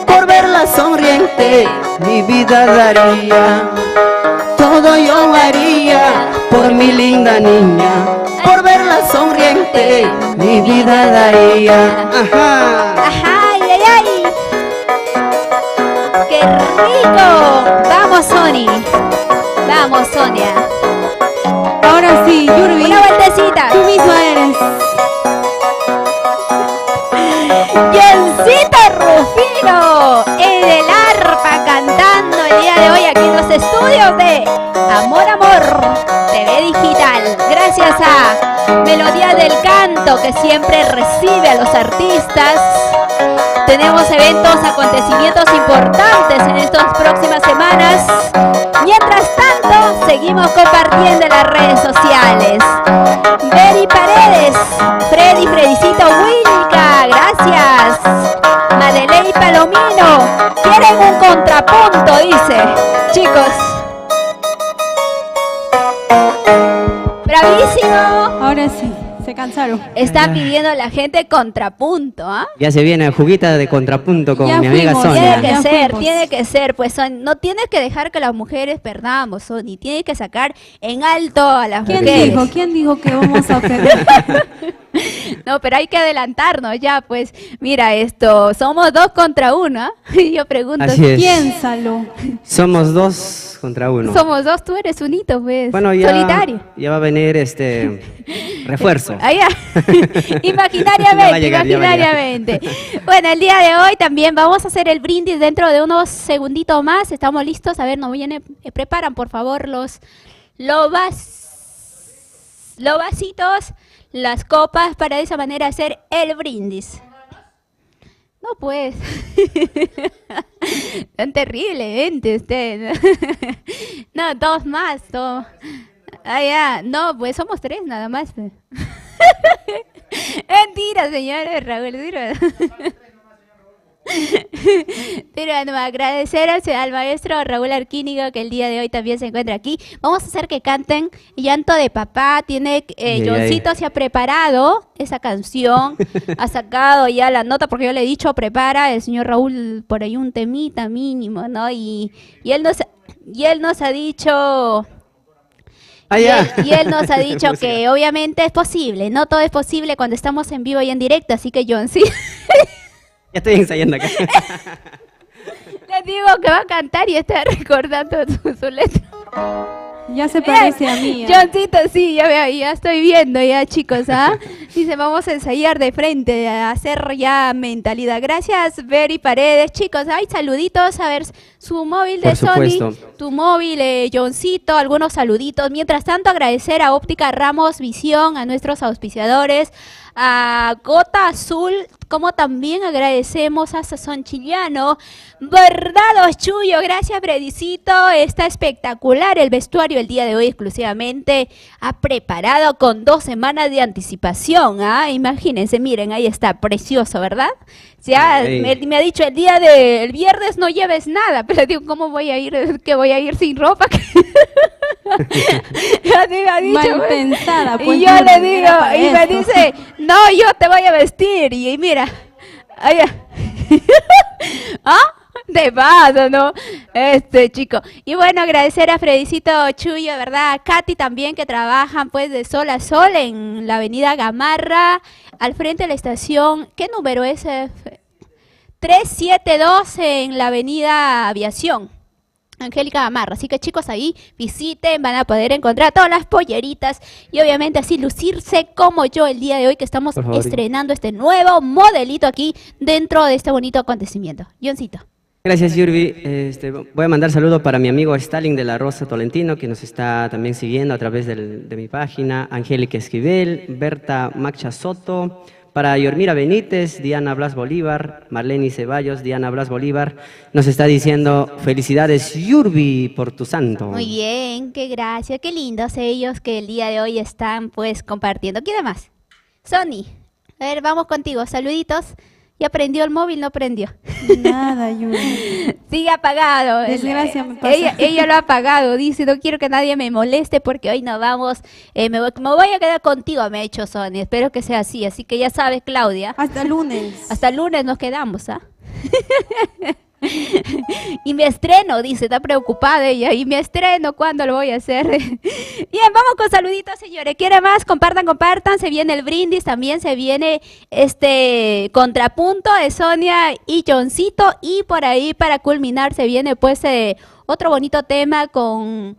por verla sonriente mi vida daría. Todo yo haría por mi linda niña, por verla sonriente mi vida daría. Ajá. ¡Ajá! ¡Ay, ay, ay! ¡Qué rico! ¡Vamos, Sony! ¡Vamos, Sonia! Ahora sí, Yurbi. ¡Una vueltecita! Tú misma eres. ¡Johncito Rufino! En el arpa cantando el día de hoy aquí en los estudios de Amor TV Digital. Gracias a Melodía del Canto, que siempre recibe a los artistas. Tenemos eventos, acontecimientos importantes en estas próximas semanas. Mientras tanto, seguimos compartiendo en las redes sociales. Beri Paredes, Fredicito Wilka, gracias. Madeley Palomino, quieren un contrapunto, dice. Chicos. Bravísimo. Ahora sí. Se cansaron. Está pidiendo la gente contrapunto, ¿ah? Ya se viene juguita de contrapunto con Ya mi amiga fuimos, Sonia. Tiene que ser, pues no tienes que dejar que las mujeres perdamos, Sony, tienes que sacar en alto a las mujeres. ¿Quién dijo que vamos a ofender? No, pero hay que adelantarnos ya, pues, mira esto, somos 2 contra 1, ¿ah? Y yo pregunto, Así es. Piénsalo. Somos 2 contra 1. somos 2, tú eres unito, pues, Bueno, ya, solitario. ya va a venir refuerzo. Ah, ya. Ya va a Imaginariamente, llegar, ya va a llegar. imaginariamente. Bueno, el día de hoy también vamos a hacer el brindis dentro de unos segunditos más. ¿Estamos listos? A ver, nos viene, preparan por favor los vasitos, las copas para de esa manera hacer el brindis. No, pues. Tan terriblemente usted. No, 2 más. Ah, ya. No, pues somos 3 nada más. Mentira, señores, Raúl. Pero no, agradecer al maestro Raúl Arquínigo que el día de hoy también se encuentra aquí. Vamos a hacer que canten Llanto de Papá. Johncito se ha preparado esa canción, ha sacado ya la nota porque yo le he dicho prepara el señor Raúl por ahí un temita mínimo, ¿no? Y él nos ha dicho... Y él nos ha dicho que obviamente es posible, no todo es posible cuando estamos en vivo y en directo, así que John, sí. Ya estoy ensayando acá. Les digo que va a cantar y está recordando su letra. Ya se parece a mí. Johncito, sí, ya estoy viendo ya, chicos, ¿ah? Dice, vamos a ensayar de frente, a hacer ya mentalidad. Gracias, Beri Paredes. Chicos, hay saluditos, a ver, su móvil de Por Sony, supuesto. tu móvil, Johncito, algunos saluditos. Mientras tanto, agradecer a Óptica Ramos Visión, a nuestros auspiciadores, a Gota Azul, como también agradecemos a Sazón Chiliano, Bordados Chuyo, gracias Bredicito, está espectacular el vestuario el día de hoy exclusivamente, ha preparado con 2 semanas de anticipación, imagínense, miren, ahí está, precioso, ¿verdad? Ya me ha dicho el viernes no lleves nada, pero digo, ¿cómo voy a ir? ¿Que voy a ir sin ropa? Ya me ha dicho, mal pensada, pues, y yo le digo, y me dice, no, yo te voy a vestir, y mira, de paso, ¿no? Chico. Y bueno, agradecer a Fredicito Chuyo, ¿verdad? A Katy también, que trabajan pues de sol a sol en la avenida Gamarra, al frente de la estación, ¿qué número es? 372 en la avenida Aviación. Angélica Gamarra, así que chicos ahí visiten, van a poder encontrar todas las polleritas y obviamente así lucirse como yo el día de hoy que estamos estrenando este nuevo modelito aquí dentro de este bonito acontecimiento. Johncito. Gracias, Yurbi. Voy a mandar saludos para mi amigo Stalin de la Rosa Tolentino, que nos está también siguiendo a través de mi página, Angélica Esquivel, Berta Macha Soto, para Yormira Benítez, Diana Blas Bolívar, Marlene Ceballos, Diana Blas Bolívar, nos está diciendo felicidades, Yurbi, por tu santo. Muy bien, qué gracia, qué lindos ellos que el día de hoy están pues compartiendo. ¿Quién más? Sony, a ver, vamos contigo, saluditos. ¿Ya prendió el móvil? No prendió. Nada, Yuri. Sigue apagado. Desgracia me pasa. Ella lo ha apagado. Dice, no quiero que nadie me moleste porque hoy no vamos. Me voy a quedar contigo, me ha hecho Sony. Espero que sea así. Así que ya sabes, Claudia. Hasta lunes. Hasta el lunes nos quedamos, ¿ah? Y me estreno, dice, está preocupada ella. Y me estreno, ¿cuándo lo voy a hacer? Bien, vamos con saluditos, señores. ¿Quiere más? Compartan. Se viene el brindis, también se viene contrapunto de Sonia y Johncito. Y por ahí, para culminar, se viene pues otro bonito tema con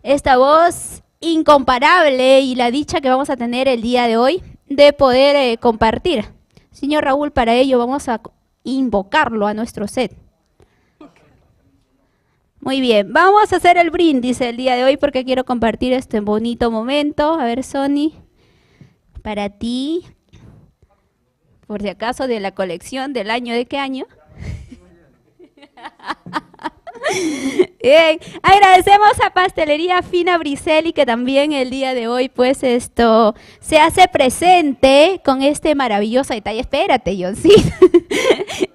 esta voz incomparable y la dicha que vamos a tener el día de hoy de poder compartir. Señor Raúl, para ello vamos a invocarlo a nuestro set. Muy bien, vamos a hacer el brindis el día de hoy porque quiero compartir este bonito momento. A ver, Sony, para ti, por si acaso, de la colección del año, ¿de qué año? Bien, agradecemos a Pastelería Fina Briselli que también el día de hoy pues se hace presente con este maravilloso detalle. Espérate, Johncito.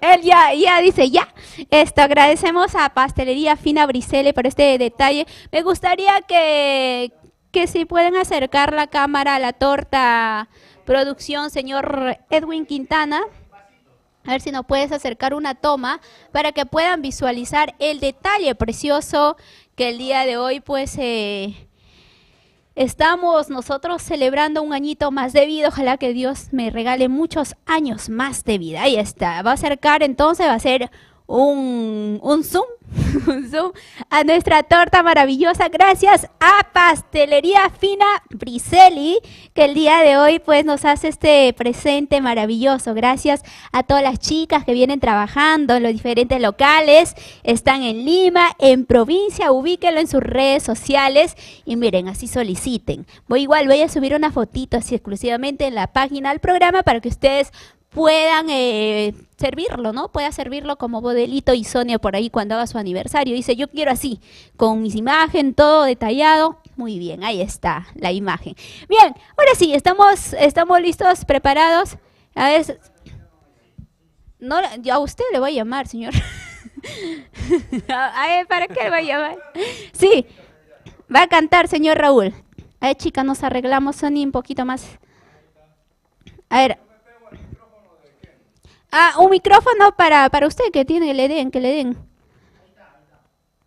Él ya dice ya. Agradecemos a Pastelería Fina Briselli por este detalle. Me gustaría que que si pueden acercar la cámara a la torta, producción, señor Edwin Quintana. A ver si nos puedes acercar una toma para que puedan visualizar el detalle precioso que el día de hoy pues estamos nosotros celebrando un añito más de vida. Ojalá que Dios me regale muchos años más de vida. Ahí está. Va a acercar entonces, va a ser un zoom, un zoom a nuestra torta maravillosa. Gracias a Pastelería Fina Briselli, que el día de hoy pues nos hace este presente maravilloso. Gracias a todas las chicas que vienen trabajando en los diferentes locales. Están en Lima, en provincia, ubíquenlo en sus redes sociales y miren, así soliciten. Voy a subir una fotito así exclusivamente en la página del programa para que ustedes puedan servirlo, ¿no? Pueda servirlo como modelito y Sonia por ahí cuando haga su aniversario. Dice, yo quiero así, con mis imágenes, todo detallado. Muy bien, ahí está la imagen. Bien, ahora sí, estamos listos, preparados. A ver, no, a usted le voy a llamar, señor. A ver, ¿para qué le voy a llamar? Sí, va a cantar, señor Raúl. A ver, chicas, nos arreglamos, Sonia, un poquito más. A ver. Ah, un micrófono para usted que tiene, que le den.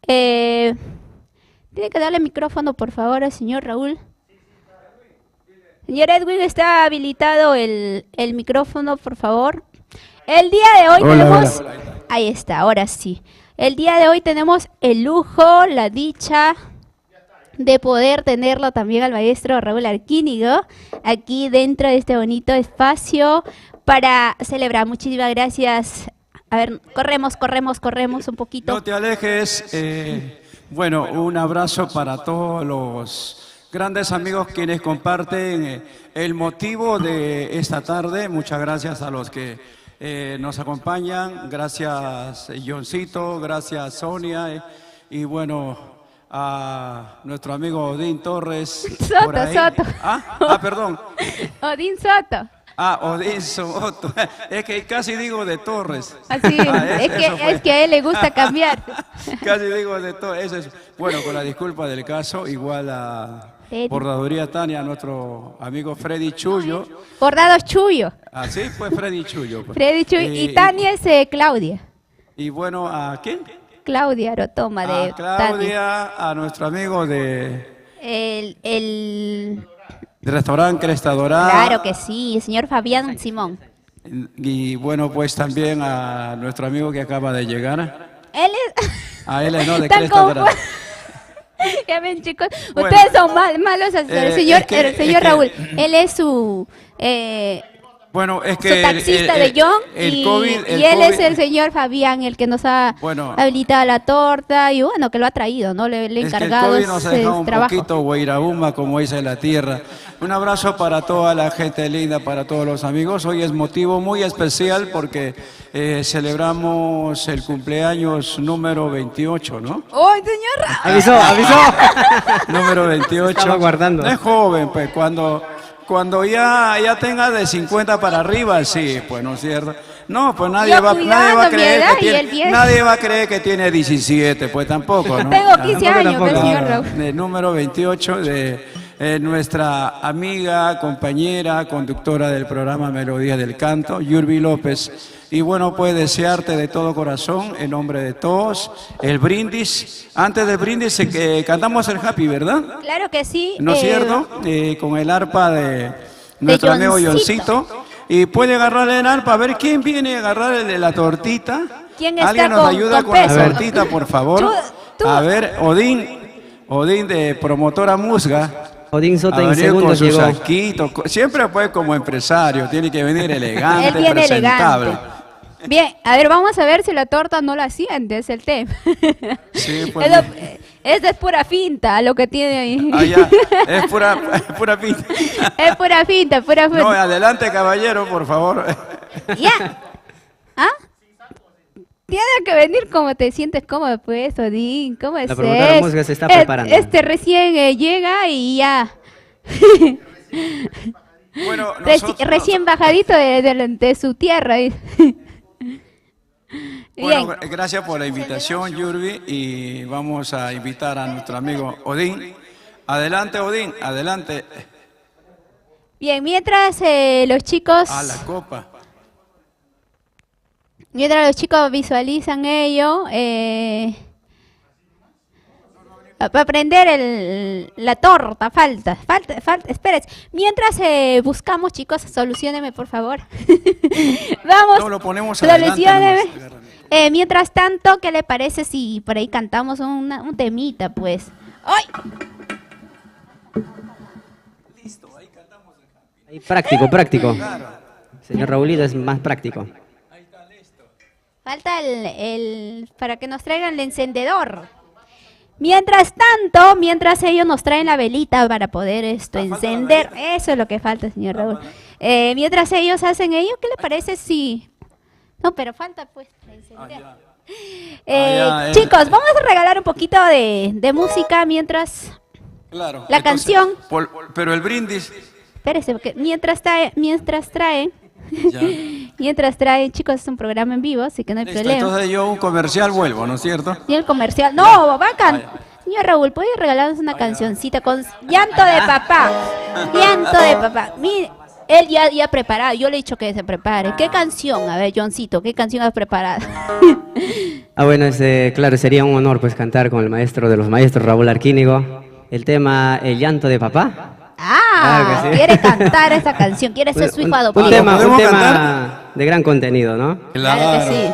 Tiene que darle micrófono, por favor, al señor Raúl. Señor Edwin, está habilitado el micrófono, por favor. El día de hoy tenemos... Hola. Ahí está, ahora sí. El día de hoy tenemos el lujo, la dicha de poder tenerlo también al maestro Raúl Arquínigo aquí dentro de este bonito espacio para celebrar. Muchísimas gracias. A ver, corremos un poquito. No te alejes. Bueno, un abrazo para todos los grandes amigos quienes comparten el motivo de esta tarde. Muchas gracias a los que nos acompañan. Gracias, Johncito. Gracias, Sonia. Y bueno, a nuestro amigo Odín Torres. Soto. Perdón. Odín Soto. Odín Soto. Es que casi digo de Torres. Así, es que a él le gusta cambiar. Casi digo de Torres. Bueno, con la disculpa del caso, igual a Bordaduría Tania, a nuestro amigo Freddy Chullo. Bordados Chullo. Sí, pues Freddy Chullo. Pues. Freddy Chullo. Y Tania es Claudia. Y bueno, ¿a quién? Claudia Arotoma de Claudia, Tania. A nuestro amigo de... El Restaurante Cresta Dorada. Claro que sí, el señor Fabián Simón. Y bueno, pues también a nuestro amigo que acaba de llegar. Él es... A él no, de Cresta Dorada. Ya ven, chicos, bueno, ustedes son malos. El señor Raúl, él es su... Bueno, es que su taxista de John y él es el señor Fabián, el que nos ha habilitado la torta y bueno, que lo ha traído, ¿no? Le encargado el COVID nos ha dejado un poquito guairauma, como dice la tierra. Un abrazo para toda la gente linda, para todos los amigos. Hoy es motivo muy especial porque celebramos el cumpleaños número 28, ¿no? ¡Oh, señor! Avisó. Número 28. Estaba guardando. No es joven, pues, cuando ya tenga de 50 para arriba, sí, pues, ¿no es cierto? No, pues nadie va a creer que tiene 17, pues tampoco, ¿no? Tengo 15 años, pues, señor Raúl. El número 28 de nuestra amiga, compañera, conductora del programa Melodía del Canto, Yurbi López. Y bueno, pues desearte de todo corazón, en nombre de todos, el brindis. Antes del brindis cantamos el Happy, ¿verdad? Claro que sí. ¿No es cierto? Con el arpa de nuestro amigo Johncito. Y puede agarrarle el arpa, a ver quién viene a agarrarle la tortita. ¿Quién está ¿Alguien nos ayuda con la tortita, por favor? ¿Tú? A ver, Odín de Promotora Musga. Odín Soto en segundo con su llegó. saquito. Siempre pues como empresario, tiene que venir elegante, Él viene presentable. Elegante. Bien, a ver, vamos a ver si la torta no la siente, es el tema. Sí, pues. Esa es pura finta, lo que tiene ahí. Ya, es pura finta. Es pura finta. No, adelante, caballero, por favor. Ya. Tiene que venir como te sientes cómodo, pues, Odín. ¿Cómo es? La promotora Musga se está preparando. Recién llega y ya. Bueno, recién bajadito de su tierra. Bueno, gracias por la invitación, Yurbi, y vamos a invitar a nuestro amigo Odín Adelante, Odín, adelante. Bien, mientras los chicos... A la copa. Mientras los chicos visualizan ello, para prender la torta, falta, espérense. Mientras buscamos, chicos, soluciónenme, por favor. Vamos, No, lo ponemos soluciónenme. adelante. Mientras tanto, ¿qué le parece si por ahí cantamos un temita, pues? ¡Ay! Ahí, práctico, práctico. Señor Raulito es más práctico. Falta para que nos traigan el encendedor. Mientras tanto, mientras ellos nos traen la velita para poder encender, eso es lo que falta, señor Raúl. Mientras ellos hacen ello, ¿qué le parece si...? No, pero falta pues encender. Chicos, vamos a regalar un poquito de música mientras Claro. la canción. Pero el brindis. Espérese, porque mientras traen, Ya. mientras traen, chicos, es un programa en vivo, así que no hay Listo, problema. entonces yo un comercial vuelvo, ¿no es cierto? Y el comercial. No, bacán. Señor Raúl, ¿puede regalarnos una cancioncita con llanto de papá? Llanto de papá. Mire, él ya preparado. Yo le he dicho que se prepare. ¿Qué canción? A ver, Johncito, ¿qué canción has preparado? Bueno, claro, sería un honor pues cantar con el maestro de los maestros, Raúl Arquínigo, el tema El llanto de papá. Claro que sí. Quiere cantar esa canción, quiere ser su hijo adoptivo. Un tema cantar? de gran contenido, ¿no? Claro que sí.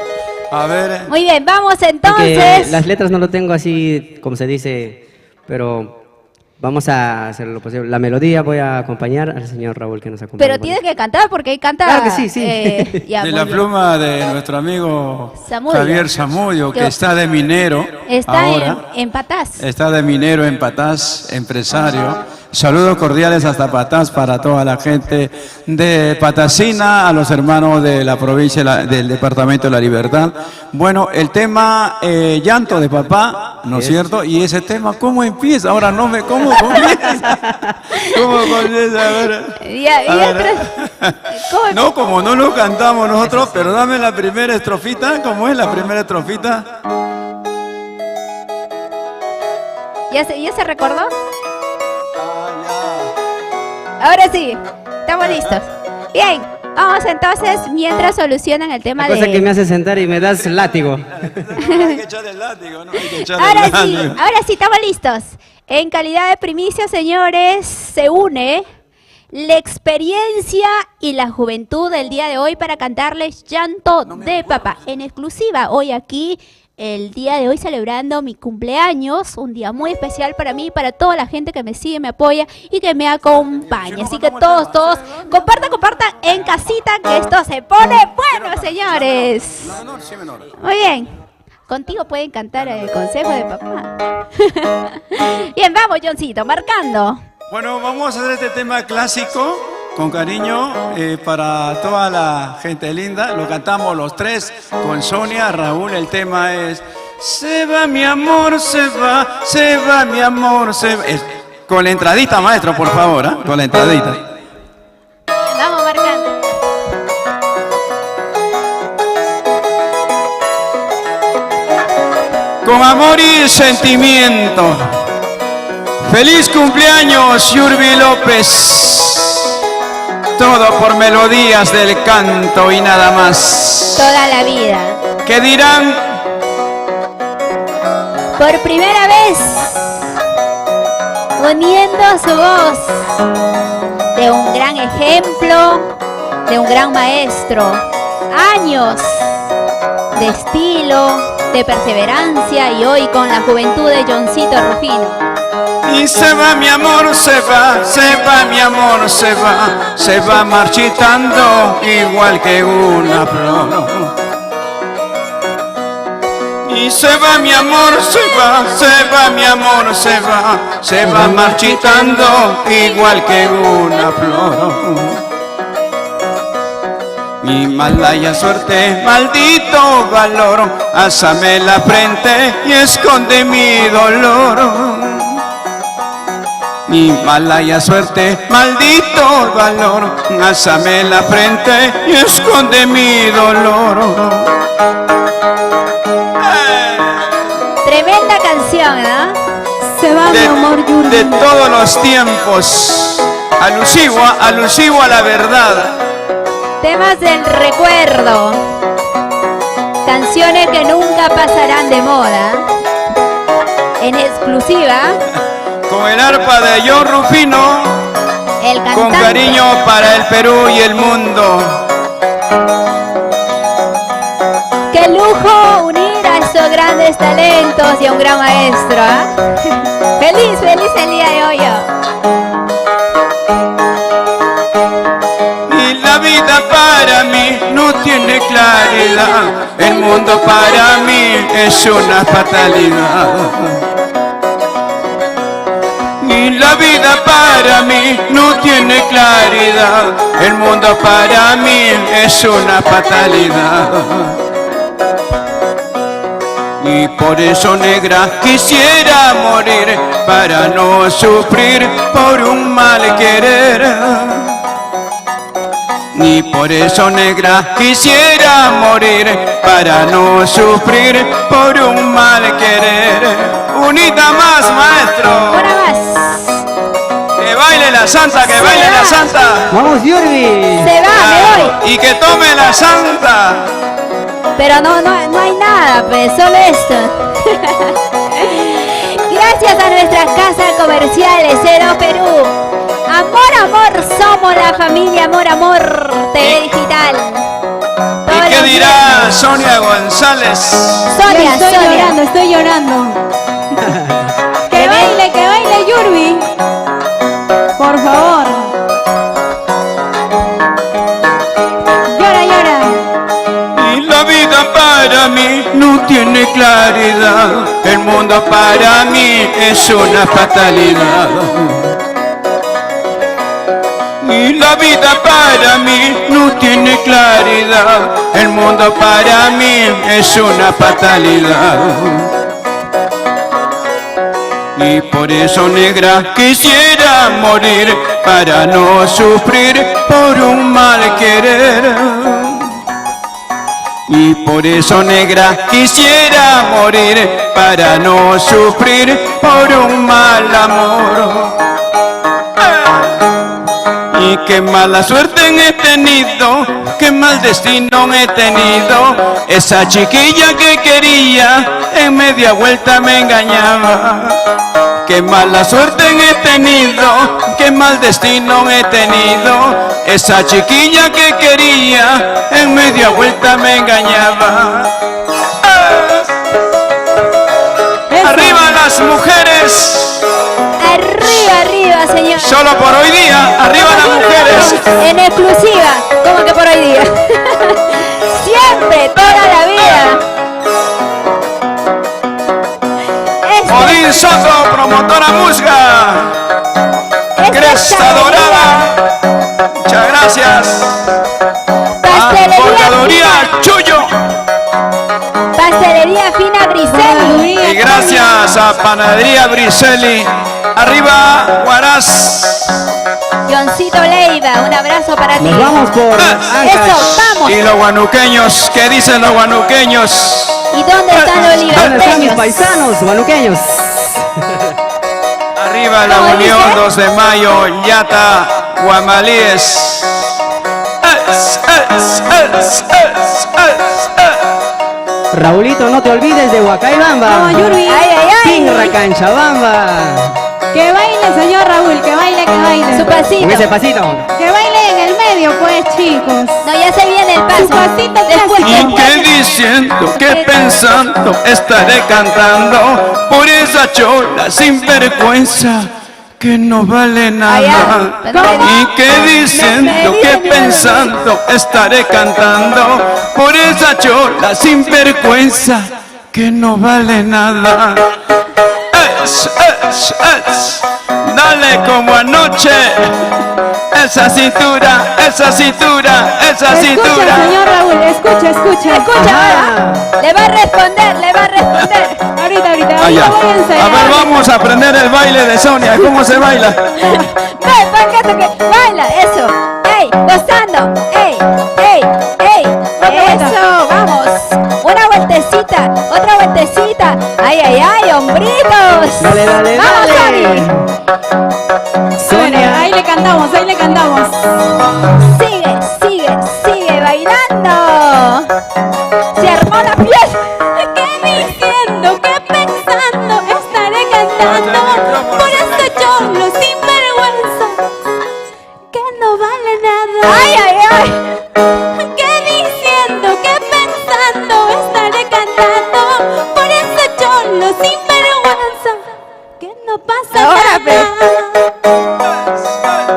A ver. Muy bien, vamos Porque entonces. las letras no lo tengo así, como se dice, pero vamos a hacer lo posible. La melodía voy a acompañar al señor Raúl que nos acompaña. Pero tienes que cantar porque ahí canta. Claro que sí, sí. Ya, De muy la bien. pluma de nuestro amigo Zamudio. Javier Zamudio, que Que- está de minero Está ahora. en Patás. Está de minero en Patás, empresario. Saludos cordiales hasta Patás para toda la gente de Patacina, a los hermanos de la provincia del departamento de La Libertad. Bueno, el tema llanto de papá, ¿no es cierto? Y ese tema, ¿cómo empieza? Ahora no me, ¿cómo comienza? ¿Cómo comienza? A ver. Ya A ver. atrás- ¿Cómo? No, como no lo cantamos nosotros, pero dame la primera estrofita. ¿Cómo es la primera estrofita? ¿Ya se recordó? Ahora sí, estamos listos. Bien, vamos entonces, mientras solucionan el tema La cosa que me de... hace sentar y me das látigo. Hay que echar el látigo, ¿no? Hay que echar Ahora el látigo. sí, estamos listos. En calidad de primicia, señores, se une la experiencia y la juventud del día de hoy para cantarles Llanto de Papá. En exclusiva, hoy aquí, el día de hoy celebrando mi cumpleaños, un día muy especial para mí, para toda la gente que me sigue, me apoya y que me acompaña. Así que todos, compartan en casita que esto se pone bueno, señores. La menor, sí, menor. Muy bien. Contigo pueden cantar el consejo de papá. Bien, vamos, Johncito, marcando. Bueno, vamos a hacer este tema clásico con cariño para toda la gente linda. Lo cantamos los tres con Sonia, Raúl. El tema es Se va mi amor, se va mi amor, se va. Con la entradita, maestro, por favor, ¿ah? Con la entradita. Vamos marcando. Con amor y sentimiento. Feliz cumpleaños, Yurbi López. Todo por melodías del canto y nada más. Toda la vida. ¿Qué dirán? Por primera vez, uniendo su voz de un gran ejemplo, de un gran maestro. Años de estilo, de perseverancia y hoy con la juventud de Johncito Rufino. Y se va mi amor, se va mi amor, se va marchitando igual que una flor. Y se va mi amor, se va mi amor, se va marchitando igual que una flor. Mi malaya suerte, maldito valor, ásame la frente y esconde mi dolor. Mi malaya suerte, maldito valor, ásame la frente y esconde mi dolor. Tremenda canción, ¿no? Se va mi amor, Yuri. de todos los tiempos, alusivo a la verdad. Temas del recuerdo. Canciones que nunca pasarán de moda. En exclusiva, Con el arpa de John Rufino, el cantante. con cariño para el Perú y el mundo. Qué lujo unir a estos grandes talentos y a un gran maestro. Feliz el día de hoy. Y la vida para mí no tiene claridad, el mundo para mí es una fatalidad. Y la vida para mí no tiene claridad, el mundo para mí es una fatalidad. Y por eso, negra, quisiera morir para no sufrir por un mal querer. Y por eso, negra, quisiera morir para no sufrir por un mal querer. Unita más, maestro. Una más. Que baile la santa, que baile la santa. Vamos, Yurbi. Se va, me voy. Y que tome la santa. Pero no hay nada, pues, solo esto. Gracias a nuestras casas comerciales, Cero Perú. Amor, somos la familia Amor, TV Digital. Todos ¿Y qué los dirá viernes. Sonia González? Sonia, Estoy llorando. Que baile Yurbi. Por favor. Llora. Y la vida para mí no tiene claridad, el mundo para mí es una fatalidad. Y la vida para mí no tiene claridad, el mundo para mí es una fatalidad. Y por eso, negra, quisiera morir para no sufrir por un mal querer. Y por eso, negra, quisiera morir para no sufrir por un mal amor. Y qué mala suerte he tenido, qué mal destino he tenido. Esa chiquilla que quería en media vuelta me engañaba. Qué mala suerte he tenido, qué mal destino he tenido. Esa chiquilla que quería en media vuelta me engañaba. ¡Arriba las mujeres! Arriba, señor. Solo por hoy día, arriba las mujeres. En exclusiva, como que por hoy día. Siempre, toda la vida. Odín Soto, promotora Musga. Cresta Dorada. Muchas gracias. Bordaduría Chuyo. Pastelería Fina Briselli. Y gracias a Panadería Briselli. Arriba, Huaraz. Johncito Leiva, un abrazo para ti. Nos vamos por Eso, vamos. Y los guanuqueños, ¿qué dicen los guanuqueños? ¿Y dónde están los ¿Dónde están mis liberteños? paisanos guanuqueños? Arriba la ¿Cómo Unión, dice? 2 de mayo, Yata, Guamalíes. Raulito, no te olvides de Huacaybamba. No, Yurbi. Ay. Pinra Canchabamba. Que baile, señor Raúl, que baile. Su pasito. Con ese pasito. Que baile en el medio, pues, chicos. No, ya se viene el paso. Su pasito Después, Y que diciendo, que pensando, estaré cantando por esa chola sin vergüenza que no vale nada. Y que diciendo, que pensando, estaré cantando por esa chola sin vergüenza que no vale nada. Dale como anoche, esa cintura, esa cintura, esa Escucha, cintura. señor Raúl, escucha. Escucha, le va a responder. Ahorita, Allá. voy a enseñar. A ver, vamos a aprender el baile de Sonia. ¿Cómo se baila? Ven, Pacato, que baila, eso. Ey, gozando. Ey. Eso, vamos. Una vueltecita, otra vueltecita. Ay, hombritos. Dale, dale, Vamos, dale. Bueno, ahí le cantamos, ahí le cantamos. Sigue, sigue, sigue bailando. Se armó la fiesta. ¿Qué diciendo, qué pensando? Estaré cantando por este cholo sin vergüenza que no vale nada. Ay, ay, ay. ¿Qué diciendo, qué pensando? Estaré cantando por este cholo sin vergüenza que no pasa Ahora, nada.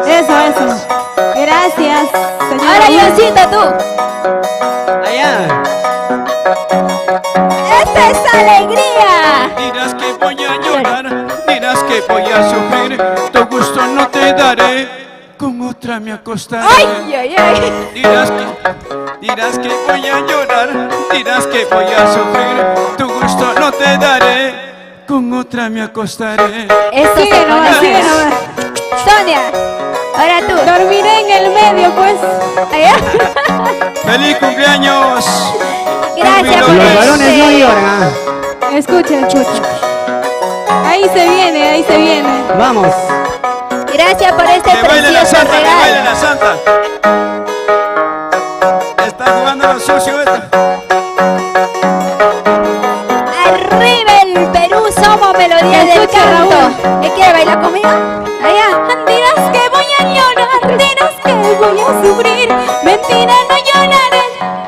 Eso. Gracias, señora. Ahora, Diosito, tú. Allá. ¡Esta es alegría! Dirás que voy a llorar, dirás que voy a sufrir, tu gusto no te daré, con otra me acostaré. ¡Ay, ay, ay! Dirás que voy a llorar, dirás que voy a sufrir, tu gusto no te daré, con otra me acostaré. Esto Sigue se nomás, conoce. sigue nomás. Sonia, ahora tú. Dormiré en el medio, pues. Allá. ¡Feliz cumpleaños! Gracias por Los varones no este. lloran. Escucha. Ahí se viene. Vamos. Gracias por este ¡Que baile la precioso santa, que baile regalo. la santa! Está jugando lo sucio esta. Arriba el Perú, somos melodía del Escucha, canto. Raúl. ¿Qué quiere bailar conmigo? Allá. Dirás que voy a llorar, dirás que voy a sufrir. Mentira, no lloraré.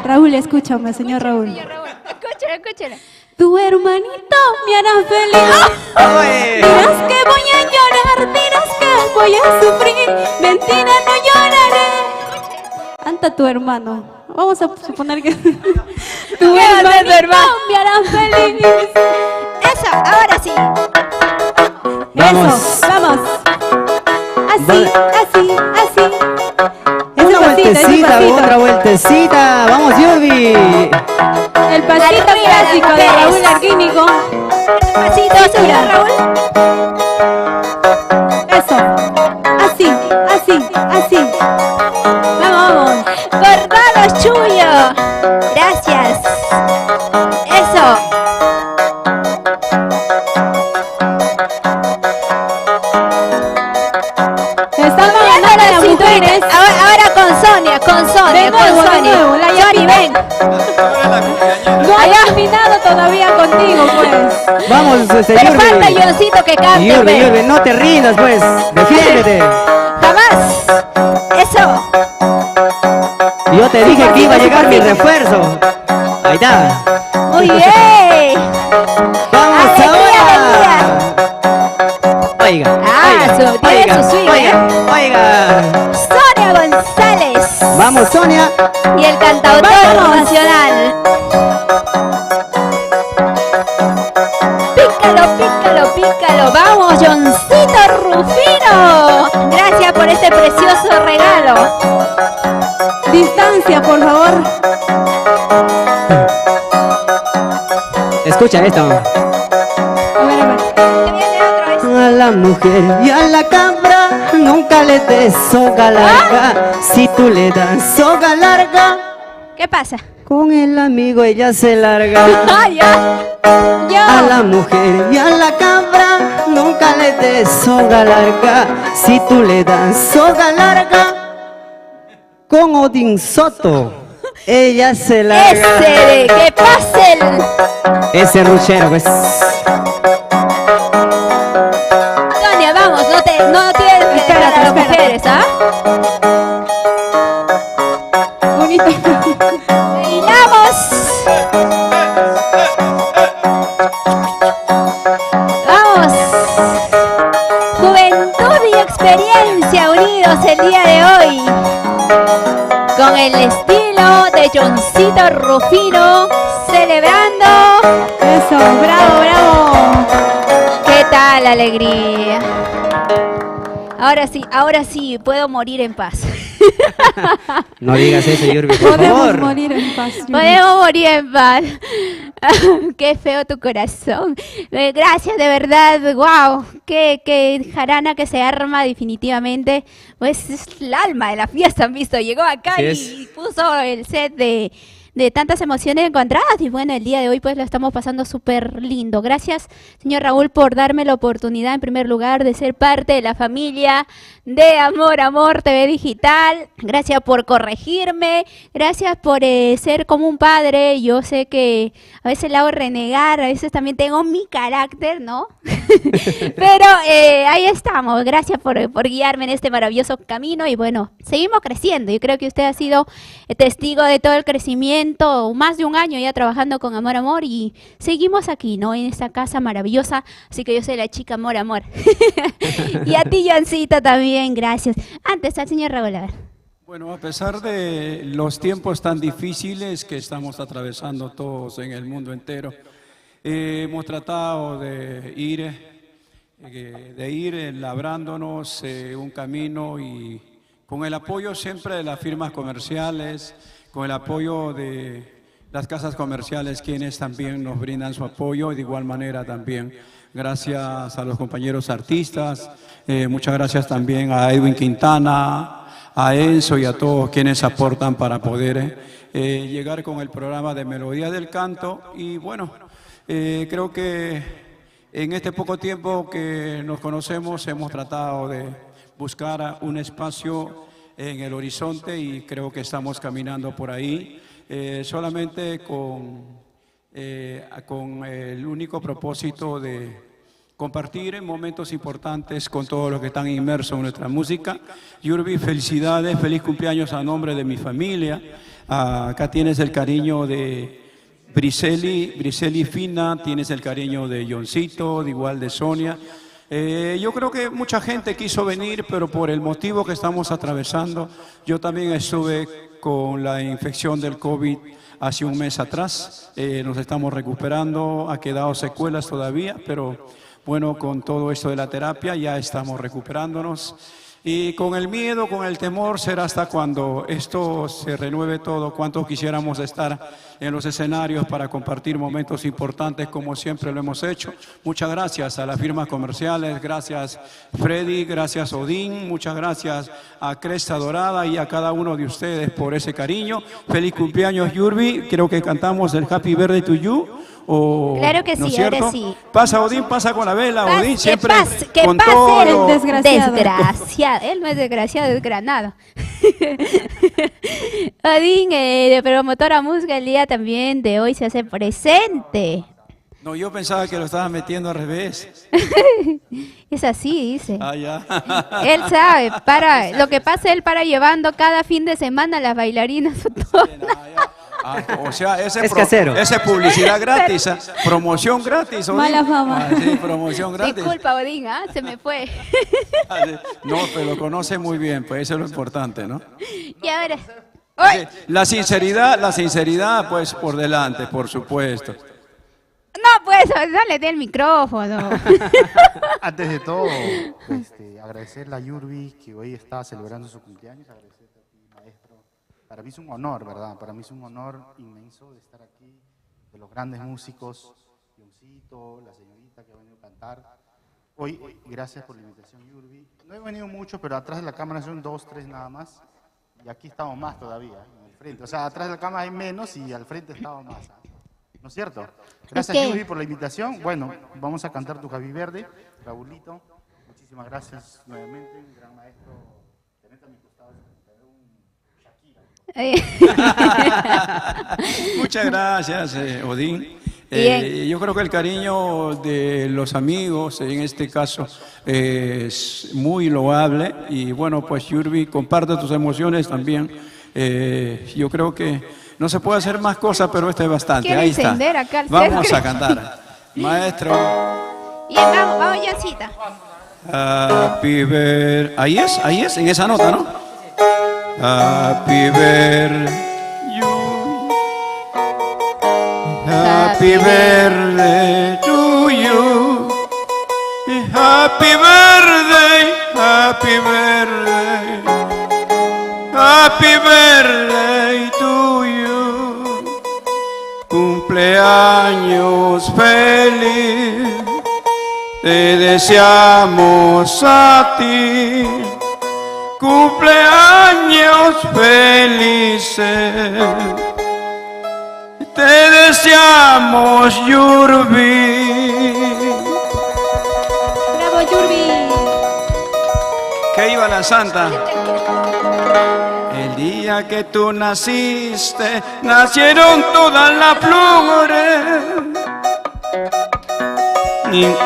Raúl, escúchame, señor Raúl. Escúchala, escúchala. Tu hermanito me hará feliz. Oye. Dirás que voy a llorar, dirás que voy a sufrir. Mentira, no lloraré. Canta tu hermano. Vamos a suponer que tu ¿Qué va a hacer tu hermanito hermano? me hará feliz. Eso, ahora sí. Vamos. Eso, vamos. Así, Vale. así. Ese Una pasito, ese vueltecita, pasito. otra vueltecita. Vamos, Yurbi. El pasito Arriba, clásico de las Raúl mujeres. Arquínico. Pasito, suya, Raúl. Eso. Así. Vamos. Gordalos Chuyo. Gracias. Eso. Estamos Ganando ganando la las cintura. mujeres. Ahora con Sonia, De nuevo, Sonia. la Yori, ven. Ahora la cumpleañera. No he terminado todavía contigo, pues. Vamos, Pero falta Yurbi. Yoncito que cante. Yurbi, ven. Yurbi, no te rindas, pues. Defiéndete. Jamás. Eso. Yo te dije que iba a llegar mi refuerzo. Ahí está. Muy bien. Vamos Alegría, ahora. Oiga. Ah, tiene su swing, Oiga. Sonia González. Vamos, Sonia. Y el cantautor Vamos. nacional. Pícalo. Vamos, Johncito Rufino. Gracias por este precioso regalo. Distancia, por favor. Escucha esto. A ver. Que viene otra vez. A la mujer y a la cabra nunca le des soga larga. Si tú le das soga larga, ¿Qué pasa? con el amigo ella se larga. Ah, ya. A la mujer y a la cabra nunca le des soga larga. Si tú le das soga larga, con Odín Soto ella se larga. Ese de que pase el... Ese ruchero, pues. Sonia, vamos, no tienes que dejar a las Espérate. mujeres, ¿ah? Bonito. ¡Bailamos! ¡Vamos! Juventud y experiencia unidos el día de hoy. Con el estilo de Johncito Rufino, celebrando. Eso, bravo. ¿Qué tal la alegría? Ahora sí, puedo morir en paz. No digas eso, Yurbi, por Podemos favor. morir en paz. Yuri. Podemos morir en paz. Qué feo tu corazón. Gracias, de verdad. Wow, qué jarana que se arma definitivamente. Pues es el alma de la fiesta, han visto. Llegó acá Así y es. puso el set de de tantas emociones encontradas y bueno, el día de hoy pues lo estamos pasando súper lindo. Gracias, señor Raúl, por darme la oportunidad en primer lugar de ser parte de la familia de Amor TV Digital. Gracias por corregirme, gracias por ser como un padre. Yo sé que a veces la hago renegar, a veces también tengo mi carácter, ¿no? Pero ahí estamos, gracias por guiarme en este maravilloso camino y bueno, seguimos creciendo. Yo creo que usted ha sido testigo de todo el crecimiento, más de un año ya trabajando con Amor y seguimos aquí, ¿no? En esta casa maravillosa, así que yo soy la chica Amor. Y a ti, Joancito, también, gracias. Antes, al señor Raúl, a ver. Bueno, a pesar de los tiempos tan difíciles que estamos atravesando todos en el mundo entero, hemos tratado de ir labrándonos un camino y con el apoyo siempre de las firmas comerciales, con el apoyo de las casas comerciales, quienes también nos brindan su apoyo, y de igual manera también gracias a los compañeros artistas, muchas gracias también a Edwin Quintana, a Enzo y a todos quienes aportan para poder llegar con el programa de Melodía del Canto. Y bueno, creo que en este poco tiempo que nos conocemos hemos tratado de buscar un espacio en el horizonte y creo que estamos caminando por ahí, solamente con el único propósito de compartir momentos importantes con todos los que están inmersos en nuestra música. Yurbi, felicidades, feliz cumpleaños a nombre de mi familia. Acá tienes el cariño de Briseli Fina, tienes el cariño de Johncito, de igual de Sonia. Yo creo que mucha gente quiso venir, pero por el motivo que estamos atravesando, yo también estuve con la infección del COVID hace un mes atrás. Nos estamos recuperando, ha quedado secuelas todavía, pero bueno, con todo esto de la terapia ya estamos recuperándonos. Y con el miedo, con el temor, será hasta cuando esto se renueve todo, cuánto quisiéramos estar en los escenarios para compartir momentos importantes como siempre lo hemos hecho. Muchas gracias a las firmas comerciales, gracias Freddy, gracias Odín, muchas gracias a Cresta Dorada y a cada uno de ustedes por ese cariño. Feliz cumpleaños, Yurbi, creo que cantamos el Happy Birthday to You. Claro que ¿no sí, cierto? ahora sí. Pasa Odín, pasa con la vela, Odín siempre que con pase todo el lo... desgraciado. Él no es desgraciado, es granado. Odín, de Promotora Música, el día también de hoy se hace presente. No, yo pensaba que lo estaba metiendo al revés. Es así, dice. Ah, ya. Él sabe, lo que pasa, él para llevando cada fin de semana a las bailarinas. O sea, ese es publicidad gratis, promoción gratis. Odín. Mala fama. Sí, promoción gratis. Disculpa, Odín, se me fue. No, pero lo conoce muy bien, pues eso es lo importante, ¿no? Y a ver. La sinceridad, pues por delante, por supuesto. No, pues, no le dé el micrófono. Antes de todo, agradecerle a Yurbi que hoy está celebrando su cumpleaños, agradecerte a ti, maestro. Para mí es un honor, ¿verdad? Para mí es un honor inmenso de estar aquí, de los grandes músicos, Johncito, la señorita que ha venido a cantar. Hoy, gracias por la invitación, Yurbi. No he venido mucho, pero atrás de la cámara son 2, 3 nada más. Y aquí estamos más todavía, en el frente. O sea, atrás de la cámara hay menos y al frente estamos más. ¿No es cierto? Gracias, Yurbi, por la invitación. Bueno, vamos a cantar tu Javi Verde. Raulito, muchísimas gracias nuevamente, un gran maestro. Tenete a mi costado, Muchas gracias, Odín. Yo creo que el cariño de los amigos, en este caso, es muy loable. Y bueno, pues Yurbi, comparte tus emociones también. Yo creo que no se puede hacer más cosas, pero esto es bastante. Ahí está. Acá Vamos a cantar. Maestro. Y vamos, Johncita. Happy birthday. Ahí es, en esa nota, ¿no? Happy birthday you. Happy birthday to you. Happy birthday, happy birthday. Happy birthday to you. Cumpleaños feliz. Te deseamos a ti. Cumpleaños felices. deseamos, Yurbi. Bravo, Yurbi. Que iba la santa. El día que tú naciste, nacieron todas las flores.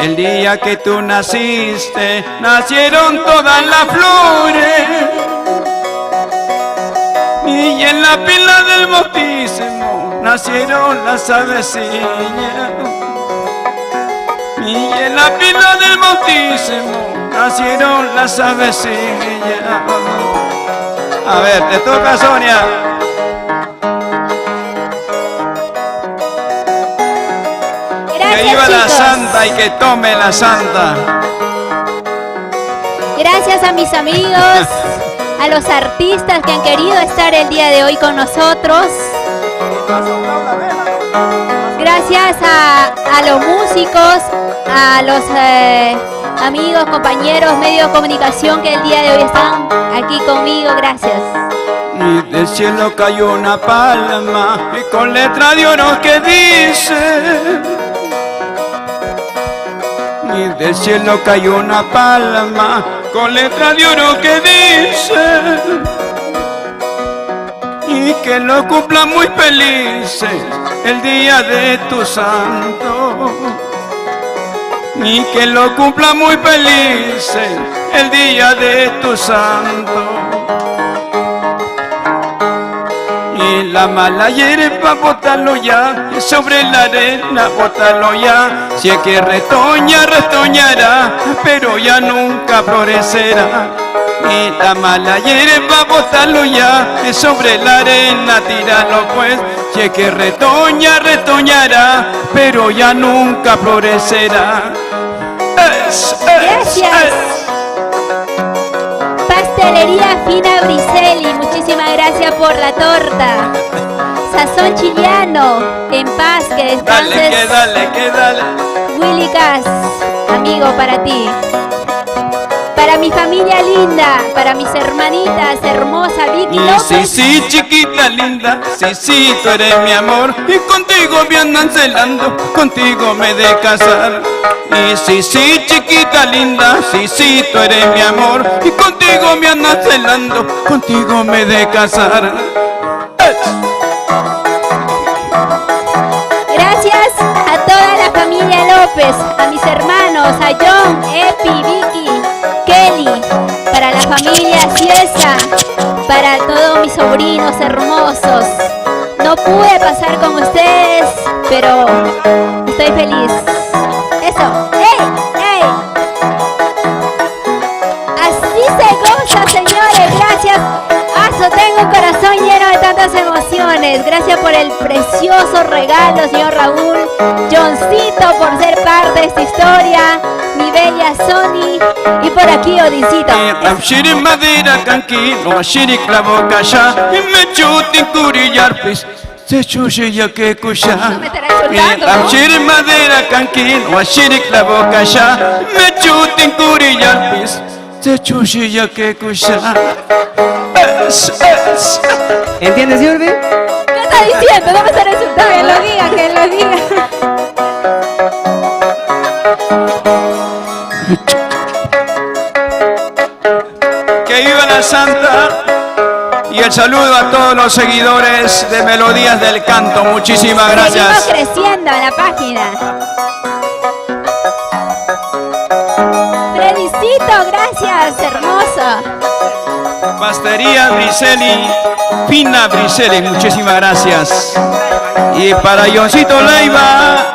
El día que tú naciste, nacieron todas las flores. Y en la pila del bautismo nacieron las avecillas. Y en la pila del bautismo nacieron las avecillas. A ver, te toca, Sonia. Gracias, que iba la chicos. santa y que tome la santa. Gracias a mis amigos, a los artistas que han querido estar el día de hoy con nosotros. Gracias a los músicos, a los amigos, compañeros, medios de comunicación que el día de hoy están aquí conmigo. Gracias. Y del cielo cayó una palma y con letra de oro que dice. Y del cielo cayó una palma con letra de oro que dice. Y que lo cumplan muy felices el día de tu santo. Y que lo cumplan muy felices el día de tu santo. Y la mala hierba bótalo ya, sobre la arena bótalo ya. Si es que retoña, retoñará, pero ya nunca florecerá. Y la mala hierba bótalo ya, sobre la arena tíralo pues. Si es que retoña, retoñará, pero ya nunca florecerá. Gracias. Pastelería Fina Briselli, muchísimas gracias por la torta. Sazón Chiliano, en paz, que descanses. Dale. Willy Cas, amigo, para ti. Para mi familia linda, para mis hermanitas hermosa Vicky López. Sí, chiquita linda, sí, tú eres mi amor. Y contigo me andan celando, contigo me de casar. Y sí, chiquita linda, sí, tú eres mi amor. Y contigo me andan celando, contigo me de casar. Gracias a toda la familia López, a mis hermanos, a John, Epi, Vicky, Kelly, para la familia Ciesa, para todos mis sobrinos hermosos. No pude pasar con ustedes, pero estoy feliz. Eso, ¡ey! Así se goza, señores, gracias. Tengo un corazón lleno de tantas emociones. Gracias por el precioso regalo, señor Raúl. Johncito, por ser parte de esta historia. Mi bella Sony. Y por aquí, Odincito. Amshiri madera canquino, ashiri clavo calla. Y me chutin curillarpis. Se chuye ya que cuya. Me estará insultando, ¿no? Amshiri madera canquino, ashiri clavo calla. Me chutin curillarpis. Se chuye ya que cuya. ¿Entiendes, Yurbi? ¿Qué está diciendo? No me estará insultando. Que lo diga. Que viva la santa. Y el saludo a todos los seguidores de Melodías del Canto. Muchísimas gracias. Seguimos creciendo en la página. Fredicito, gracias, hermoso. Pastelería Briselli, Fina Briselli, muchísimas gracias. Y para Johncito Leiva,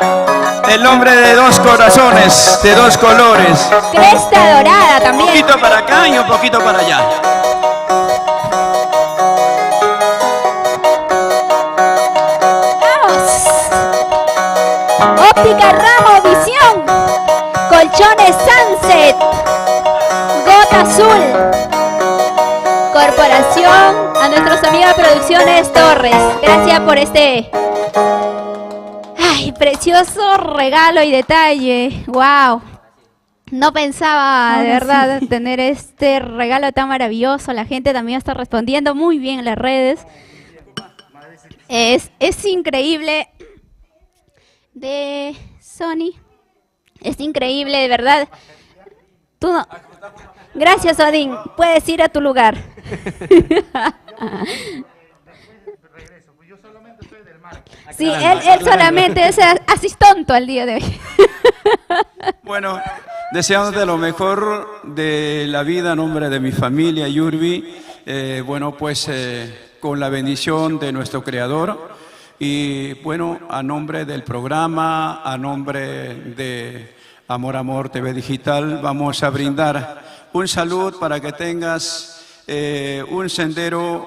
el hombre de dos corazones, de dos colores. Cresta dorada Un también. poquito para acá y un poquito para allá. Vamos. Óptica Ramo Visión. Colchones Sunset. Gota Azul. Corporación, a nuestros amigos de Producciones Torres. Gracias por este precioso regalo y detalle. Wow. No pensaba de verdad tener este regalo tan maravilloso. La gente también está respondiendo muy bien en las redes. Es increíble de Sony. Es increíble, de verdad. Tú no. Gracias, Odín. Puedes ir a tu lugar. Sí, él solamente es así tonto al día de hoy. Bueno, deseándote lo mejor de la vida a nombre de mi familia, Yurbi. Bueno, pues con la bendición de nuestro Creador. Y bueno, a nombre del programa, a nombre de Amor Amor TV Digital, vamos a brindar un salud para que tengas un sendero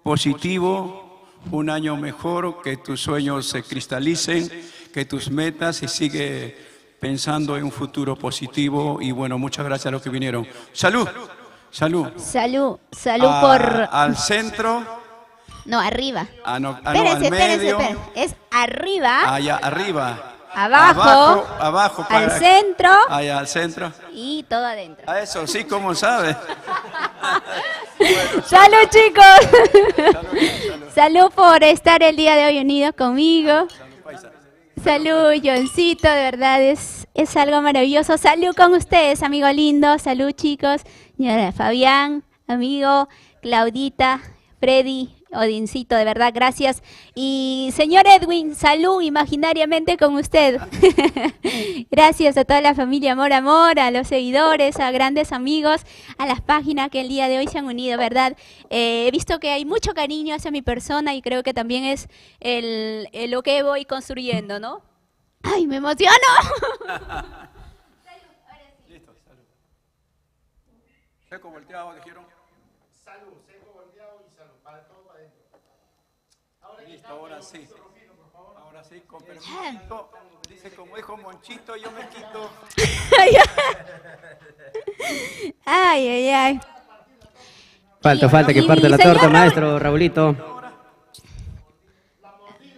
positivo, un año mejor, que tus sueños se cristalicen, que tus metas y sigue pensando en un futuro positivo. Y bueno, muchas gracias a los que vinieron. ¡Salud! ¡Salud! Salud por... Al centro. No, arriba. Al medio. Es arriba. Allá, arriba. Abajo. Al centro. Allá, al centro. Y todo adentro. A eso sí, ¿cómo sabes? ¡Salud, chicos! Salud por estar el día de hoy unidos conmigo. Salud, Johncito, de verdad es algo maravilloso. Salud con ustedes, amigo lindo. Salud, chicos. Señora Fabián, amigo, Claudita, Freddy, Odincito, de verdad, gracias. Y señor Edwin, salud imaginariamente con usted. Gracias a toda la familia Amor Amor, a los seguidores, a grandes amigos, a las páginas que el día de hoy se han unido, ¿verdad? He visto que hay mucho cariño hacia mi persona y creo que también es lo que voy construyendo, ¿no? ¡Ay, me emociono! Listo, salud. Seco volteado, dijeron. Salud, seco volteado y salud. Para todo para adentro. Listo, ahora sí. Ahora sí, con permiso. Dice, como dijo Monchito, yo me quito. Ay. Falta que parte la torta, maestro Raulito.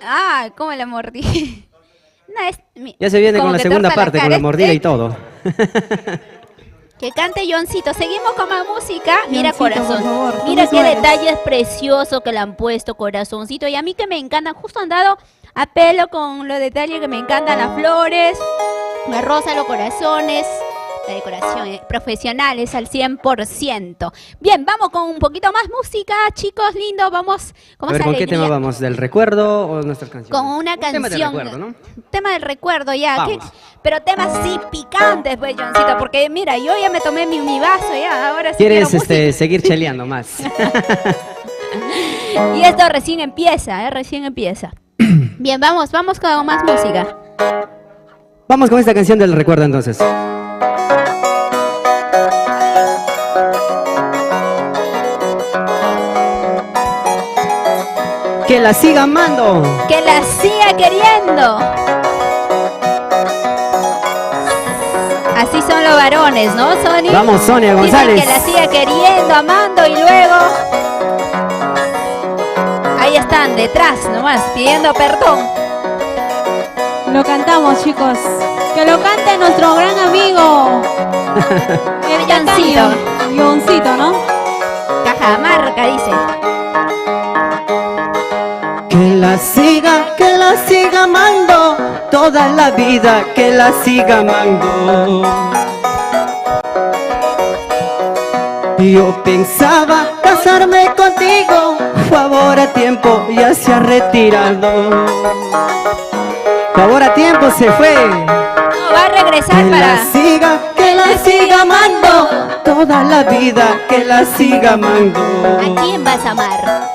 Ah, ¿cómo la mordí? No, ya se viene con la segunda parte, con la mordida y todo. Que cante Johncito. Seguimos con más música. Mira, Johncito, corazón. por favor, Mira qué ¿cómo suenas? detalles preciosos que le han puesto, corazoncito. Y a mí que me encanta. Justo han dado a pelo con los detalles que me encantan. Las flores, la rosa, los corazones. La decoración, profesionales al 100%. Bien, vamos con un poquito más música, chicos lindos. Vamos con A ver, más ¿con qué alegría. tema vamos? ¿Del recuerdo o nuestras canciones? Con una canción. Tema del recuerdo, ¿no? Tema del recuerdo, ya. Vamos. Pero temas sí picantes, pues, Johncito. Porque mira, yo ya me tomé mi vaso, ya. Ahora sí ¿Quieres quiero música. seguir cheleando más? Y esto recién empieza, recién empieza. Bien, vamos con más música. Vamos con esta canción del recuerdo entonces. Que la siga amando. Que la siga queriendo. Así son los varones, ¿no, Sony? Vamos, Sonia González. Dicen que la siga queriendo, amando y luego... Ahí están, detrás nomás, pidiendo perdón. Lo cantamos, chicos. Que lo cante nuestro gran amigo. El Johncito. Johncito, ¿no? Cajamarca, dice. Que la siga amando, toda la vida que la siga amando. Yo pensaba casarme contigo, favor a tiempo ya se ha retirado. Favor a tiempo se fue. No, va a regresar Que la siga amando, toda la vida que la siga amando. ¿A quién vas a amar?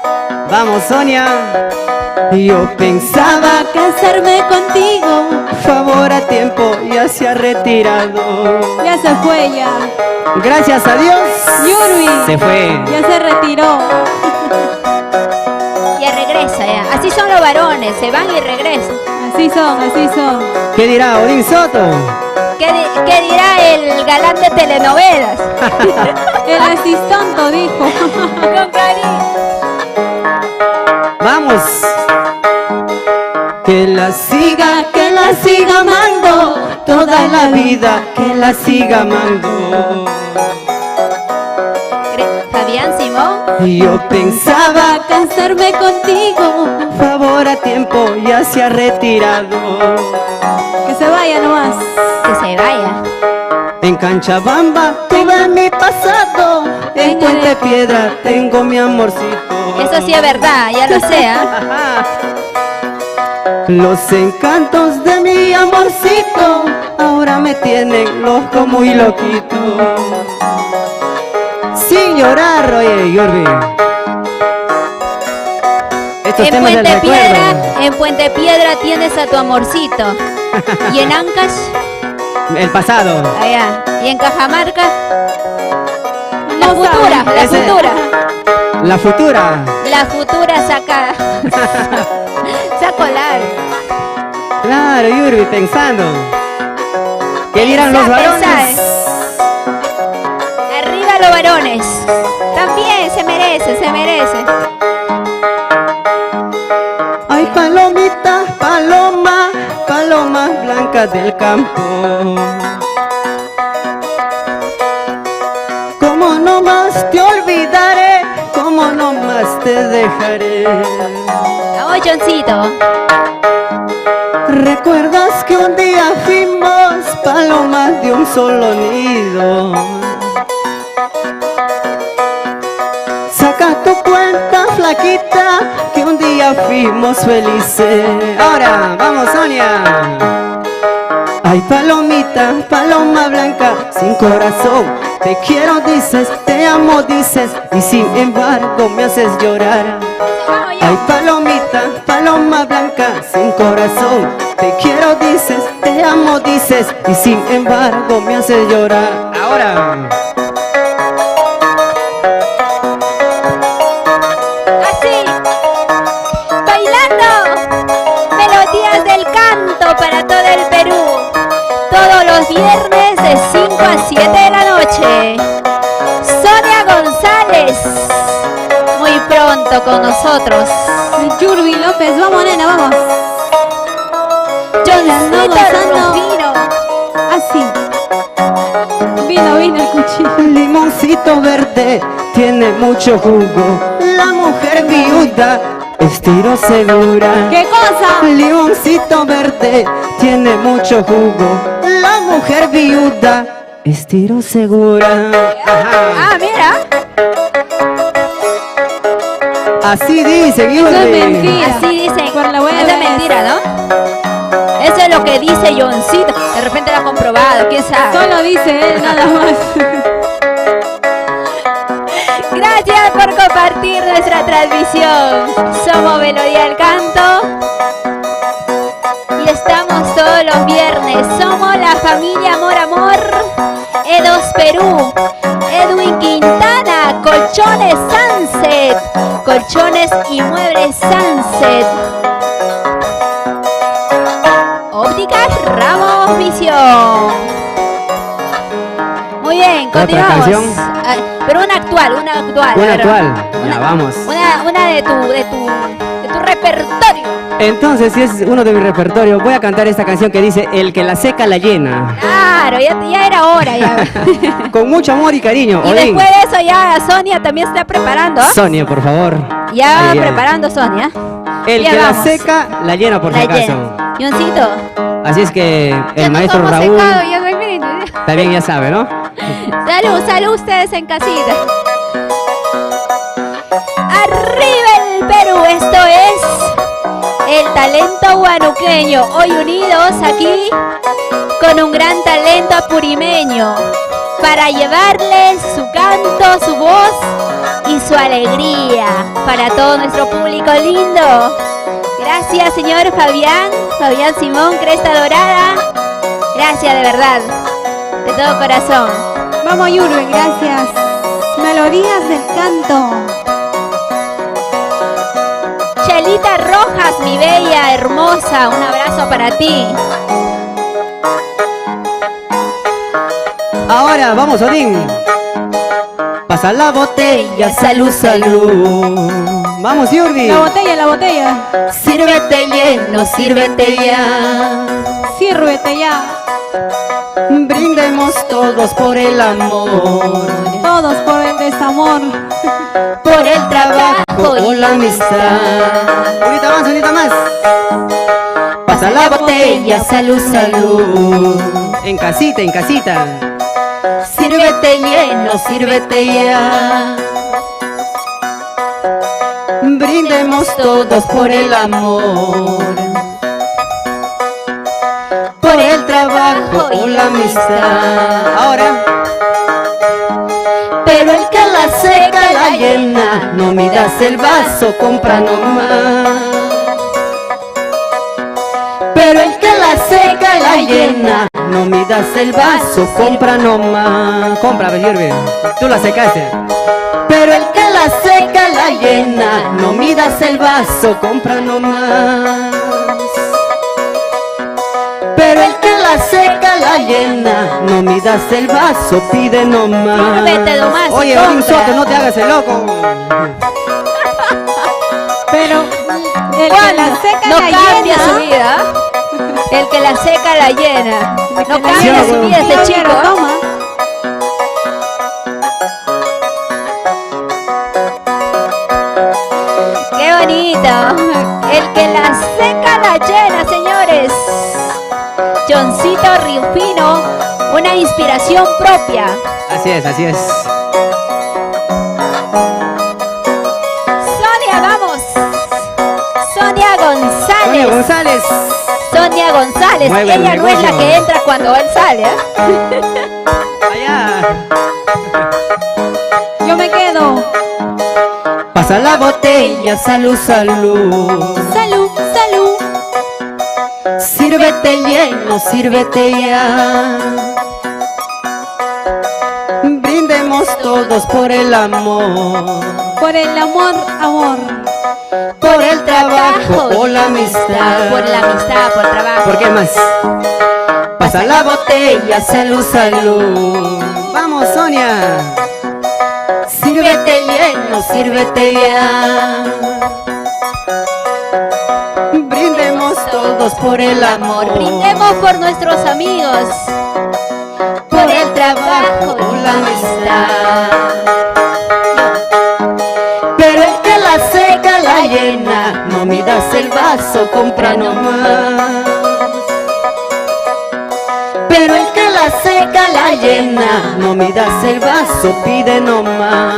Vamos, Sonia. Yo pensaba casarme contigo, favor a tiempo ya se ha retirado. Ya se fue ya. Gracias a Dios. Yurbi. Se fue. Ya se retiró. Ya regresa, ya. Así son los varones, se van y regresan. Así son. ¿Qué dirá Odín Soto? ¿Qué dirá el galán de telenovelas? El asistonto dijo. Con cariño. Vamos. Que la siga amando, toda la vida que la siga amando. Fabián Simón. Yo pensaba Cansarme contigo, favor a tiempo ya se ha retirado. que se vaya nomás. Que se vaya. En Canchabamba tuve mi pasado, en Puente Piedra tengo mi amorcito. Eso sí es verdad, ya lo sé, ¿ah? Los encantos de mi amorcito ahora me tienen loco, muy loquito. Sin llorar, oye, Yurbi. Estos En temas del Puente Piedra, recuerdo. en Puente Piedra tienes a tu amorcito. Y en Ancash, El pasado. allá. Y en Cajamarca, la No futura, sabe. la Ese- futura. La futura. La futura saca. Sacolar. Claro, Yurbi, pensando. ¿Qué dirán los varones? Arriba los varones. También se merece, se merece. Ay, palomita, paloma, paloma blanca del campo. ¿Cómo no más te olvidaré? ¿Cómo no más te dejaré? Vamos, Johncito. ¿Recuerdas que un día fuimos palomas de un solo nido? Saca tu cuenta, flaquita, que un día fuimos felices. Ahora, vamos, Sonia. Ay, palomita, paloma blanca, sin corazón, te quiero dices, te amo dices, y sin embargo me haces llorar. Ay, palomita, paloma blanca, sin corazón, te quiero dices, te amo dices, y sin embargo me haces llorar. Ahora. Así. Bailando. Melodías del canto para todo el Perú. Todos los viernes de 5 a 7 de la noche. Sonia González. Muy pronto con nosotros. Yurbi López, vamos nena, vamos. Johncito gozando. Rufino. Así. Vino el cuchillo. Limoncito verde tiene mucho jugo. La mujer viuda es tiro segura. ¿Qué cosa? Limoncito verde tiene mucho jugo. La mujer viuda es tiro segura. Ajá. Ah, mira. Así dice, Eso es Yurbi. mentira. Así dicen. Por la buena Eso es vez. mentira, ¿no? Eso es lo que dice Johncito. De repente lo ha comprobado, quién sabe. Solo dice él, nada más. Gracias por compartir nuestra transmisión. Somos Melodía del Canto y estamos todos los viernes. Somos la familia Amor Amor, Edos Perú, Edwin Quintana, Colchones Sunset, Colchones y Muebles Sunset, Ópticas Ramos Visión. Muy bien, ¿Otra continuamos. canción? Ah, pero una actual. Una a ver, actual. Ya, vamos. Una de tu repertorio. Entonces, si es uno de mi repertorio, voy a cantar esta canción que dice El que la seca la llena. Claro, ya era hora ya. Con mucho amor y cariño. Y Odín. después de eso ya Sonia también está preparando. Sonia, por favor. Ya Ahí, ahí. preparando Sonia. El Ya que vamos. la seca la llena, por si La acaso. llena. Johncito. Así es que Ya el nos maestro hemos Raúl secado, ya no hay mérito. también ya sabe, ¿no? Salud ustedes en casita. Arriba el Perú, esto es el talento guanuqueño. Hoy unidos aquí con un gran talento apurimeño para llevarles su canto, su voz y su alegría para todo nuestro público lindo. Gracias, señor Fabián Simón, Cresta Dorada. Gracias de verdad, de todo corazón. Vamos Yurbi, gracias. Melodías del canto. Chelita Rojas, mi bella, hermosa, un abrazo para ti. Ahora, vamos, Odín. Pasa la botella, salud, salud. Vamos, Yurbi. La botella. Sírvete lleno, sírvete ya. Sírvete ya. Brindemos todos por el amor. todos, por el desamor. por el trabajo y la amistad. Unita más. Pasa la botella, salud, salud. En casita, en casita. Sírvete lleno, sírvete ya. Brindemos todos por el amor, por el trabajo y la amistad. Ahora. Pero el que la seca la llena, no miras el vaso, compra nomás. Pero el que la seca la llena, no miras el vaso, compra nomás. Compra, Yurbi. Tú la secaste. Pero el que la seca la llena, no miras el vaso, compra nomás. Pero el que la seca la llena, no miras el vaso, pide nomás. Vete nomás. Oye, Orin Soto, no te hagas el loco. Pero el que la seca no la cambia llena. su vida. El que la seca la llena. No cambia su vida este chico. Toma. Qué bonito. El que la seca la llena, señores. Johncito Rufino, una inspiración propia. Así es, así es. Sonia, vamos. Sonia González. Sonia González. Sonia González. Mueve el Ella no es la negocio. que entra cuando él sale, ¿eh? Allá. Yo me quedo. Pasa la botella, salud, salud. Salud, salud. Sírvete lleno, sírvete ya. Brindemos todos por el amor, Por el amor, amor. por el trabajo o la amistad. Por la amistad, por el trabajo. ¿Por qué más? Pasa la botella, salud, salud. Vamos, Sonia. Sírvete lleno, sírvete ya. Brindemos todos por el amor, Brindemos por nuestros amigos. por el trabajo o la amistad. Pero el que la seca la llena, no miras el vaso, compra nomás. Pero el que la seca la llena, no miras el vaso, pide nomás.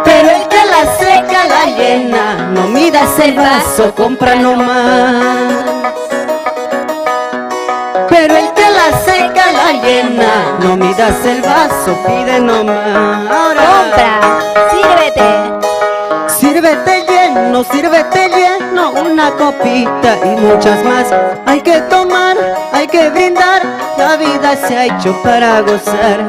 Pero el que la seca la llena, no miras el vaso, compra nomás. Pero el que la seca la llena, no miras el vaso, pide nomás. Ahora Compra, sírvete. sírvete lleno, una copita y muchas más. Hay que tomar, hay que brindar, la vida se ha hecho para gozar.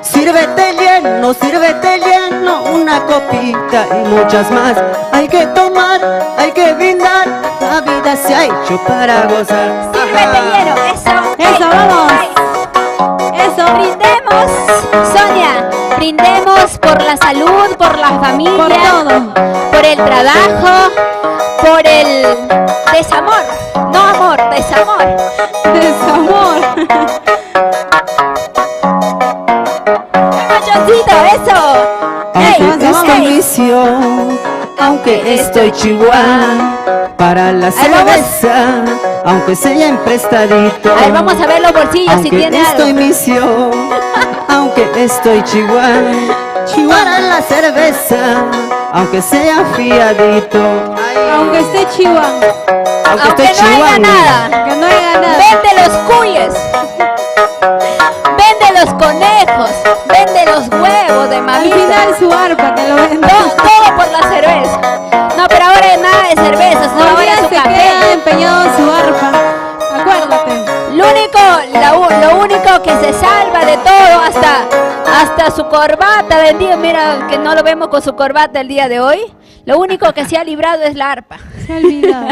Sírvete lleno, una copita y muchas más. Hay que tomar, hay que brindar, la vida se ha hecho para gozar. Sírvete lleno. Eso. Eso, vamos. Eso. Brindemos, Sonia. Brindemos por la salud, por la familia, Por todo. por el trabajo, por el desamor. No amor, desamor. Desamor. Machoncito, eso. Aunque vamos, estoy vamos. misión, aunque estoy chihuahua, para la Ahí vamos. cerveza, aunque sea en prestadito. A ver, vamos a ver los bolsillos si Aunque tiene estoy algo. misión, aunque estoy chihuahua, para la cerveza, aunque sea fiadito. Aunque esté chihuahua. Aunque esté no haya chihuahua. nada. Que no haya nada. Vende los cuyes. Vende los conejos. Vende los huevos de Al mamita. final su arpa que lo vende. Todo por la cerveza. No, pero ahora nada de cervezas, no, ahora su se café. queda empeñado en su arpa. Acuérdate. Lo único que se salva de todo, hasta su corbata vendido, mira que no lo vemos con su corbata el día de hoy. Lo único que se ha librado es la arpa. Se ha olvidado.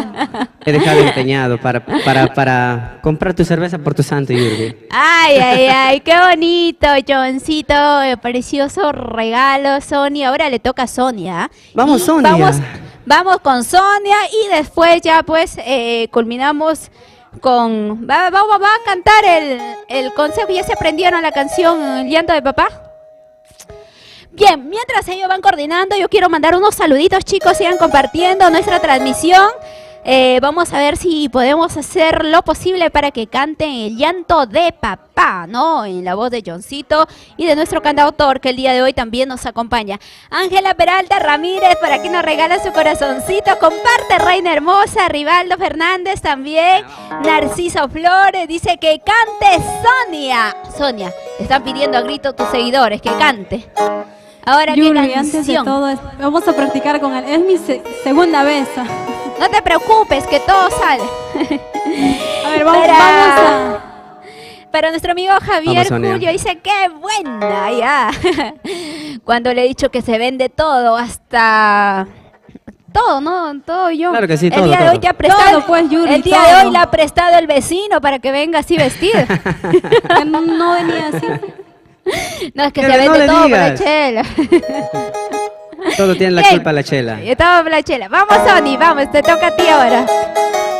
He dejado empeñado para comprar tu cerveza por tu santo, Yurbi. Ay, qué bonito, Johncito, precioso regalo, Sonia. Ahora le toca a Sonia. Vamos, Y Sonia. Vamos con Sonia y después ya pues culminamos Va a cantar el consejo. ¿Ya se aprendieron la canción El llanto de papá? Bien, mientras ellos van coordinando, yo quiero mandar unos saluditos, chicos. Sigan compartiendo nuestra transmisión. Vamos a ver si podemos hacer lo posible para que canten El llanto de papá, ¿no? En la voz de Johncito y de nuestro cantautor, que el día de hoy también nos acompaña. Ángela Peralta Ramírez, por aquí nos regala su corazoncito. Comparte, reina hermosa. Rivaldo Fernández también. Narciso Flores dice que cante Sonia. Sonia, están pidiendo a grito tus seguidores que cante. Ahora, ¿qué Yuri, canción? antes de todo, vamos a practicar con él. Es mi segunda vez. No te preocupes, que todo sale. A ver, vamos a... Para nuestro amigo Javier Vamos, Julio, dice ¡qué buena! Ya. Cuando le he dicho que se vende todo, hasta... Todo, ¿no? Todo yo. Claro que sí, el todo, día de todo. hoy te ha prestado, Todo, pues, Yuri, el día todo. de hoy le ha prestado el vecino para que venga así vestido. Que no venía así. No, es que Pero se no vende le todo por la digas. chela. Todo tiene la Bien. culpa la chela. Estaba por la chela. Vamos, Sony, vamos, te toca a ti ahora.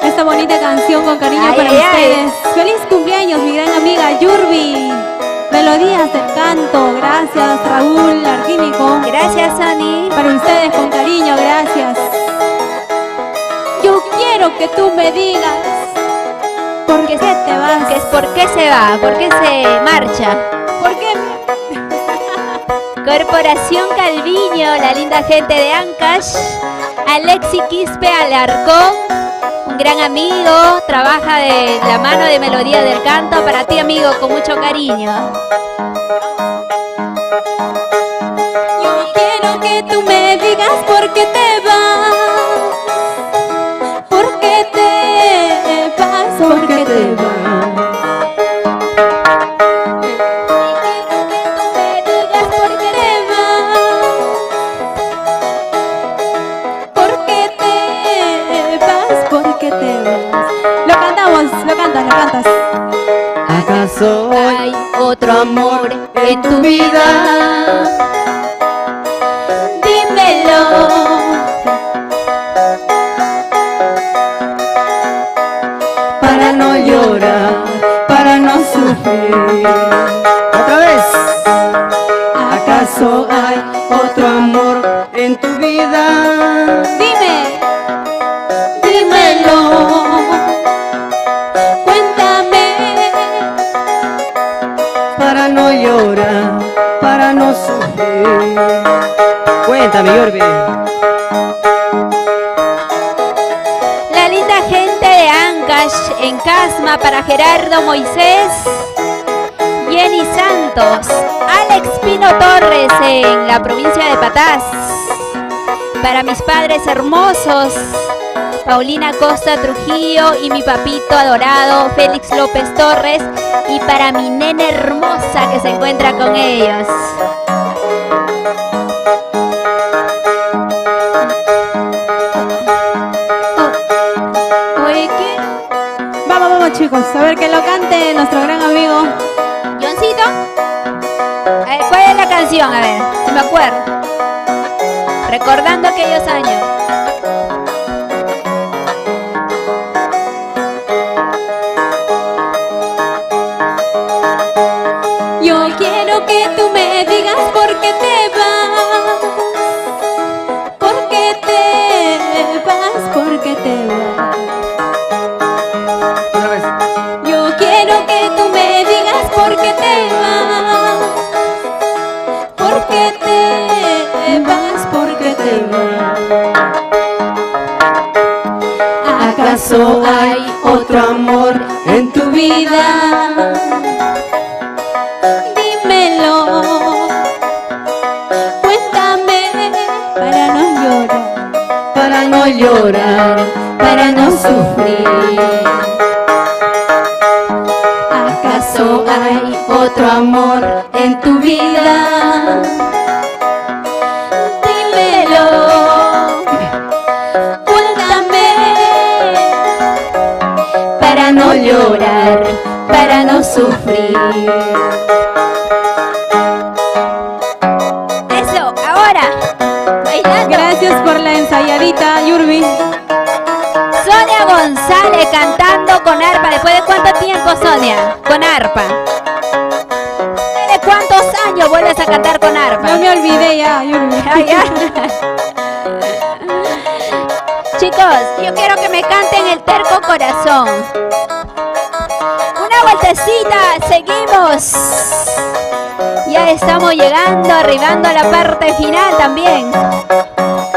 Esta bonita canción con cariño Ay, para ay, ustedes. Feliz cumpleaños, mi gran amiga Yurbi. Melodías del canto. Gracias, Raúl Arquínico. Gracias, Sony. Para ustedes con cariño, gracias. Yo quiero que tú me digas por qué te vas. ¿Por qué se va? ¿Por qué se marcha? ¿Por qué? Corporación Calviño, la linda gente de Ancash. Alexi Quispe Alarcón, un gran amigo, trabaja de la mano de Melodía del Canto. Para ti, amigo, con mucho cariño. Yo quiero que tú me digas por qué te vas. ¿Por qué te vas? ¿Por qué te vas? Lo cantas. ¿Acaso Hay otro amor en tu vida? Dímelo. para no llorar, para no sufrir? Otra vez. ¿Acaso hay otro amor en tu vida? Dime. Dímelo. Para no llorar, para no sufrir. Cuéntame, Yorbi. La linda gente de Ancash en Casma, para Gerardo Moisés, Jenny Santos, Alex Pino Torres en la provincia de Patás. Para mis padres hermosos, Paulina Costa Trujillo y mi papito adorado, Félix López Torres. Y para mi nena hermosa que se encuentra con ellos. Oye, ¿qué? Vamos, chicos, a ver que lo cante nuestro gran amigo. ¿Johncito? A ver, ¿cuál es la canción? A ver, si me acuerdo. Recordando aquellos años. Yo quiero que tú me digas por qué te vas. ¿Por qué te vas? ¿Por qué te vas? Otra vez. Yo quiero que tú me digas por qué te vas. ¿Por qué te vas? ¿Por qué te vas? ¿Acaso hay otro amor en tu vida? Dímelo. Cuéntame para no llorar. Para no llorar, para no sufrir. ¿Acaso hay otro amor en tu vida? Dímelo. Cuéntame Para no llorar, para no sufrir. Eso, ahora. Bailando. Gracias por la ensayadita, Yurbi. Sonia González Ale cantando con arpa. ¿Después de cuánto tiempo, Sonia? Con arpa. ¿De cuántos años vuelves a cantar con arpa? No me olvidé ya, Yurbi. Ah, ya. Chicos, yo quiero que me canten El Terco Corazón. Una vueltecita, seguimos. Ya estamos llegando, arribando a la parte final también.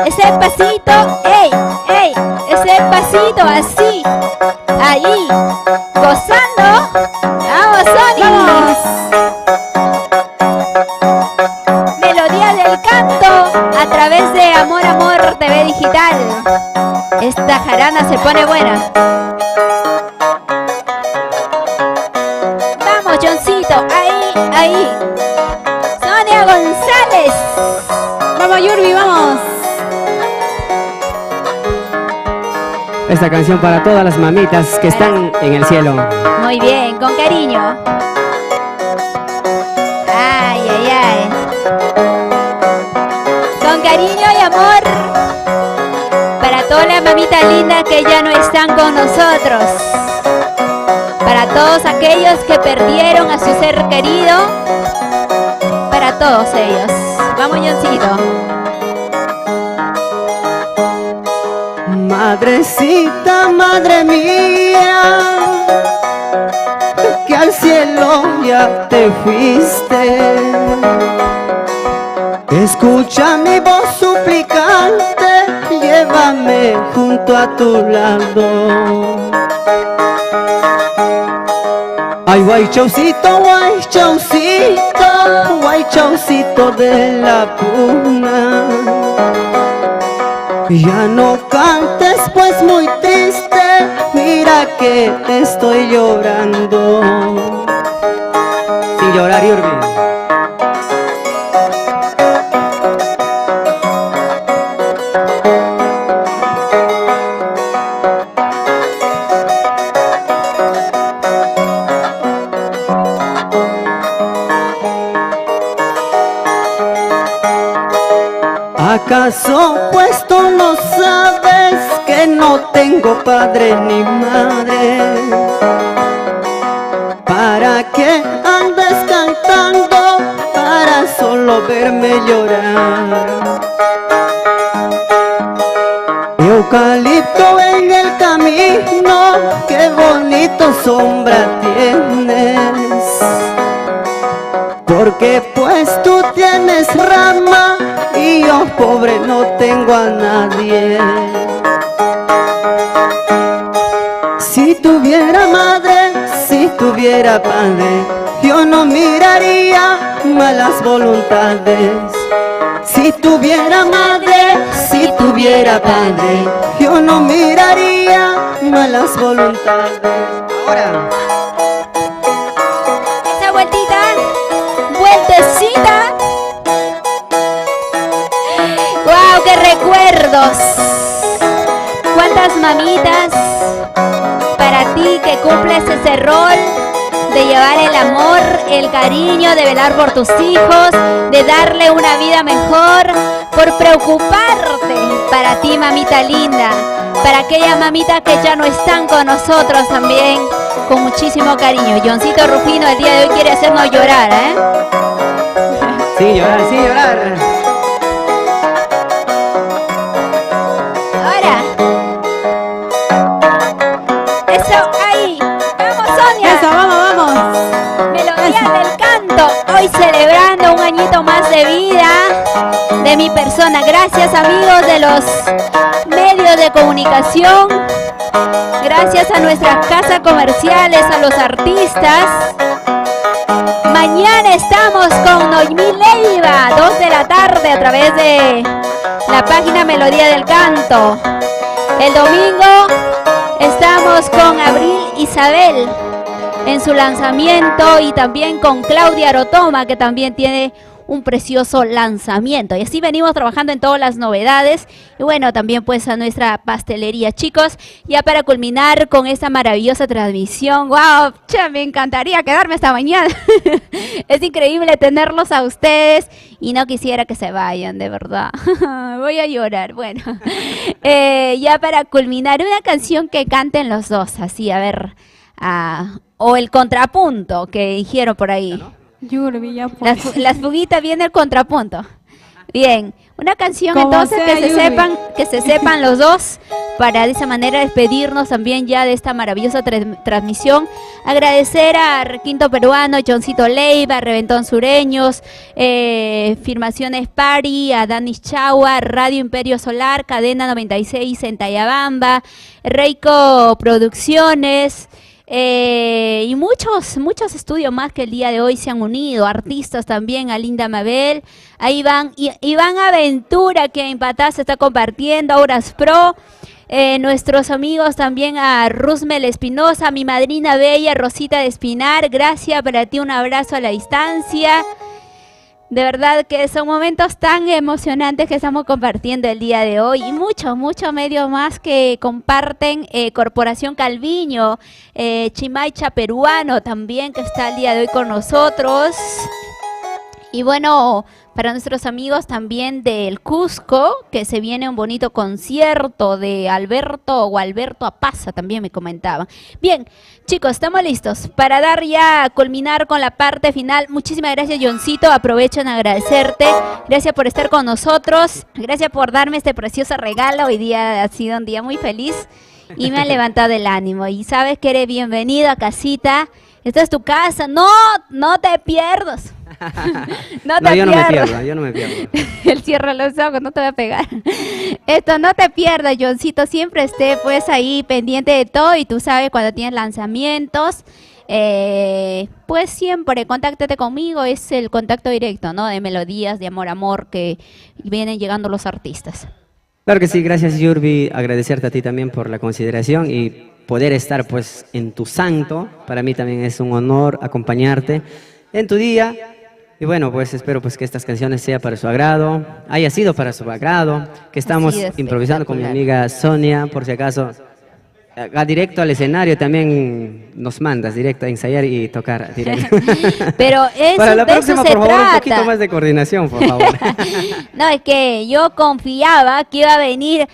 Ese pasito, ey, ey, ese pasito así, ahí, gozando. Vamos, Sonia. Vamos. Melodía del canto a través de Amor Amor TV Digital. Esta jarana se pone buena. Vamos, Johncito, ahí, ahí. Sonia González. Vamos, Yurbi, vamos. Esta canción para todas las mamitas que están en el cielo. Muy bien, con cariño. Ay, ay, ay. Con cariño y amor para todas las mamitas lindas que ya no están con nosotros. Para todos aquellos que perdieron a su ser querido. Para todos ellos. Vamos, Johncito. Madrecita, madre mía, que al cielo ya te fuiste. Escucha mi voz suplicante, llévame junto a tu lado. Ay, guay chaucito de la puna. Ya no cantes pues muy triste, mira que te estoy llorando. Sin llorar, Yurbi. ¿Acaso pues tú no sabes que no tengo padre ni madre? ¿Para qué andas cantando? Para solo verme llorar. Eucalipto en el camino, qué bonito sombra tienes. Porque pues tú tienes rama y yo pobre no tengo a nadie. Si tuviera madre, si tuviera padre, yo no miraría malas voluntades. Si tuviera madre, si tuviera padre, yo no miraría malas voluntades. Ahora. Esa vueltita, vueltecita. ¡Wow! ¡Qué recuerdos! ¿Cuántas mamitas para ti que cumples ese rol de llevar el amor, el cariño, de velar por tus hijos, de darle una vida mejor, por preocuparte para ti, mamita linda, para aquellas mamitas que ya no están con nosotros también, con muchísimo cariño? Johncito Rufino el día de hoy quiere hacernos llorar, ¿eh? Sin llorar, sin llorar. Ahora. Eso, ahí. Vamos, Sonia. Eso, vamos, vamos. Melodía del canto. Hoy celebrando un añito más de vida de mi persona. Gracias, amigos de los medios de comunicación. Gracias a nuestras casas comerciales, a los artistas. Mañana estamos con Noemí Leiva, 2 de la tarde, a través de la página Melodía del Canto. El domingo estamos con Abril Isabel en su lanzamiento, y también con Claudia Arotoma, que también tiene un precioso lanzamiento. Y así venimos trabajando en todas las novedades. Y bueno, también pues a nuestra pastelería. Chicos, ya para culminar con esta maravillosa transmisión. ¡Wow! Me encantaría quedarme hasta mañana. Es increíble tenerlos a ustedes y no quisiera que se vayan, de verdad. Voy a llorar. Bueno, ya para culminar, una canción que canten los dos, así, a ver, o el contrapunto que dijeron por ahí. Yurbi, ya pues. Las fuguitas, viene el contrapunto. Bien, una canción Como entonces sea, que se sepan los dos, para de esa manera despedirnos también ya de esta maravillosa transmisión. Agradecer a Requinto Peruano, Johncito Leiva, Reventón Sureños, Firmaciones Pari, a Danis Chagua, Radio Imperio Solar, Cadena 96 en Tayabamba, Reiko Producciones, y muchos estudios más que el día de hoy se han unido, artistas también, a Linda Mabel, a Iván Aventura, que en Patá se está compartiendo, Auras Pro, nuestros amigos también, a Rusmel Espinosa, a mi madrina bella Rosita de Espinar, gracias para ti, un abrazo a la distancia. De verdad que son momentos tan emocionantes que estamos compartiendo el día de hoy, y muchos medios más que comparten. Corporación Calviño, Chimaicha Peruano también, que está el día de hoy con nosotros. Y bueno, para nuestros amigos también del Cusco, que se viene un bonito concierto de Alberto Apaza, también me comentaban. Bien, chicos, estamos listos para dar ya, culminar con la parte final. Muchísimas gracias, Johncito, aprovecho en agradecerte. Gracias por estar con nosotros, gracias por darme este precioso regalo. Hoy día ha sido un día muy feliz y me ha levantado el ánimo. Y sabes que eres bienvenido a casita. Esta es tu casa, no te pierdas. Yo no me pierdo. Él cierra los ojos, no te voy a pegar. Esto, no te pierdas, Johncito, siempre esté pues ahí pendiente de todo, y tú sabes cuando tienes lanzamientos, pues siempre contáctate conmigo, es el contacto directo, ¿no? De melodías, de amor, que vienen llegando los artistas. Claro que sí, gracias Yurbi, agradecerte a ti también por la consideración y poder estar pues en tu santo. Para mí también es un honor acompañarte en tu día. Y bueno, pues espero pues que estas canciones sea para su agrado, haya sido para su agrado, que estamos improvisando con mi amiga Sonia, por si acaso. Directo al escenario también nos mandas, directo a ensayar y tocar directo. Pero eso, para la de próxima, eso se por favor, trata. un poquito más de coordinación, por favor. No, es que yo confiaba que iba a venir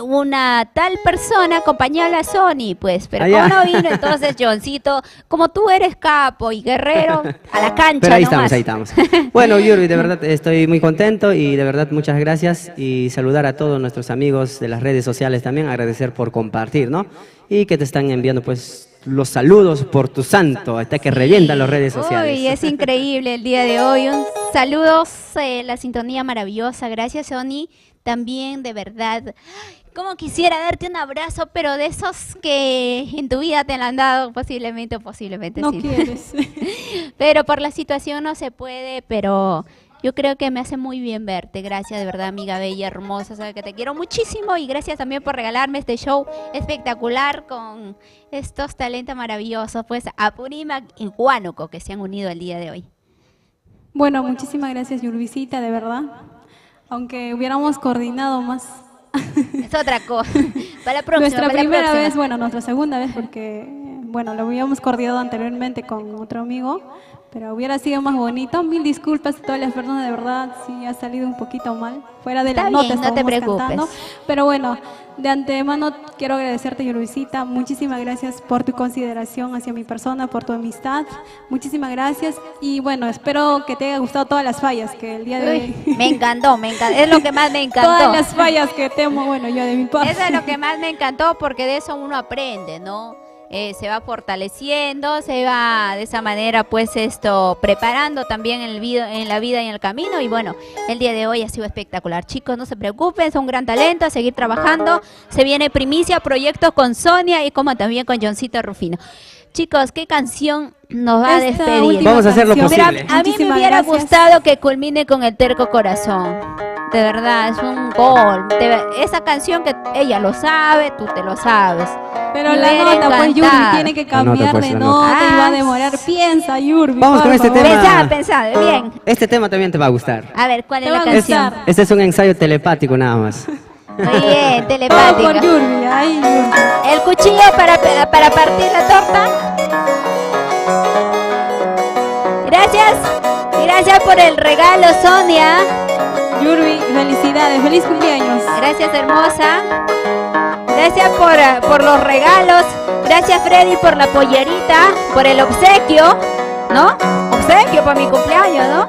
una tal persona acompañada a Sony, pues, pero como no vino, entonces, Johncito, como tú eres capo y guerrero, a la cancha. Pero ahí nomás. estamos. Bueno, Yurbi, de verdad estoy muy contento y de verdad muchas gracias, y saludar a todos nuestros amigos de las redes sociales también, agradecer por compartir, ¿no? Y que te están enviando pues los saludos por tu santo, hasta que revientan las redes sociales. Uy, es increíble el día de hoy. Un saludo, la sintonía maravillosa. Gracias, Sony. También, de verdad, como quisiera darte un abrazo, pero de esos que en tu vida te lo han dado posiblemente no sí. quieres. Pero por la situación no se puede, pero yo creo que me hace muy bien verte. Gracias, de verdad, amiga bella, hermosa, sabes que te quiero muchísimo, y gracias también por regalarme este show espectacular con estos talentos maravillosos, pues Apurímac y Huánuco, que se han unido el día de hoy. Bueno, muchísimas gracias, Yurbicita, de verdad. Aunque hubiéramos coordinado más. Es otra cosa. Para la próxima. Nuestra primera próxima vez, bueno, nuestra segunda vez, porque, bueno, lo habíamos coordinado anteriormente con otro amigo, pero hubiera sido más bonito. Mil disculpas a todas las personas, de verdad, sí ha salido un poquito mal. Fuera de Está las bien, notas no te estábamos preocupes. cantando. Pero bueno, de antemano quiero agradecerte, Yurbicita. Muchísimas gracias por tu consideración hacia mi persona, por tu amistad. Muchísimas gracias. Y bueno, espero que te haya gustado todas las fallas que el día de hoy... Me encantó, es lo que más me encantó. Todas las fallas que temo, bueno, yo de mi parte. Eso es lo que más me encantó, porque de eso uno aprende, ¿no? Se va fortaleciendo, se va de esa manera pues preparando también en la vida y en el camino, y bueno, el día de hoy ha sido espectacular. Chicos, no se preocupen, son un gran talento, a seguir trabajando. Se viene primicia, proyectos con Sonia y como también con Johncito Rufino. Chicos, ¿qué canción nos va a despedir? Vamos a hacer lo posible. A mí me hubiera gustado que culmine con El Terco Corazón. De verdad, es un gol. Esa canción que ella lo sabe, tú te lo sabes. Pero Me la hubiera nota, pues Yurbi encantado. tiene que cambiar pues, de la nota nota. y va a demorar. Piensa, Yurbi. Vamos por con este favor. tema. Pensá, bien. Este tema también te va a gustar. A ver, ¿cuál es Te la va a canción? gustar. Este es un ensayo telepático nada más. Muy bien, Todo telepática. por Yurbi, ay, Yurbi. El cuchillo para partir la torta. Gracias. Gracias por el regalo, Sonia. Yurbi, felicidades, feliz cumpleaños. Gracias, hermosa. Gracias por los regalos. Gracias, Freddy, por la pollerita, por el obsequio, ¿no? Obsequio para mi cumpleaños, ¿no?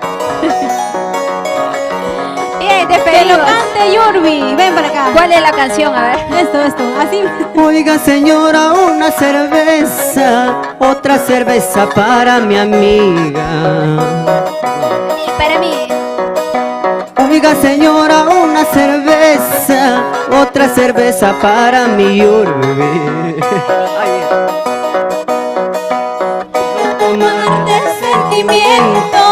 Bien, te Que lo pedimos. cante Yurbi, ven para acá. ¿Cuál es la canción? A ver. Esto, así. Oiga señora, una cerveza, otra cerveza para mi amiga. Para mí. Oiga señora, una cerveza, otra cerveza para mi Yurbi. Tomar de sentimiento,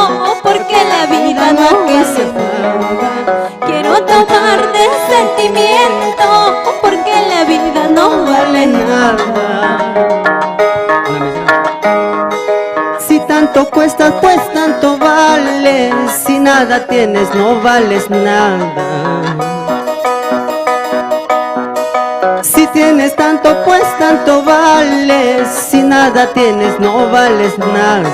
porque la vida no vale nada. Quiero tomar de sentimiento, porque la vida no vale nada. Si tanto cuestas, pues tanto vales. Si nada tienes, no vales nada. Si tienes tanto, pues tanto vales. Si nada tienes, no vales nada.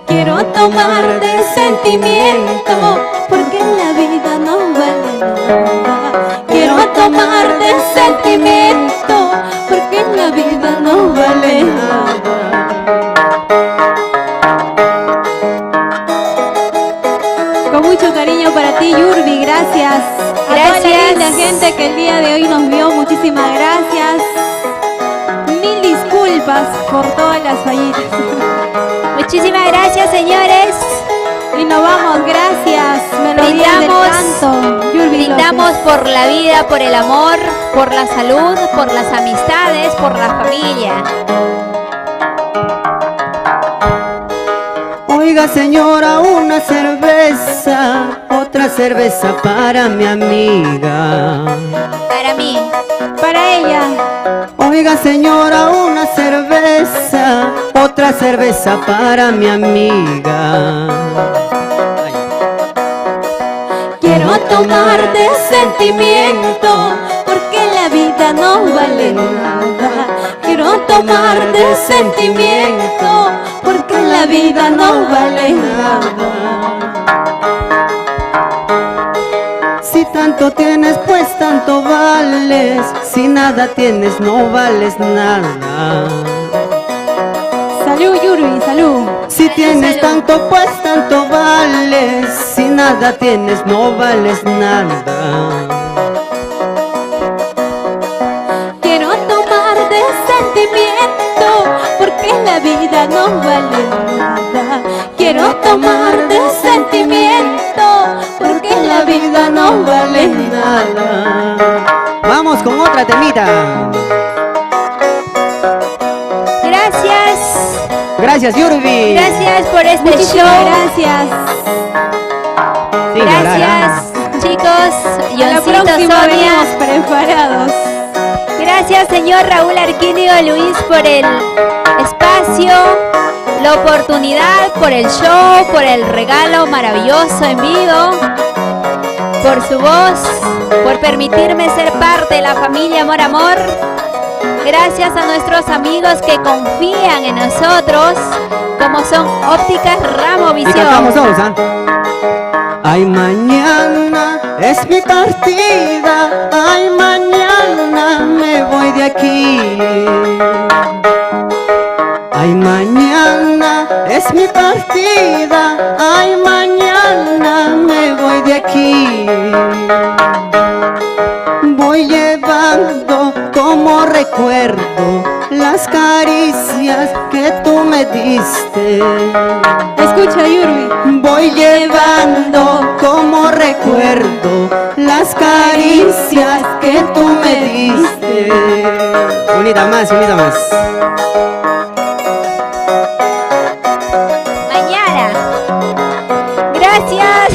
Quiero tomar de sentimiento, porque la vida no vale nada. Quiero tomar de sentimiento, porque la vida no vale nada. Con mucho cariño para ti, Yurbi, gracias. A toda la Gracias. linda gente que el día de hoy nos vio, muchísimas gracias. Mil disculpas por todas las fallitas. Muchísimas gracias, señores. Y nos vamos, gracias. Melodía del canto. Yurbi Brindamos López. por la vida, por el amor, por la salud, por las amistades, por la familia. Oiga señora, una cerveza, otra cerveza para mi amiga. Para mí. Para ella. Oiga señora, una cerveza, otra cerveza para mi amiga. Quiero tomar de sentimiento, porque la vida no vale nada. Quiero tomar de sentimiento, porque la vida no vale nada. Si tanto tienes, pues tanto vales. Si nada tienes, no vales nada. Salud, Yurbi, salud. Si tienes salud. tanto, pues tanto vales. Si nada tienes, no vales nada. Quiero tomar de sentimiento, porque la vida no vale nada. Quiero tomar de sentimiento, porque la vida no vale nada. Vamos con otra temita. Gracias. Gracias, Yurbi. Gracias por este Muchísimas show. gracias. Sí, Gracias, chicos. Y a la Yoncito, próxima Sonia. venimos preparados. Gracias, señor Raúl Arquínigo Luis, por el espacio, la oportunidad, por el show, por el regalo maravilloso en vivo, por su voz, por permitirme ser parte de la familia Amor Amor. Gracias a nuestros amigos que confían en nosotros, como son Ópticas Ramo Y cantamos Visión. todos, ¿ah? Ay, mañana es mi partida. Ay, mañana me voy de aquí. Ay, mañana es mi partida. Ay, mañana me voy de aquí. Voy llevando como recuerdo las caricias que tú me diste. Escucha, Yurbi. Voy llevando como recuerdo las caricias que tú me diste. Unida más, unida más. Mañana. Gracias.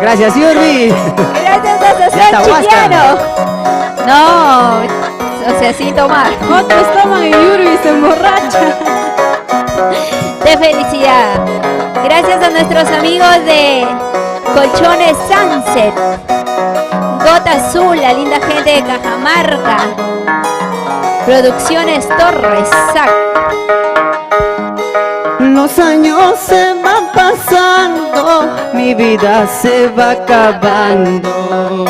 Gracias, Yurbi. Gracias, Santillano. No, o sea, sin tomar. Otros toman y Yurbi se emborracha. De felicidad. Gracias a nuestros amigos de Colchones Sunset, Gota Azul, la linda gente de Cajamarca, Producciones Torres, Sac. Los años se van pasando, mi vida se va acabando.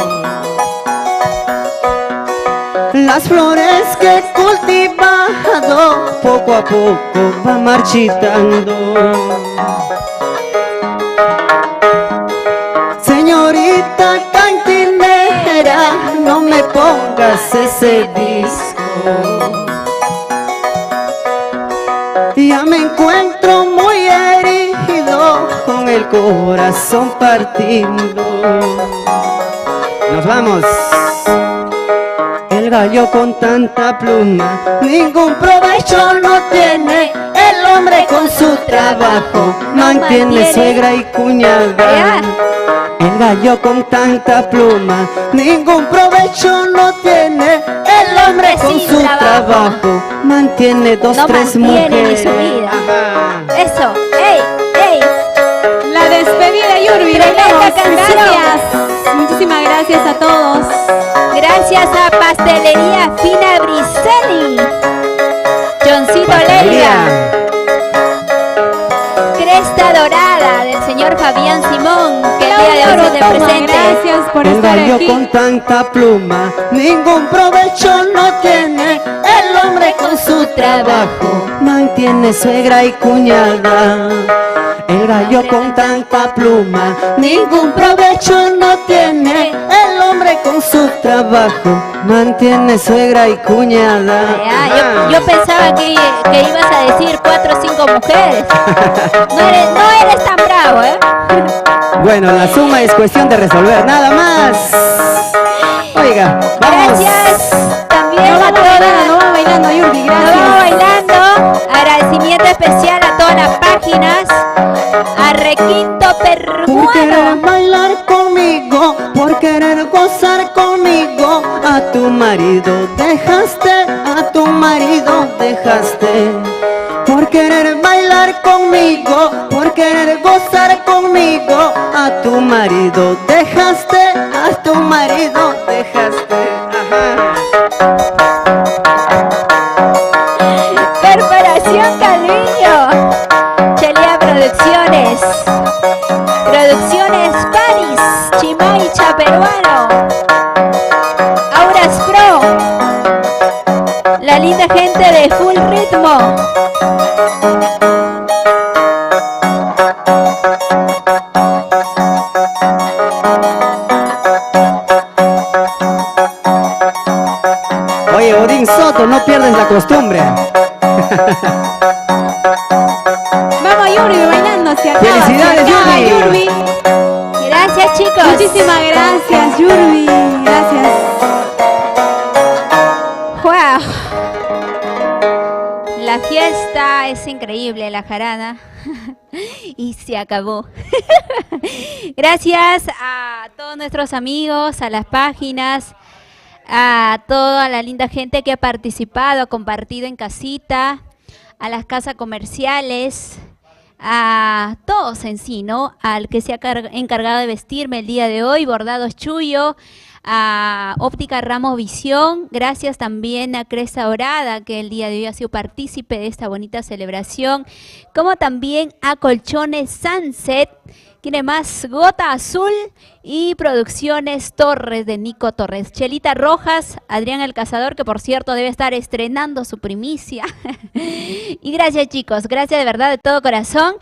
Las flores que he cultivado poco a poco van marchitando. Señorita cantinera, no me pongas ese disco. Ya me encuentro muy herido, con el corazón partido. Nos vamos. El gallo con tanta pluma, ningún provecho no tiene. El hombre con su trabajo mantiene suegra y cuñada. El gallo con tanta pluma, ningún provecho no tiene. El hombre con su trabajo mantiene dos, tres mujeres. Su vida. Eso, ey, ey. La despedida, Yurbi. Tremenda canción. Gracias. Muchísimas gracias a todos. Gracias a Pastelería Fina Briselli, Johncito Leira, Cresta Dorada del señor Fabián Simón, que el día de hoy se te presente. Gracias por El estar gallo aquí. con tanta pluma, ningún provecho no tiene. El hombre con su trabajo mantiene suegra y cuñada. El gallo con tanta pluma, ningún provecho no tiene. El hombre con su trabajo mantiene suegra y cuñada. Yo pensaba que ibas a decir 4 o 5 mujeres. No eres tan bravo, ¿eh? Bueno, la suma es cuestión de resolver, nada más. Oiga, vamos. Gracias también No a va todas. bailando, Yurbi. Nos Gracias. vamos bailando. Agradecimiento especial a todas las páginas. A Requinto Por querer Peruano. bailar conmigo, por querer gozar conmigo, a tu marido dejaste, a tu marido dejaste. Por querer bailar conmigo, por querer gozar conmigo, a tu marido dejaste, a tu marido dejaste. Corporación Calvillo. Chelea Producciones. Producciones Paris. Chimaicha Peruano. Auras Pro. La linda gente de Full Ritmo. Oye, Odín Soto, no pierdes la costumbre. Vamos, Yurbi, bailando hacia acá. Felicidades, hacia acá, Yurbi. Gracias, chicos. Muchísimas gracias, Yurbi. Gracias. ¡Wow! La fiesta es increíble, la jarana. Y se acabó. Gracias a todos nuestros amigos, a las páginas, a toda la linda gente que ha participado, ha compartido en casita, a las casas comerciales, a todos en sí, ¿no? Al que se ha encargado de vestirme el día de hoy, Bordados Chuyo, a Óptica Ramos Visión, gracias también a Cresta Dorada, que el día de hoy ha sido partícipe de esta bonita celebración, como también a Colchones Sunset, tiene más Gota Azul y Producciones Torres de Nico Torres. Chelita Rojas, Adrián el Cazador, que por cierto debe estar estrenando su primicia. Y gracias, chicos, gracias de verdad de todo corazón.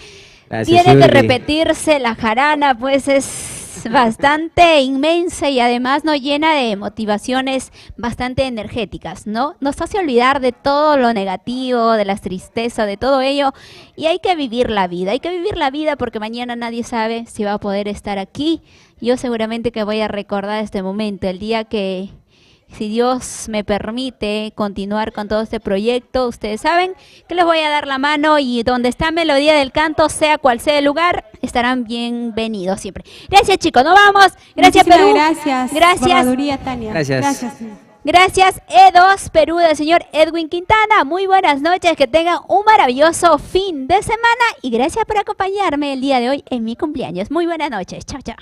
Gracias, Tiene que Yurbi. repetirse la jarana, pues es bastante inmensa y además nos llena de motivaciones bastante energéticas, ¿no? Nos hace olvidar de todo lo negativo, de las tristezas, de todo ello, y hay que vivir la vida porque mañana nadie sabe si va a poder estar aquí. Yo seguramente que voy a recordar este momento, el día que si Dios me permite continuar con todo este proyecto, ustedes saben que les voy a dar la mano y donde está Melodía del Canto, sea cual sea el lugar, estarán bienvenidos siempre. Gracias, chicos, nos vamos. Gracias, Muchísimas Perú. Gracias. Gracias. Guardaduría, Tania. Gracias. Gracias, E2 Perú del señor Edwin Quintana. Muy buenas noches, que tengan un maravilloso fin de semana y gracias por acompañarme el día de hoy en mi cumpleaños. Muy buenas noches. Chao, chao.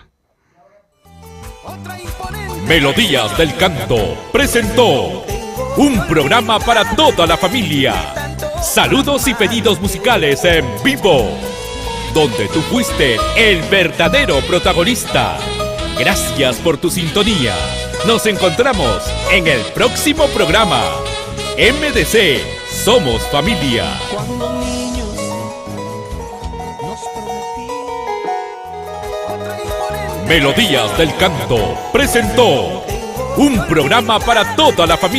Melodías del Canto presentó un programa para toda la familia. Saludos y pedidos musicales en vivo, donde tú fuiste el verdadero protagonista. Gracias por tu sintonía. Nos encontramos en el próximo programa. MDC, somos familia. Cuando niños nos prometían. Melodías del Canto presentó un programa para toda la familia.